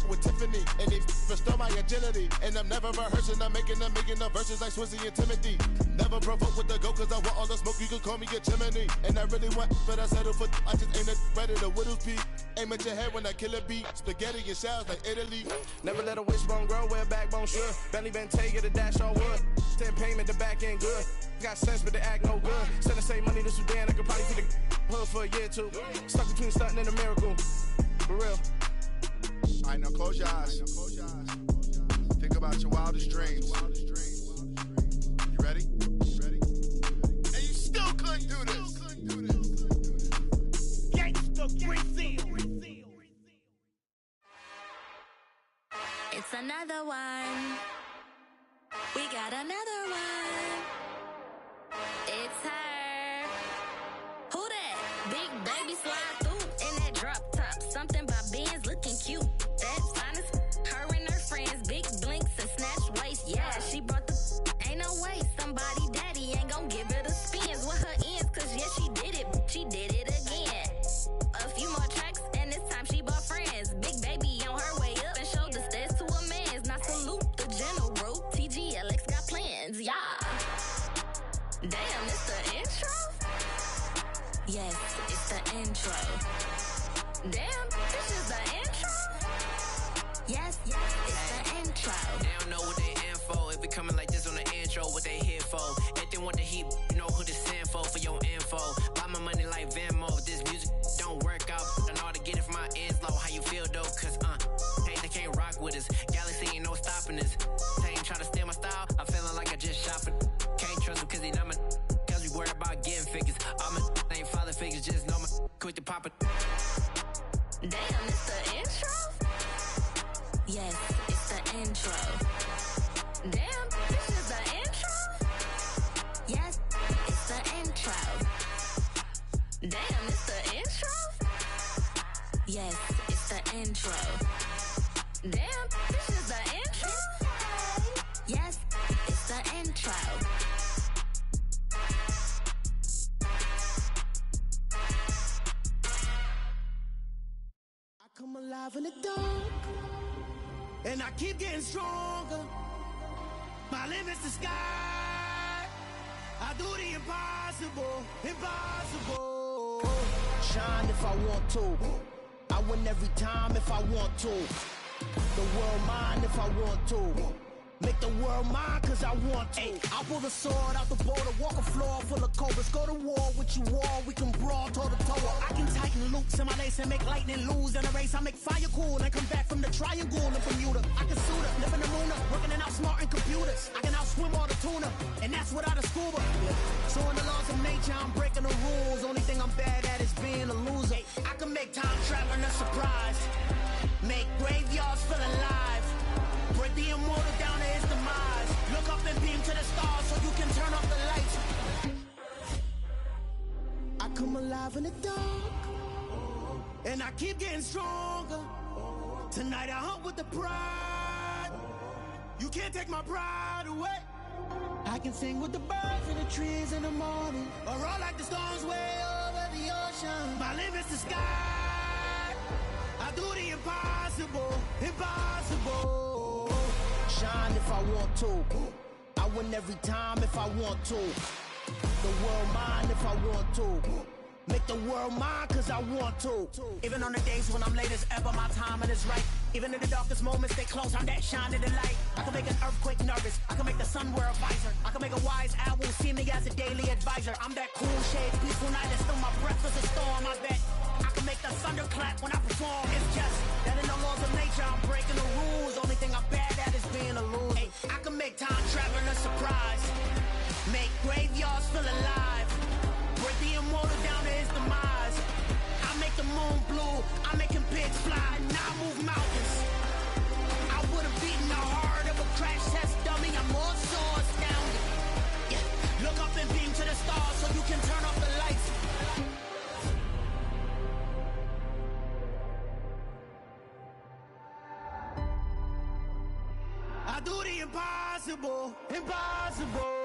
With Tiffany and they restore my agility. And I'm never rehearsing, I'm making a million of verses like Swizzy and Timothy. Never provoke with the go cause I want all the smoke, you can call me a chimney. And I really want, but I settle for I just ain't ready to widow's peak. Aim at your head when I kill a beat. Spaghetti and shells like Italy. Never let a wishbone grow where a backbone should. Belly been taking the dash all wood. Then payment, the back end good. Got sense, but they act no good. Send the same money to Sudan. I could probably take the hood for a year or two. Stuck between stunting and a miracle. For real. All right, now close your eyes. Think about your wildest dreams. You ready? And you still couldn't do this. Gangsta Brazil. It's another one. We got another one. It's her. Who that? Big baby slide through in that drop top. Something by Benz looking cute. That's fine as her and her friends. Big blinks and snatch waist. Yeah, she brought the ain't no way. Somebody daddy ain't gon' give her the spins with her ends. Cause yeah, she did it. She did it again. A few more tracks and this time she bought friends. Big baby on her way up and showed the stairs to a man's. Now salute the general. TGLX got plans, yeah. Damn, it's the intro? Yes, it's the intro. Damn, this is the intro? Yes, it's the intro. They don't know what they in for. If we coming like this on the intro, what they here for? If they want the heat, you know who to send for your info. Buy my money like Venmo. If this music don't work out, I know how to get it from my ends low. How you feel though? Cause hey, they can't rock with us. Galaxy ain't no stopping this. They ain't trying to steal my style. I'm feeling like I just shopping. Can't trust him cause he not my cause we worry about getting figures. All my ain't father figures, just know my quick to pop it. Damn, it's the intro? Yes, it's the intro. Damn, this is the intro? Yes, it's the intro. Damn, it's the intro? Yes, it's the intro. Damn, this is the intro? Yes, it's the intro. I come alive in the dark, and I keep getting stronger. My limit's the sky. I do the impossible, impossible. Shine if I want to. I win every time if I want to. The world mine if I want to. Make the world mine cause I want to. I pull the sword out the border, walk a floor full of cobras. Go to war with you all, we can brawl toe to toe. I can tighten loops in my lace and make lightning lose in a race. I make fire cool and come back from the triangle in Bermuda. I can suit up, live in the moon up, working and outsmarting computers. I can outswim all the tuna, and that's without a scuba. So in the laws of nature, I'm breaking the rules. Only thing I'm bad at is being a loser. I can make time traveling a surprise. Make graveyards feel alive. Break the immortal down to his demise. Look up and beam to the stars so you can turn off the lights. I come alive in the dark, and I keep getting stronger. Tonight I hunt with the pride. You can't take my pride away. I can sing with the birds and the trees in the morning, or roll like the storms way over the ocean. My limit's the sky. I do the impossible, impossible. Shine if I want to. I win every time if I want to. The world mine if I want to. Make the world mine cause I want to. Even on the days when I'm late as ever, my timing is right. Even in the darkest moments, they close, I'm that shining the light. I can make an earthquake nervous, I can make the sun wear a visor. I can make a wise owl see me as a daily advisor. I'm that cool shade, peaceful night, and still my breath is a storm. I bet I can make the thunder clap when I perform. It's just that in the laws of nature, I'm breaking the rules. Only thing I'm bad at is being a loser. Hey, I can make time traveling a surprise. Make graveyards feel alive. Break the immortal down to his demise. I make the moon blue, I make him pigs fly. Now I move mountains. I would have beaten the heart of a crash test dummy. I'm more so astounded. Yeah. Look up and beam to the stars so you can turn off the lights. I do the impossible, impossible.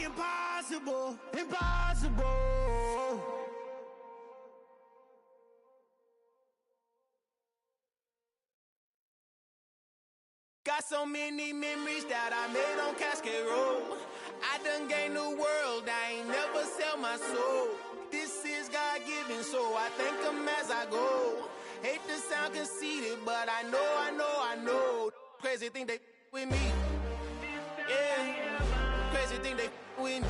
Impossible, impossible. Got so many memories that I made on Cascade Road. I done gained the world, I ain't never sell my soul. This is God-given, so I thank him as I go. Hate to sound conceited, but I know. Crazy thing they with me. Yeah. Crazy thing they with me.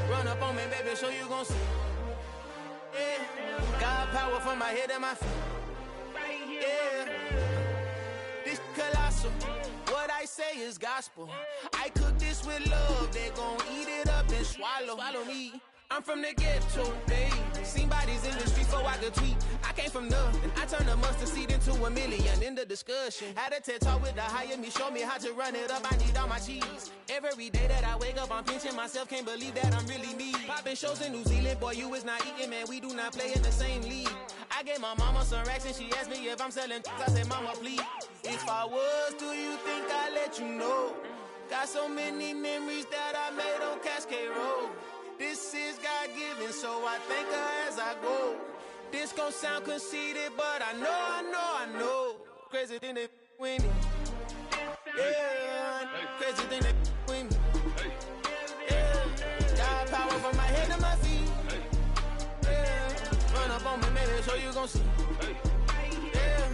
Run up on me, baby, so you gon' see. Yeah. Got power from my head and my feet. Yeah. This colossal. What I say is gospel. I cook this with love. They gon' eat it up and swallow me. I'm from the ghetto, babe. Seen bodies in the streets before I could tweet. I came from nothing. I turned a mustard seed into a million. In the discussion, had a TED talk with the higher me. Show me how to run it up. I need all my cheese. Every day that I wake up, I'm pinching myself. Can't believe that I'm really me. Popping shows in New Zealand, boy, you is not eating, man. We do not play in the same league. I gave my mama some racks and she asked me if I'm selling. I said, mama, please. If I was, do you think I'd let you know? Got so many memories that I made on Cascade Road. This is God-given, so I thank her as I go. This gon' sound conceited, but I know. Crazy thing they with me. Yeah, crazy thing they with me. Yeah, got power from my head to my feet. Yeah, run up on me, maybe so you gon' see. Yeah.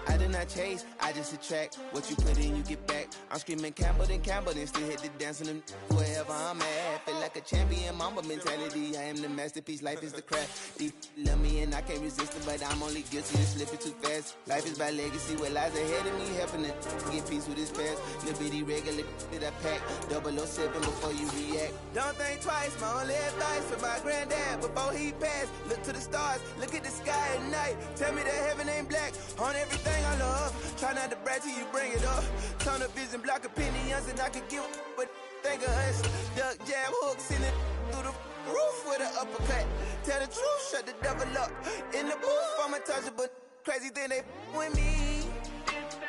I did not chase, I just attract. What you put in, you get back. I'm screaming Campbell, then still hit the dance and them wherever I'm at. Feel like a champion, mamba mentality. I am the masterpiece, life is the craft. Deep love me and I can't resist it, but I'm only guilty of slipping too fast. Life is by legacy, what lies ahead of me, helping to get peace with his past. Little bitty regular that I pack, 007 before you react. Don't think twice, my only advice for my granddad before he passed. Look to the stars, look at the sky at night. Tell me that heaven ain't black on everything I love. Try not to brag till you bring it up. Tunnel vision, block opinions, and I could give but think of us. Duck jab hooks in it through the roof with an uppercut. Tell the truth, shut the devil up. In the booth, I'm untouchable. Crazy thing they with me.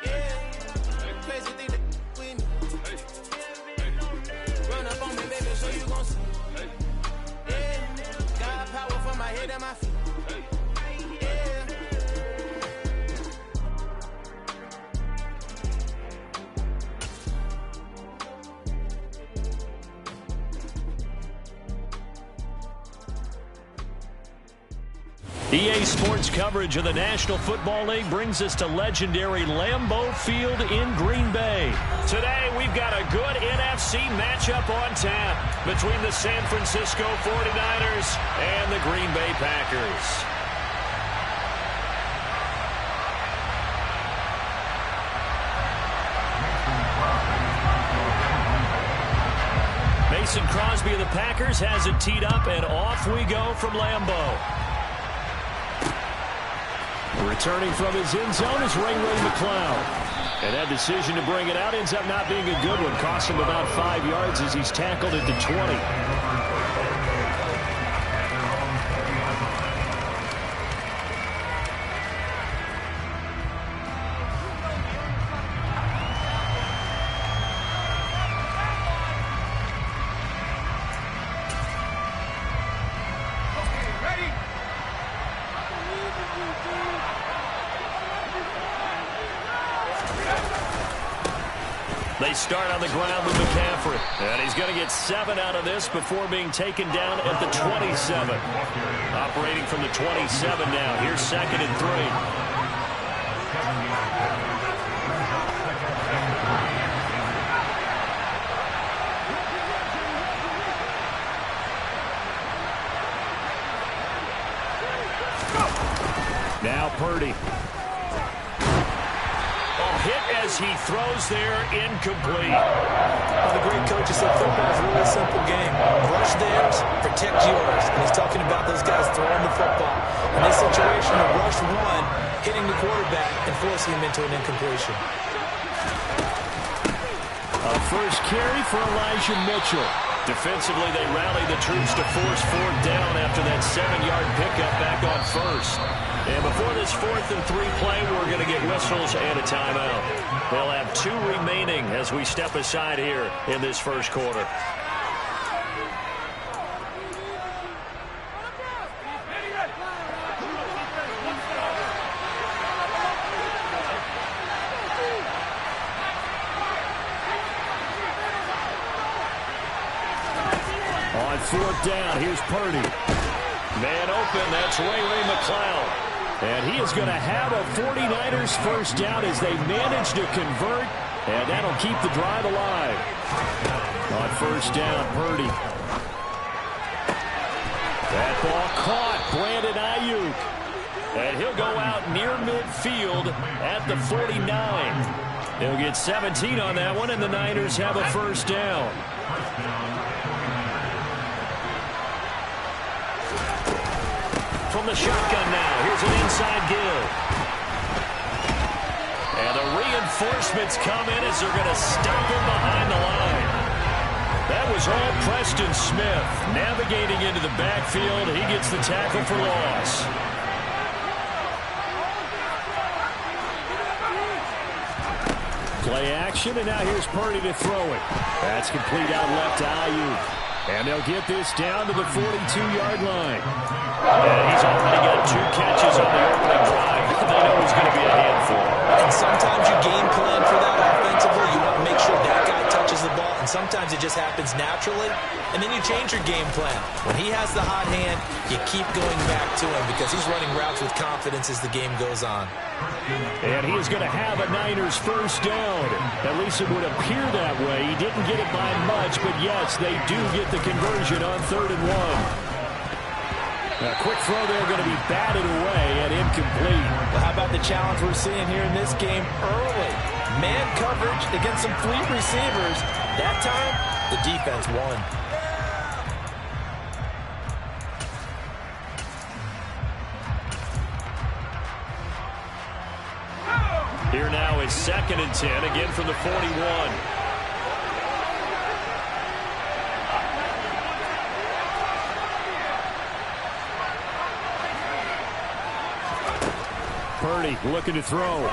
Yeah, crazy thing they with me. Run up on me, baby, so you gon' see. Yeah, got power from my head and my feet. EA Sports coverage of the National Football League brings us to legendary Lambeau Field in Green Bay. Today, we've got a good NFC matchup on tap between the San Francisco 49ers and the Green Bay Packers. Mason Crosby of the Packers has it teed up, and off we go from Lambeau. Returning from his end zone is Ray McCloud. And that decision to bring it out ends up not being a good one. Cost him about 5 yards as he's tackled at the 20. They start on the ground with McCaffrey. And he's going to get 7 out of this before being taken down at the 27. Operating from the 27 now. Here's 2nd and 3. Now Purdy. Hit as he throws there, incomplete. Well, the great coach said football is a really simple game. Rush theirs, protect yours. And he's talking about those guys throwing the football. In this situation, a rush one, hitting the quarterback and forcing him into an incompletion. A first carry for Elijah Mitchell. Defensively, they rally the troops to force 4th down after that 7-yard pickup back on 1st. And before this 4th and 3 play, we're going to get whistles and a timeout. They'll have 2 remaining as we step aside here in this first quarter. On 4th down, here's Purdy. Man open, that's Ray McCloud. And he is going to have a 49ers first down as they manage to convert, and that'll keep the drive alive. On 1st down, Purdy. That ball caught, Brandon Ayuk. And he'll go out near midfield at the 49. He'll get 17 on that one, and the Niners have a first down. From the shotgun now, here's an inside give. And the reinforcements come in as they're going to stop him behind the line. That was all Preston Smith navigating into the backfield. He gets the tackle for loss. Play action, and now here's Purdy to throw it. That's complete out left to Ayuk. And they'll get this down to the 42-yard line. And he's already got 2 catches on the opening drive. They know he's going to be a handful. And sometimes you game plan for that offensively. You want to make sure that guy touches the ball. And sometimes it just happens naturally. And then you change your game plan. When he has the hot hand, you keep going back to him because he's running routes with confidence as the game goes on. And he is going to have a Niners first down. At least it would appear that way. He didn't get it by much, but yes, they do get the conversion on 3rd and 1. A quick throw there going to be batted away and incomplete. Well, how about the challenge we're seeing here in this game early? Man coverage against some fleet receivers. That time, the defense won. Here now is 2nd and 10, again from the 41. Purdy looking to throw.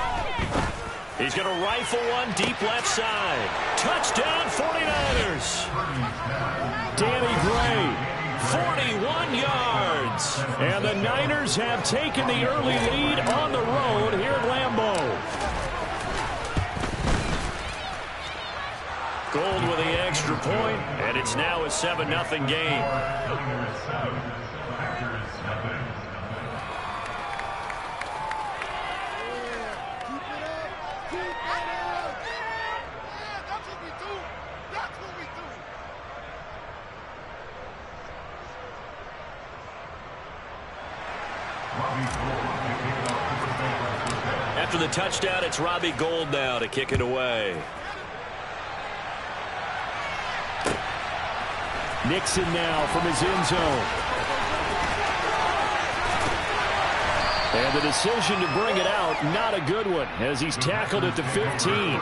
He's going to rifle one deep left side. Touchdown 49ers. Danny Gray, 41 yards. And the Niners have taken the early lead on the road here at Lambeau. Gold with the extra point, and it's now a 7-0 game. After the touchdown, it's Robbie Gould now to kick it away. Nixon now from his end zone. And the decision to bring it out, not a good one, as he's tackled at the 15.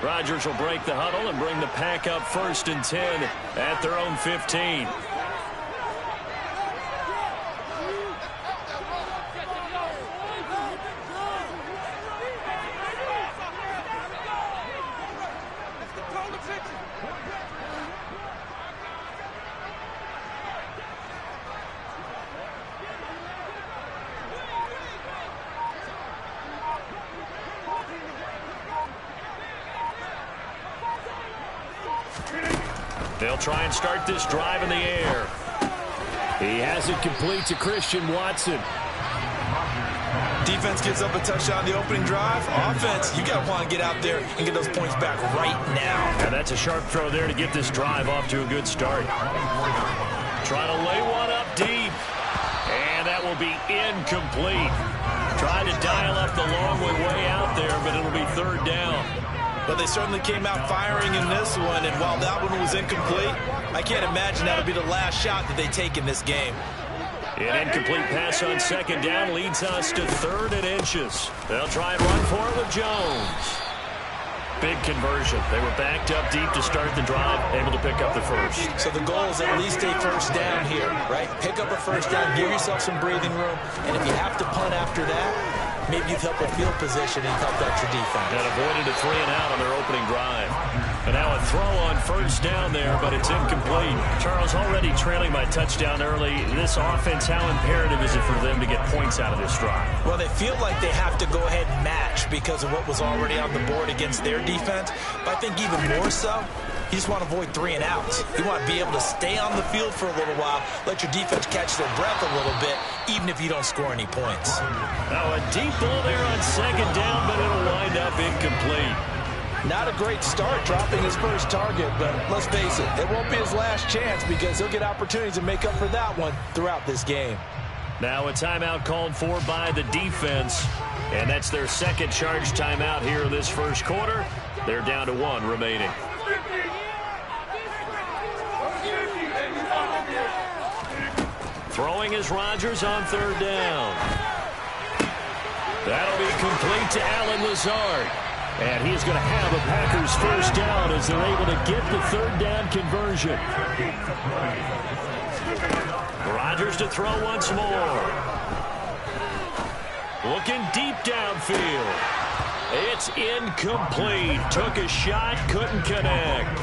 Rodgers will break the huddle and bring the pack up 1st and 10 at their own 15. They'll try and start this drive in the air. He has it complete to Christian Watson. Defense gives up a touchdown the opening drive. Offense, you got to want to get out there and get those points back right now. And that's a sharp throw there to get this drive off to a good start. Trying to lay one up deep. And that will be incomplete. Trying to dial up the long way out there, but it'll be 3rd down. But they certainly came out firing in this one, and while that one was incomplete, I can't imagine that'll be the last shot that they take in this game. An incomplete pass on 2nd down leads us to 3rd and inches. They'll try and run for it with Jones. Big conversion. They were backed up deep to start the drive, able to pick up the first. So the goal is at least a 1st down here, right? Pick up a 1st down, give yourself some breathing room, and if you have to punt after that, maybe you've helped with field position and helped out your defense. And avoided a 3 and out on their opening drive. And now a throw on 1st down there, but it's incomplete. Charles, already trailing by touchdown early. This offense, how imperative is it for them to get points out of this drive? Well, they feel like they have to go ahead and match because of what was already on the board against their defense. But I think even more so, you just want to avoid 3 and outs. You want to be able to stay on the field for a little while, let your defense catch their breath a little bit, even if you don't score any points. Now a deep ball there on 2nd down, but it'll wind up incomplete. Not a great start dropping his first target, but let's face it, it won't be his last chance because he'll get opportunities to make up for that one throughout this game. Now a timeout called for by the defense, and that's their 2nd charge timeout here in this 1st quarter. They're down to 1 remaining. Throwing is Rodgers on 3rd down. That'll be complete to Allen Lazard. And he's going to have a Packers 1st down as they're able to get the 3rd down conversion. Rodgers to throw once more. Looking deep downfield. It's incomplete. Took a shot, couldn't connect.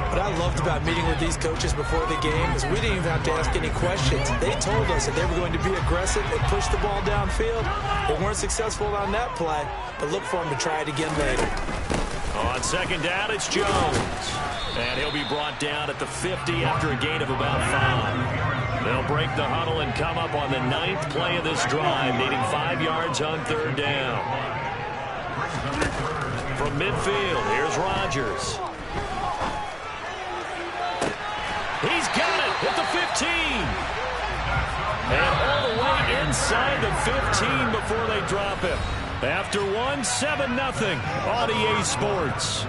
What I loved about meeting with these coaches before the game is we didn't even have to ask any questions. They told us that they were going to be aggressive and push the ball downfield. They weren't successful on that play, but look for them to try it again later. On 2nd down, it's Jones. And he'll be brought down at the 50 after a gain of about 5. They'll break the huddle and come up on the 9th play of this drive, needing 5 yards on 3rd down. From midfield, here's Rodgers. He's got it at the 15. And all the way inside the 15 before they drop him. After 1, 7-0 on EA Sports.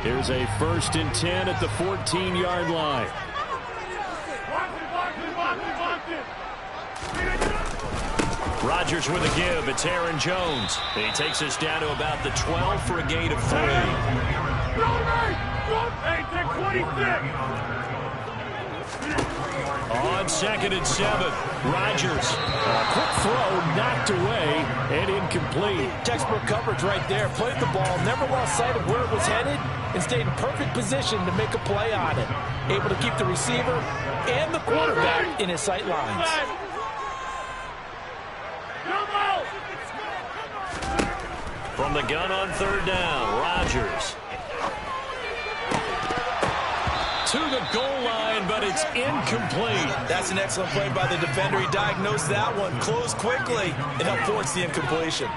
Here's a 1st and 10 at the 14-yard line. Rodgers with a give. It's Aaron Jones. He takes us down to about the 12 for a gain of 3. On 2nd and 7, Rodgers. A quick throw, knocked away, and incomplete. Textbook coverage right there. Played the ball, never lost sight of where it was headed, and stayed in perfect position to make a play on it. Able to keep the receiver and the quarterback in his sight lines. From the gun on 3rd down, Rodgers. To the goal line, but it's incomplete. That's an excellent play by the defender. He diagnosed that one, closed quickly, and helped force the incompletion.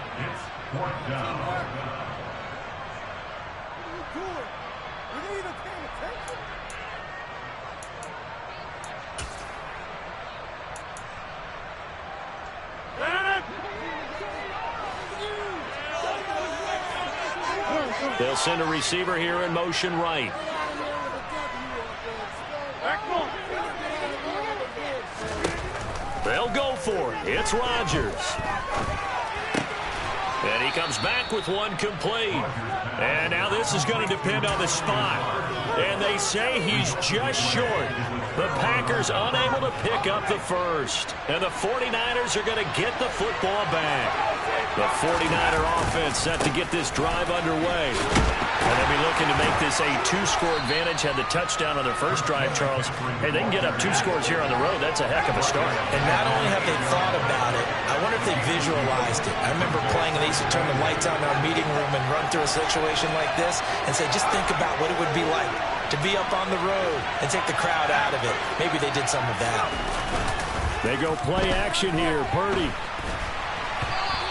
They'll send a receiver here in motion right. They'll go for it. It's Rodgers. And he comes back with one complete. And now this is going to depend on the spot. And they say he's just short. The Packers unable to pick up the first. And the 49ers are going to get the football back. The 49er offense set to get this drive underway. And they'll be looking to make this a 2-score advantage. Had the touchdown on their first drive, Charles. Hey, they can get up 2 scores here on the road. That's a heck of a start. And not only have they thought about it, I wonder if they visualized it. I remember playing, and they used to turn the lights on in our meeting room and run through a situation like this and say, just think about what it would be like to be up on the road and take the crowd out of it. Maybe they did some of that. They go play action here. Purdy.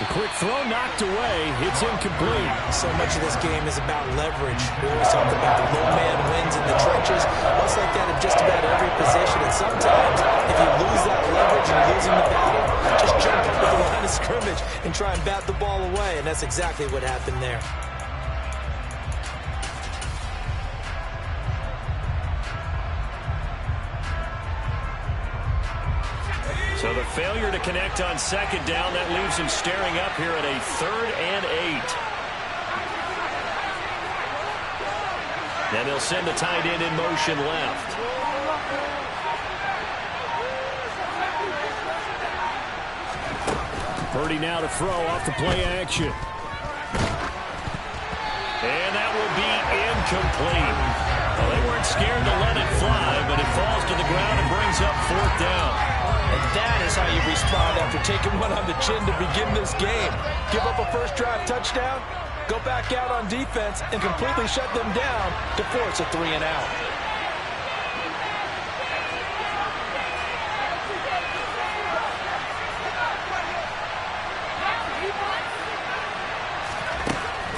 The quick throw knocked away. It's incomplete. So much of this game is about leverage. We always talk about the low man wins in the trenches. Well, it's like that in just about every position. And sometimes, if you lose that leverage and you're losing the battle, just jump up at the line of scrimmage and try and bat the ball away. And that's exactly what happened there. So the failure to connect on second down, that leaves him staring up here at a 3rd and 8. And they'll send the tight end in motion left. Purdy now to throw off the play action. And that will be incomplete. Well, they weren't scared to let it fly, but it falls to the ground and brings up 4th down. And that is how you respond after taking one on the chin to begin this game. Give up a first drive touchdown, go back out on defense, and completely shut them down to force a 3-and-out.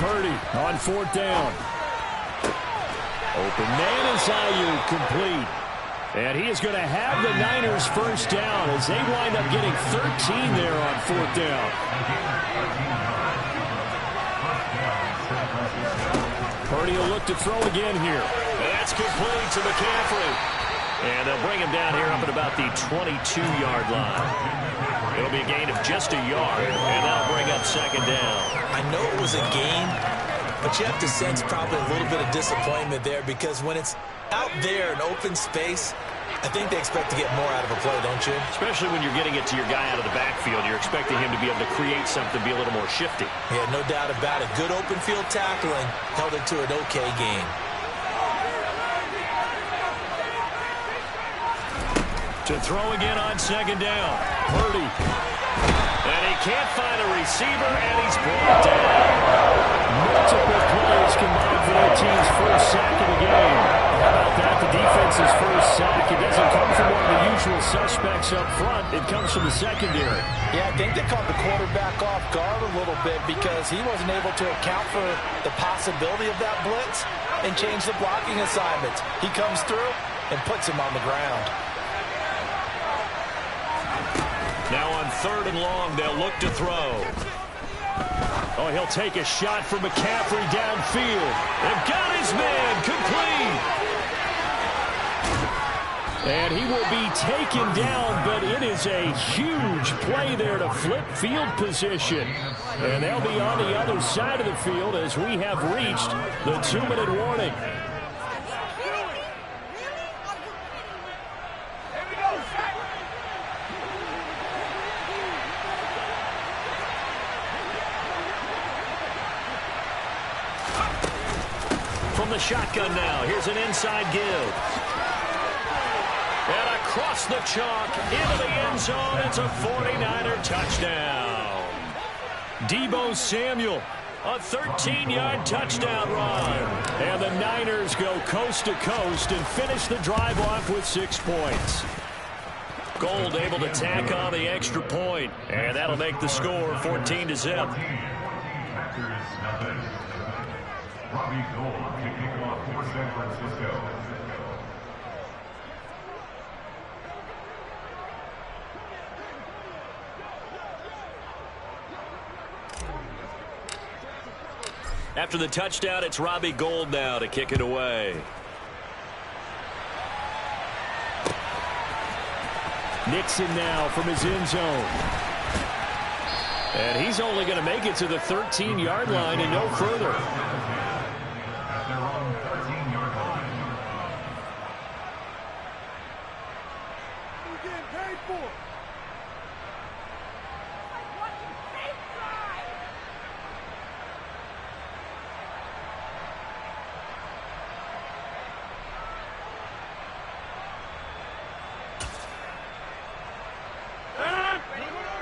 Purdy on 4th down. Open man is Ayuk, complete. And he is going to have the Niners first down as they wind up getting 13 there on 4th down. Purdy will look to throw again here. That's complete to McCaffrey. And they'll bring him down here up at about the 22-yard line. It'll be a gain of just a yard, and that'll bring up 2nd down. I know it was a gain, but you have to sense probably a little bit of disappointment there because when it's out there in open space, I think they expect to get more out of a play, don't you? Especially when you're getting it to your guy out of the backfield. You're expecting him to be able to create something, be a little more shifty. Yeah, no doubt about it. Good open field tackling held it to an okay game. To throw again on 2nd down. Purdy. And he can't find a receiver, and he's brought down. Multiple plays combined for their team's first sack of the game. How about that? The defense's first sack. It doesn't come from one of the usual suspects up front. It comes from the secondary. Yeah, I think they caught the quarterback off guard a little bit because he wasn't able to account for the possibility of that blitz and change the blocking assignments. He comes through and puts him on the ground. Now on 3rd and long, they'll look to throw. Oh, he'll take a shot from McCaffrey downfield. They've got his man complete. And he will be taken down, but it is a huge play there to flip field position. And they'll be on the other side of the field as we have reached the 2-minute warning. From the shotgun now, here's an inside give. And across the chalk, into the end zone, it's a 49er touchdown. Deebo Samuel, a 13-yard touchdown run. And the Niners go coast to coast and finish the drive off with 6 points. Gold able to tack on the extra point, and that'll make the score 14-0. Robbie Gould to kick off for San Francisco. After the touchdown, it's Robbie Gould now to kick it away. Nixon now from his end zone. And he's only going to make it to the 13-yard line and no further. At their own 13-yard line. We're getting paid for.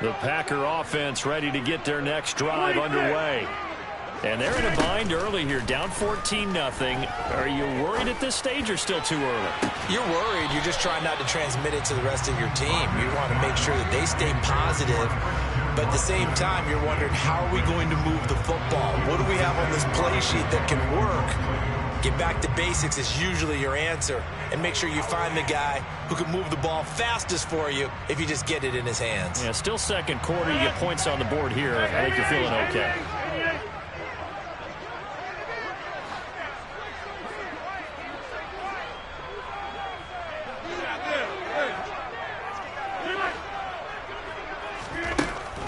The Packer offense ready to get their next drive underway. And they're in a bind early here, down 14-0. Are you worried at this stage or still too early? You're worried. You're just trying not to transmit it to the rest of your team. You want to make sure that they stay positive. But at the same time, you're wondering, how are we going to move the football? What do we have on this play sheet that can work? Get back to basics is usually your answer. And make sure you find the guy who can move the ball fastest for you if you just get it in his hands. Yeah, still second quarter. You get points on the board here. I think you're feeling okay.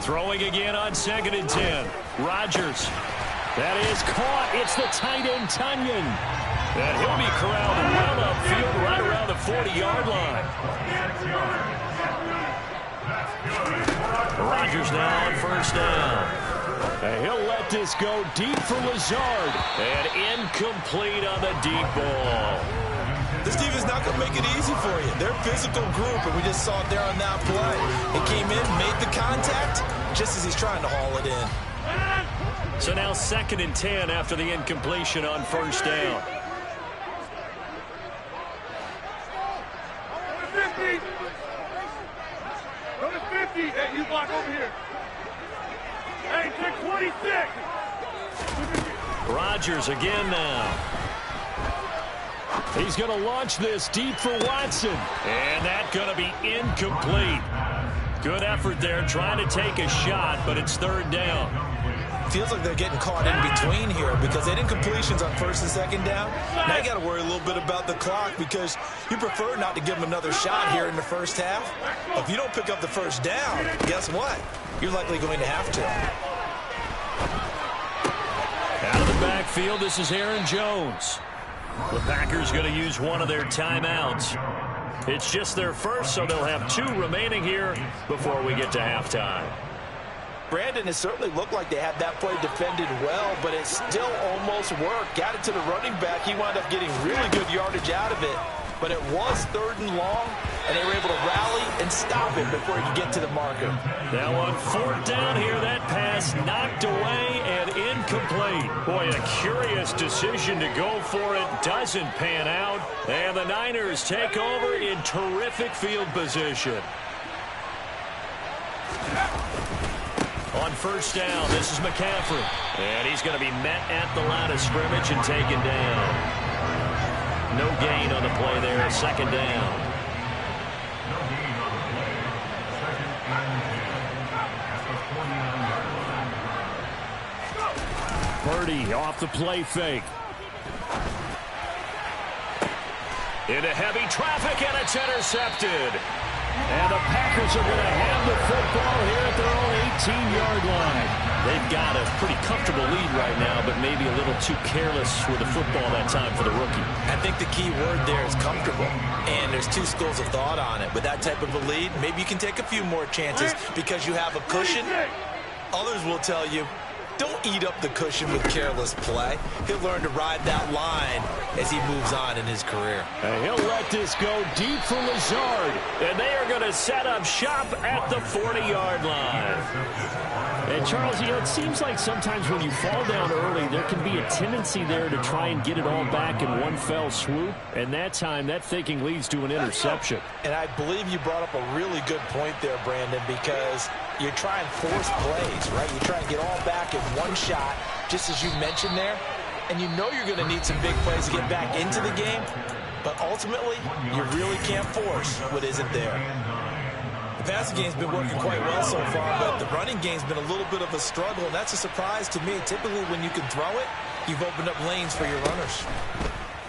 Throwing again on 2nd and 10. Rodgers. That is caught. It's the tight end, Tunyon. And he'll be corralled well upfield right around the 40-yard line. Rodgers now on 1st down. And he'll let this go deep for Lazard. And incomplete on the deep ball. This defense not going to make it easy for you. They're a physical group, and we just saw it there on that play. He came in, made the contact, just as he's trying to haul it in. So now 2nd and 10 after the incompletion on 1st down. Go to 50. Hey, you block over here. Hey, check 26. Rodgers again now. He's going to launch this deep for Watson. And that's going to be incomplete. Good effort there trying to take a shot, but it's 3rd down. Feels like they're getting caught in between here because they did incompletions on 1st and 2nd down. Now you got to worry a little bit about the clock because you prefer not to give them another shot here in the 1st half. If you don't pick up the 1st down, guess what? You're likely going to have to. Out of the backfield, this is Aaron Jones. The Packers going to use one of their timeouts. It's just their first, so they'll have 2 remaining here before we get to halftime. Brandon, it certainly looked like they had that play defended well, but it still almost worked. Got it to the running back. He wound up getting really good yardage out of it. But it was 3rd and long, and they were able to rally and stop it before he could get to the marker. Now on 4th down here, that pass knocked away and incomplete. Boy, a curious decision to go for it. Doesn't pan out. And the Niners take over in terrific field position. On 1st down, this is McCaffrey. And he's going to be met at the line of scrimmage and taken down. No gain on the play there, 2nd down. No gain on the play. 2nd and 10 at the 49-yard line. Purdy off the play fake. Into heavy traffic, and it's intercepted. And the Packers are going to have the football here at their own 18-yard line. They've got a pretty comfortable lead right now, but maybe a little too careless with the football that time for the rookie. I think the key word there is comfortable. And there's 2 schools of thought on it. With that type of a lead, maybe you can take a few more chances because you have a cushion. Others will tell you, don't eat up the cushion with careless play. He'll learn to ride that line as he moves on in his career. And he'll let this go deep for Lazard. And they are going to set up shop at the 40-yard line. And, Charles, you know, it seems like sometimes when you fall down early, there can be a tendency there to try and get it all back in one fell swoop. And that time, that thinking leads to an interception. And I believe you brought up a really good point there, Brandon, because you try and force plays, right? You try and get all back in one shot, just as you mentioned there. and you know you're going to need some big plays to get back into the game, but ultimately, you really can't force what isn't there. The passing game's been working quite well so far, but the running game's been a little bit of a struggle, and that's a surprise to me. Typically, when you can throw it, you've opened up lanes for your runners.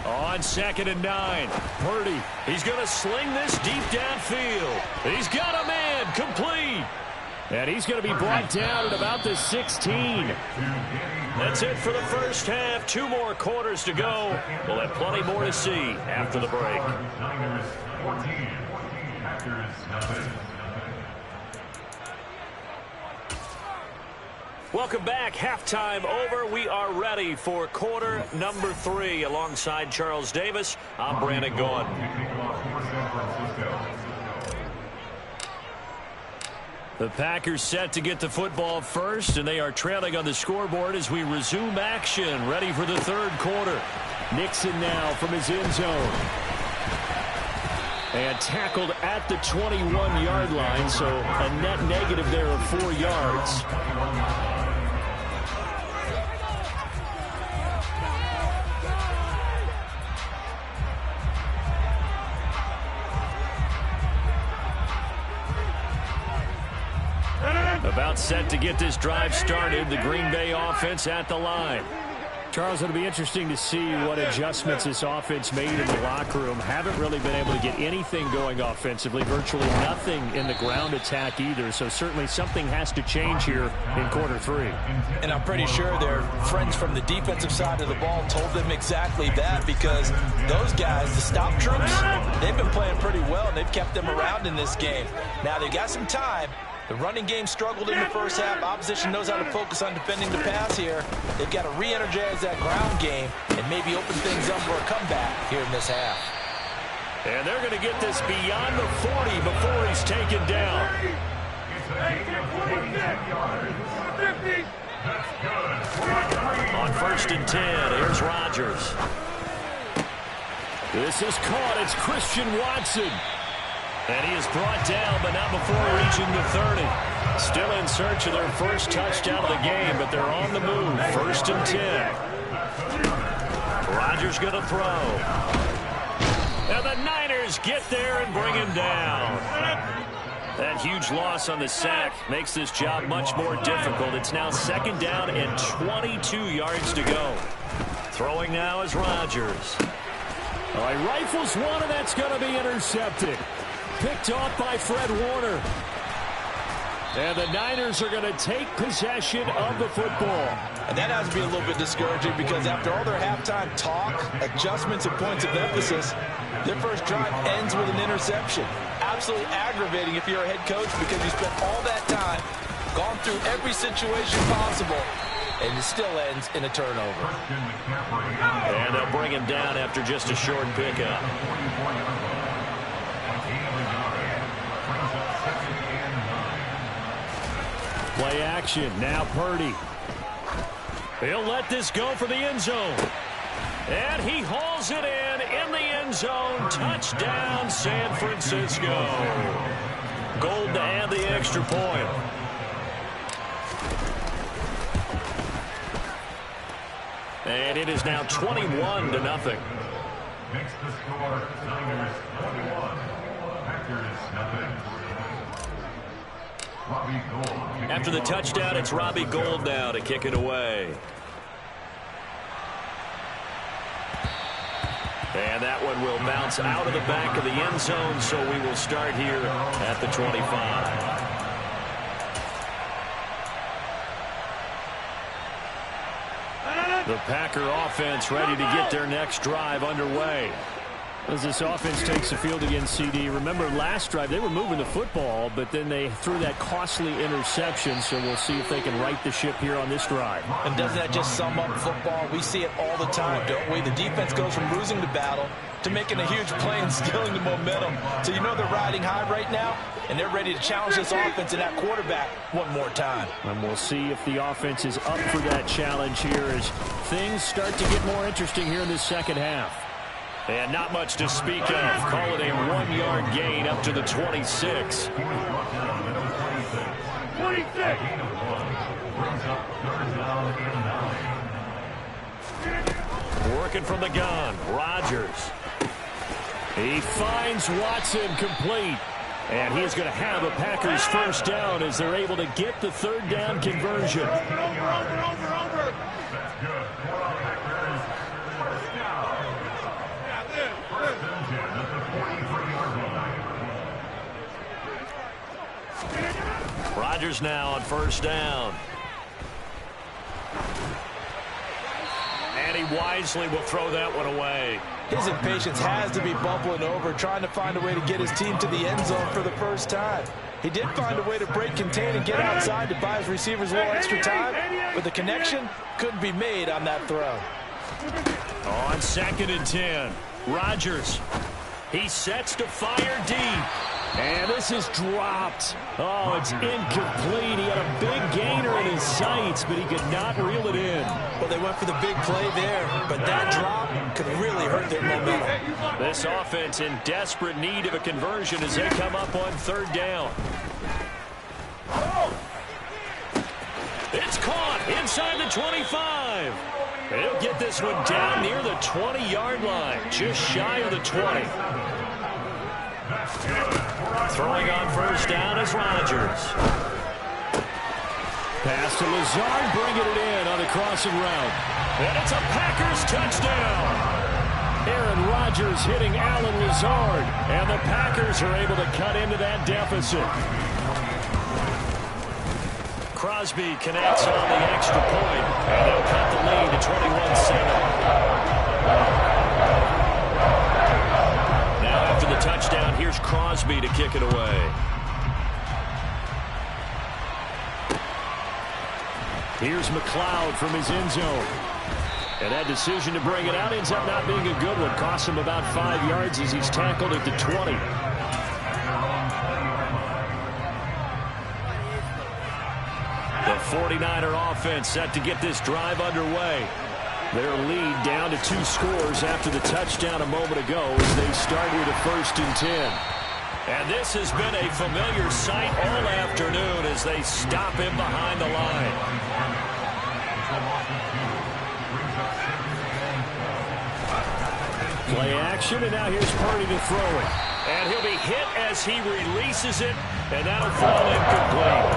On 2nd and 9, Purdy. He's going to sling this deep downfield. He's got a man complete. And he's going to be brought down at about the 16. That's it for the first half. 2 more quarters to go. We'll have plenty more to see after the break. Niners 14, Packers nothing. Welcome back. Halftime over. We are ready for quarter number 3. Alongside Charles Davis, I'm Brandon Gaudin. The Packers set to get the football first, and they are trailing on the scoreboard as we resume action. Ready for the 3rd quarter. Nixon now from his end zone. And tackled at the 21-yard line, so a net negative there of 4 yards. About set to get this drive started. The Green Bay offense at the line. Charles, it'll be interesting to see what adjustments this offense made in the locker room. Haven't really been able to get anything going offensively. Virtually nothing in the ground attack either. So certainly something has to change here in quarter 3. And I'm pretty sure their friends from the defensive side of the ball told them exactly that, because those guys, the stop troops, they've been playing pretty well, and they've kept them around in this game. Now they got some time. The running game struggled in the first half. Opposition knows how to focus on defending the pass here. They've got to re-energize that ground game and maybe open things up for a comeback here in this half. And they're going to get this beyond the 40 before he's taken down. On 1st and 10, here's Rodgers. This is caught. It's Christian Watson. And he is brought down, but not before reaching the 30. Still in search of their first touchdown of the game, but they're on the move. 1st and 10. Rodgers going to throw. And the Niners get there and bring him down. That huge loss on the sack makes this job much more difficult. It's now 2nd down and 22 yards to go. Throwing now is Rodgers. All right, rifles one, and that's going to be intercepted. Picked off by Fred Warner. And the Niners are going to take possession of the football. And that has to be a little bit discouraging, because after all their halftime talk, adjustments, and points of emphasis, their first drive ends with an interception. Absolutely aggravating if you're a head coach, because you spent all that time, gone through every situation possible, and it still ends in a turnover. And they'll bring him down after just a short pickup. Play action. Now Purdy. He'll let this go for the end zone. And he hauls it in the end zone. Touchdown, San Francisco. Gold to add the extra point. And it is now 21-0. Makes the score Niners 21, Packers nothing. After the touchdown, it's Robbie Gould now to kick it away. And that one will bounce out of the back of the end zone, so we will start here at the 25. The Packer offense ready to get their next drive underway. As this offense takes the field against CD, remember last drive they were moving the football, but then they threw that costly interception, so we'll see if they can right the ship here on this drive. And doesn't that just sum up football? We see it all the time, don't we? The defense goes from losing the battle to making a huge play and stealing the momentum. So you know they're riding high right now, and they're ready to challenge this offense and that quarterback one more time. And we'll see if the offense is up for that challenge here as things start to get more interesting here in this second half. And not much to speak of. Call it a 1-yard gain up to the 26. 26. Working from the gun. Rodgers. He finds Watson complete. And he is going to have a Packers first down as they're able to get the third down conversion. Over. That's good. For the Packers, first down. First and 10 at the 43-yard line. Rodgers now on first down. And he wisely will throw that one away. His impatience has to be bubbling over, trying to find a way to get his team to the end zone for the first time. He did find a way to break contain and get outside to buy his receivers a little extra time, but the connection couldn't be made on that throw. On 2nd and 10, Rodgers. He sets to fire deep. And this is dropped. Oh, it's incomplete. He had a big gainer in his sights, but he could not reel it in. Well, they went for the big play there, but that drop could really hurt their momentum. This offense in desperate need of a conversion as they come up on third down. It's caught inside the 25. He'll get this one down near the 20-yard line, just shy of the 20. Throwing on first down is Rodgers. Pass to Lazard, bringing it in on the crossing route. And it's a Packers touchdown. Aaron Rodgers hitting Alan Lazard. And the Packers are able to cut into that deficit. Crosby connects on the extra point. And they'll cut the lead to 21-7. After the touchdown, here's Crosby to kick it away. Here's McLeod from his end zone. And that decision to bring it out ends up not being a good one. Costs him about 5 yards as he's tackled at the 20. The 49er offense set to get this drive underway. Their lead down to 2 scores after the touchdown a moment ago as they start with a 1st and 10. And this has been a familiar sight all afternoon as they stop him behind the line. Play action, and now here's Purdy to throw it. And he'll be hit as he releases it, and that'll fall incomplete.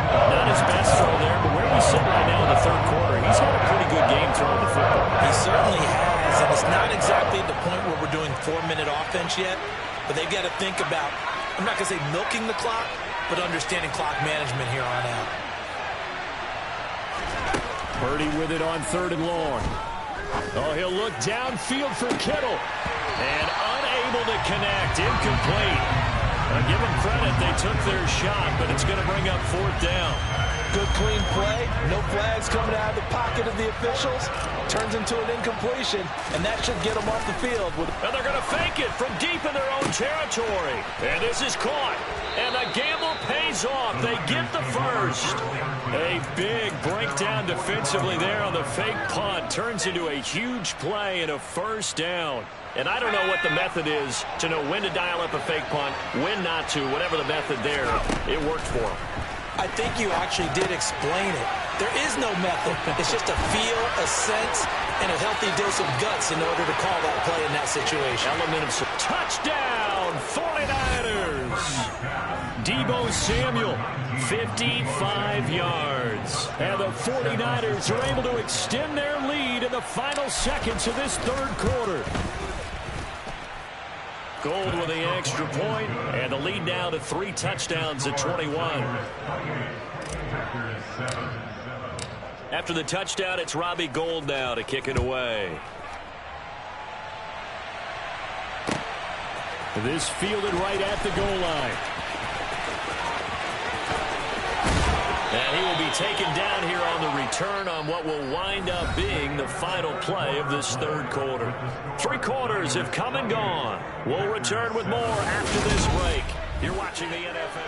Not his best throw there, but where we sit right now in the third quarter, he's had a pretty good game throwing the football. He certainly has, and it's not exactly at the point where we're doing 4-minute offense yet, but they've got to think about, I'm not going to say milking the clock, but understanding clock management here on out. Purdy with it on 3rd and long. Oh, he'll look downfield for Kittle. And unable to connect, incomplete. Give them credit, they took their shot, but it's going to bring up 4th down. Good clean play, no flags coming out of the pocket of the officials. Turns into an incompletion, and that should get them off the field. And they're going to fake it from deep in their own territory. And this is caught. And the gamble pays off. They get the first. A big breakdown defensively there on the fake punt. Turns into a huge play and a 1st down. And I don't know what the method is to know when to dial up a fake punt, when not to, whatever the method there, it worked for them. I think you actually did explain it. There is no method. It's just a feel, a sense, and a healthy dose of guts in order to call that play in that situation. Element of touchdown, 49ers. Deebo Samuel, 55 yards. And the 49ers are able to extend their lead in the final seconds of this third quarter. Gold with the extra point, and the lead now to 3 touchdowns at 21. After the touchdown, it's Robbie Gould now to kick it away. This fielded right at the goal line. And he will be taken down here on the return on what will wind up being the final play of this third quarter. 3 quarters have come and gone. We'll return with more after this break. You're watching the NFL.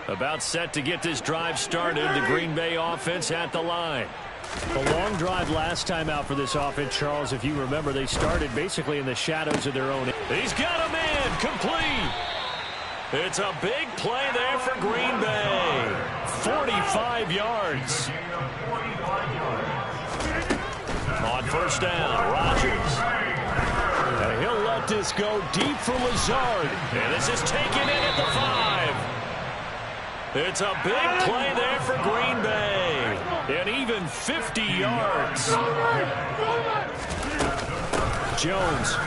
About set to get this drive started. The Green Bay offense at the line. A long drive last time out for this offense, Charles. If you remember, they started basically in the shadows of their own. He's got him in. Complete. It's a big play there for Green Bay. 45 yards. On first down, Rodgers. And he'll let this go deep for Lazard. And this is taken in at the 5. It's a big play there for Green Bay. And even 50 yards. Jones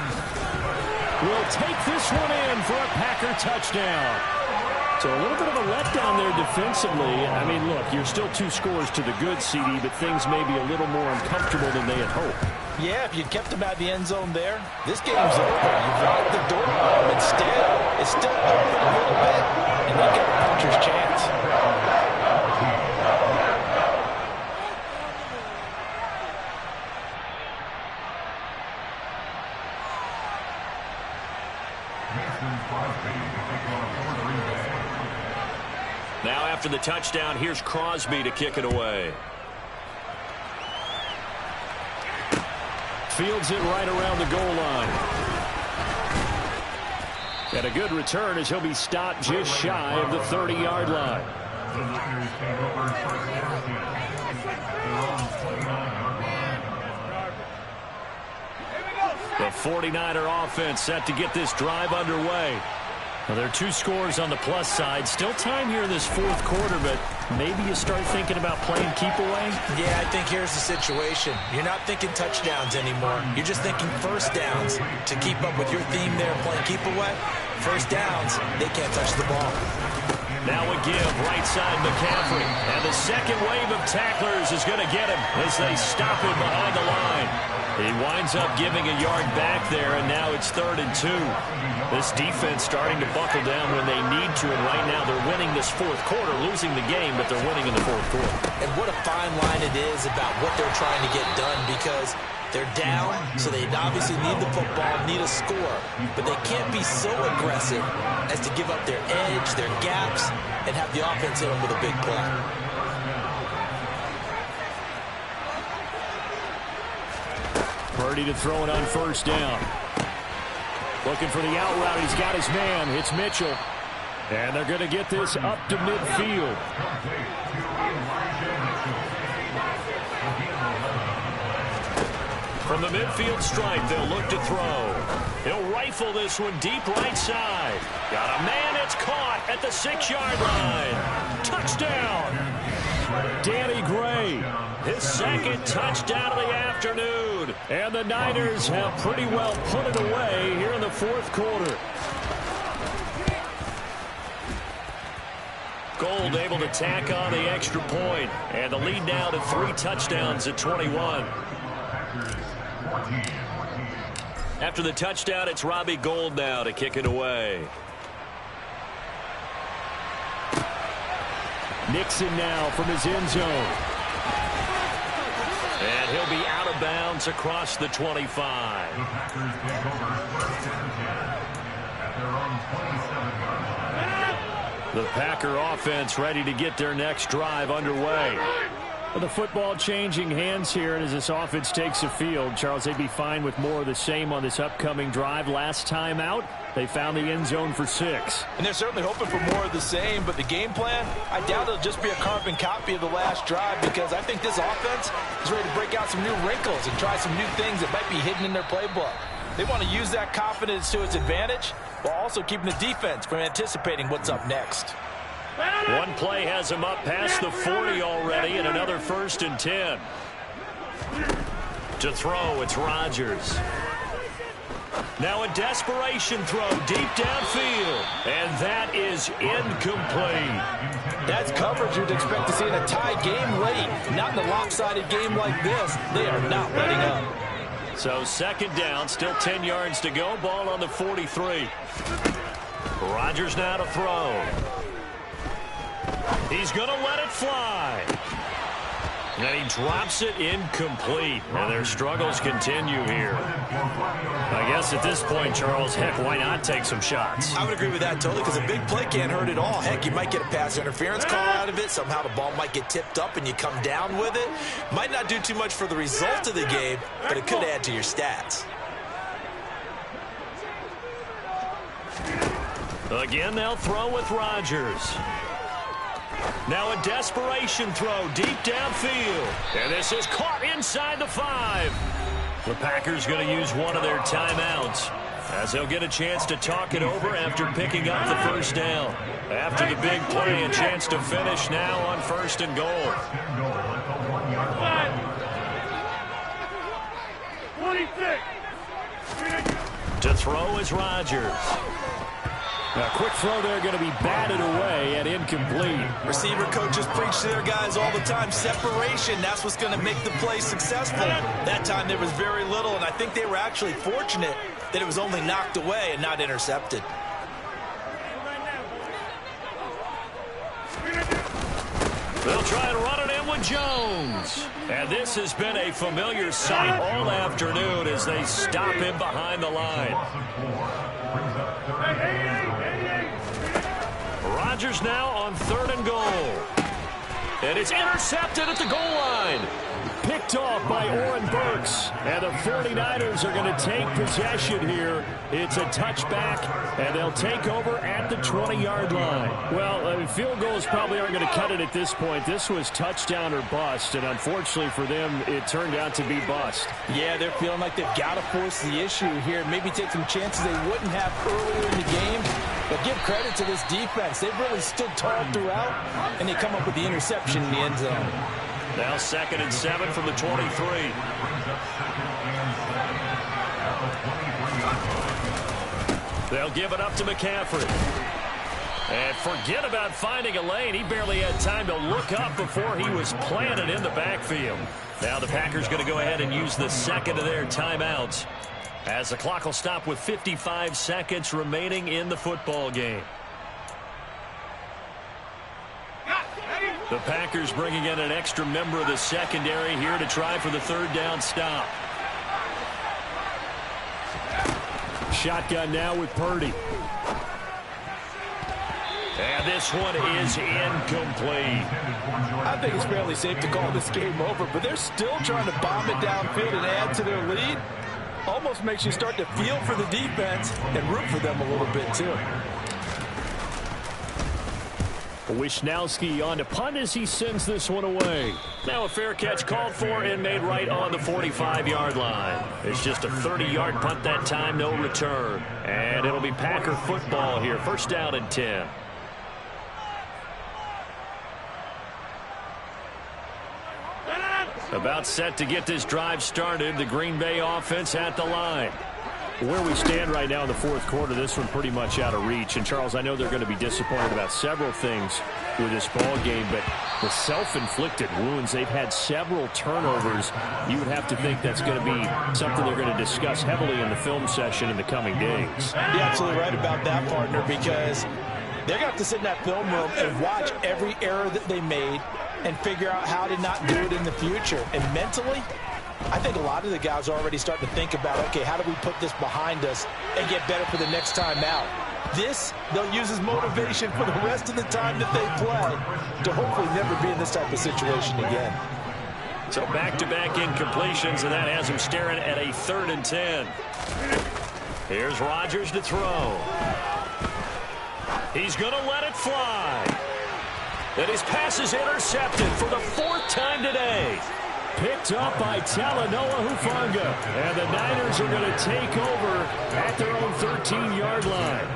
will take this one in for a Packer touchdown. So a little bit of a letdown there defensively. I mean, look, you're still 2 scores to the good, CD, but things may be a little more uncomfortable than they had hoped. Yeah, if you'd kept them out of the end zone there, this game's over. You've locked the door on them. Instead, it's still open a little bit, and they get a puncher's chance. Now after the touchdown, here's Crosby to kick it away. Fields it right around the goal line. And a good return as he'll be stopped just shy of the 30-yard line. The 49er offense set to get this drive underway. Well, there are 2 scores on the plus side. Still time here in this 4th quarter, but maybe you start thinking about playing keep away? Yeah, I think here's the situation. You're not thinking touchdowns anymore. You're just thinking first downs. To keep up with your theme there, playing keep away, first downs, they can't touch the ball. Now a give, right side McCaffrey. And the second wave of tacklers is going to get him as they stop him behind the line. He winds up giving a yard back there, and now it's 3rd and 2. This defense starting to buckle down when they need to, and right now they're winning this 4th quarter, losing the game, but they're winning in the 4th quarter. And what a fine line it is about what they're trying to get done, because they're down, so they obviously need the football, need a score, but they can't be so aggressive as to give up their edge, their gaps, and have the offense hit them with a big play. Purdy to throw it on first down. Looking for the out route. He's got his man. It's Mitchell. And they're going to get this up to midfield. From the midfield stripe, they'll look to throw. He'll rifle this one deep right side. Got a man. It's caught at the 6-yard line. Touchdown. Danny Gray. His 2nd touchdown of the afternoon. And the Niners have pretty well put it away here in the 4th quarter. Gold able to tack on the extra point. And the lead now to 3 touchdowns at 21. After the touchdown, it's Robbie Gould now to kick it away. Nixon now from his end zone. And he'll be out of bounds across the 25. The Packer offense ready to get their next drive underway. Well, the football changing hands here, and as this offense takes the field, Charles, they'd be fine with more of the same on this upcoming drive. Last time out, they found the end zone for 6. And they're certainly hoping for more of the same, but the game plan, I doubt it'll just be a carbon copy of the last drive, because I think this offense is ready to break out some new wrinkles and try some new things that might be hidden in their playbook. They want to use that confidence to its advantage while also keeping the defense from anticipating what's up next. One play has him up past the 40 already, and another 1st and 10. To throw, it's Rodgers. Now a desperation throw deep downfield, and that is incomplete. That's coverage you'd expect to see in a tie game late. Not in a lopsided game like this. They are not letting up. So 2nd down, still 10 yards to go. Ball on the 43. Rodgers now to throw. He's going to let it fly. And he drops it incomplete. And their struggles continue here. I guess at this point, Charles, heck, why not take some shots? I would agree with that totally, because a big play can't hurt at all. Heck, you might get a pass interference call out of it. Somehow the ball might get tipped up and you come down with it. Might not do too much for the result of the game, but it could add to your stats. Again, they'll throw with Rodgers. Now a desperation throw deep downfield. And this is caught inside the 5. The Packers going to use one of their timeouts as they'll get a chance to talk it over after picking up the first down. After the big play, a chance to finish now on 1st and goal. 26. To throw is Rodgers. A quick throw there going to be batted away and incomplete. Receiver coaches preach to their guys all the time. Separation, that's what's going to make the play successful. That time there was very little, and I think they were actually fortunate that it was only knocked away and not intercepted. They'll try and run it in with Jones. And this has been a familiar sight all afternoon as they stop him behind the line. Rodgers now on 3rd and goal. And it's intercepted at the goal line. Picked off by Oren Burks. And the 49ers are going to take possession here. It's a touchback, and they'll take over at the 20-yard line. Well, field goals probably aren't going to cut it at this point. This was touchdown or bust, and unfortunately for them, it turned out to be bust. Yeah, they're feeling like they've got to force the issue here. Maybe take some chances they wouldn't have earlier in the game. But give credit to this defense. They've really stood tall throughout, and they come up with the interception in the end zone. Now 2nd and 7 from the 23. They'll give it up to McCaffrey. And forget about finding a lane. He barely had time to look up before he was planted in the backfield. Now the Packers going to go ahead and use the second of their timeouts as the clock will stop with 55 seconds remaining in the football game. The Packers bringing in an extra member of the secondary here to try for the 3rd down stop. Shotgun now with Purdy. And this one is incomplete. I think it's fairly safe to call this game over, but they're still trying to bomb it downfield and add to their lead. Almost makes you start to feel for the defense and root for them a little bit, too. Wisnowski on to punt as he sends this one away. Now a fair catch called for and made right on the 45-yard line. It's just a 30-yard punt that time, no return. And it'll be Packer football here, 1st down and 10. About set to get this drive started, the Green Bay offense at the line. Where we stand right now in the 4th quarter, this one pretty much out of reach. And, Charles, I know they're going to be disappointed about several things with this ball game, but the self-inflicted wounds, they've had several turnovers. You would have to think that's going to be something they're going to discuss heavily in the film session in the coming days. You're absolutely right about that, partner, because they're going to have to sit in that film room and watch every error that they made and figure out how to not do it in the future. And mentally, I think a lot of the guys are already starting to think about, okay, how do we put this behind us and get better for the next time out? This, they'll use as motivation for the rest of the time that they play to hopefully never be in this type of situation again. So back-to-back incompletions, and that has him staring at a 3rd and 10. Here's Rodgers to throw. He's going to let it fly. And his pass is intercepted for the 4th time today. Picked up by Talanoa Hufanga. And the Niners are going to take over at their own 13-yard line.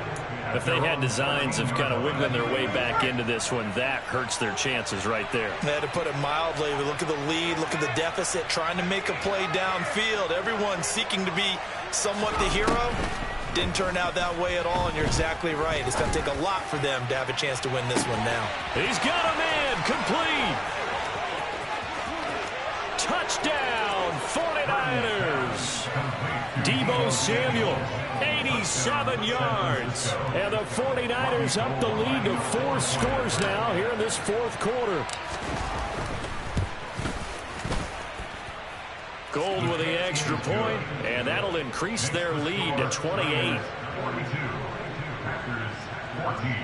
If they had designs of kind of wiggling their way back into this one, that hurts their chances right there. Yeah, to put it mildly, we look at the lead, look at the deficit, trying to make a play downfield. Everyone seeking to be somewhat the hero. Didn't turn out that way at all, and you're exactly right. It's going to take a lot for them to have a chance to win this one now. He's got a man, complete. Touchdown, 49ers. Deebo Samuel, 87 yards. And the 49ers up the lead to 4 scores now here in this 4th quarter. Gold with the extra point, and that'll increase their lead to 28. 42, Packers 14.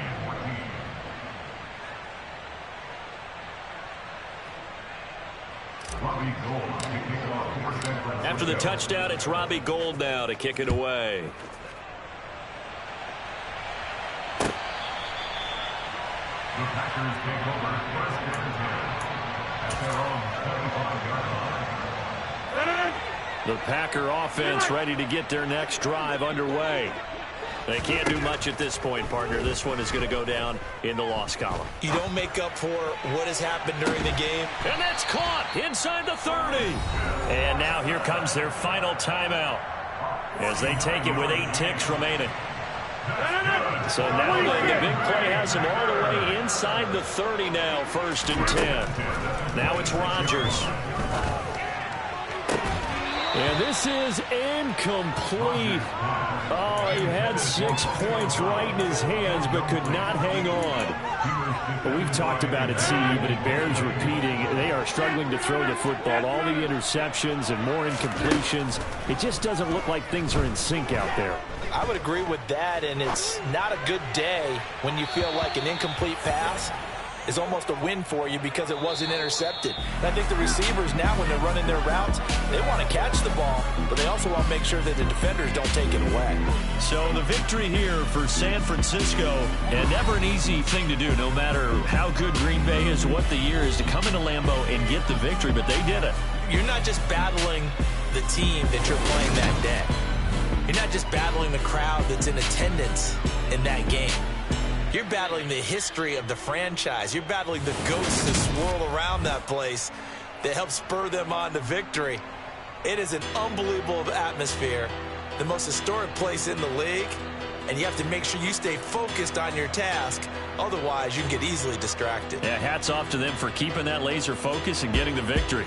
Robbie Gold to kick off for San Francisco. After the touchdown, it's Robbie Gold now to kick it away. The Packers take over first and 10 at their own 45-yard line. The Packer offense ready to get their next drive underway. They can't do much at this point, partner. This one is going to go down in the loss column. You don't make up for what has happened during the game. And that's caught inside the 30. And now here comes their final timeout as they take it with 8 ticks remaining. So now the big play has them all the way inside the 30 now, 1st and 10. Now it's Rodgers. And this is incomplete. Oh, he had 6 points right in his hands, but could not hang on. But we've talked about it, CD, but it bears repeating. They are struggling to throw the football. All the interceptions and more incompletions. It just doesn't look like things are in sync out there. I would agree with that, and it's not a good day when you feel like an incomplete pass is almost a win for you because it wasn't intercepted. And I think the receivers now, when they're running their routes, they want to catch the ball, but they also want to make sure that the defenders don't take it away. So the victory here for San Francisco, and never an easy thing to do, no matter how good Green Bay is, what the year is, to come into Lambeau and get the victory, but they did it. You're not just battling the team that you're playing that day. You're not just battling the crowd that's in attendance in that game. You're battling the history of the franchise. You're battling the ghosts that swirl around that place that help spur them on to victory. It is an unbelievable atmosphere, the most historic place in the league, and you have to make sure you stay focused on your task. Otherwise, you can get easily distracted. Yeah, hats off to them for keeping that laser focus and getting the victory.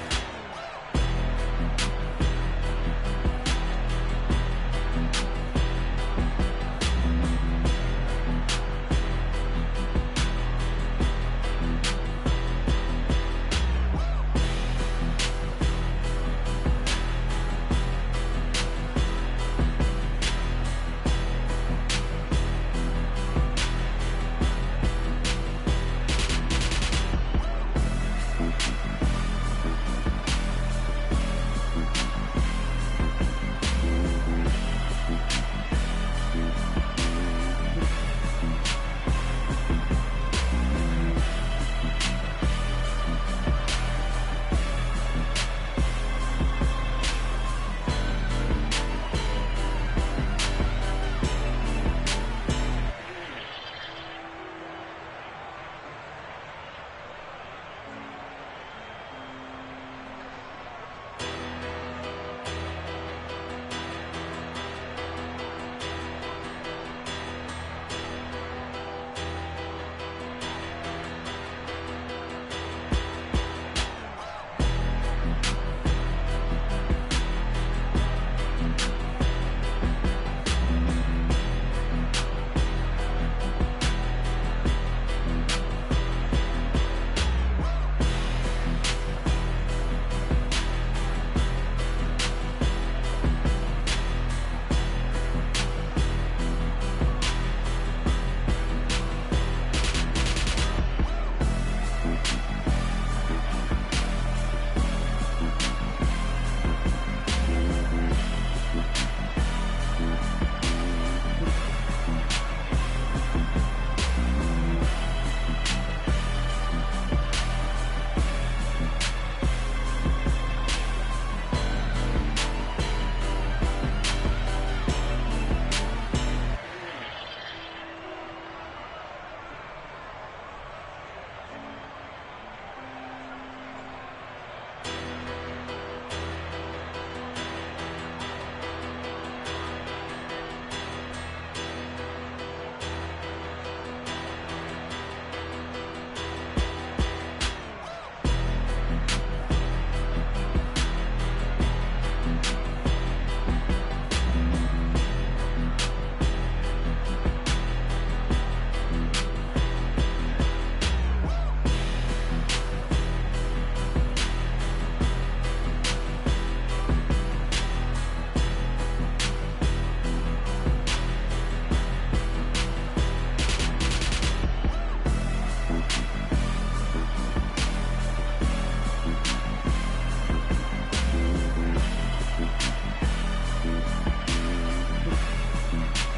Madden.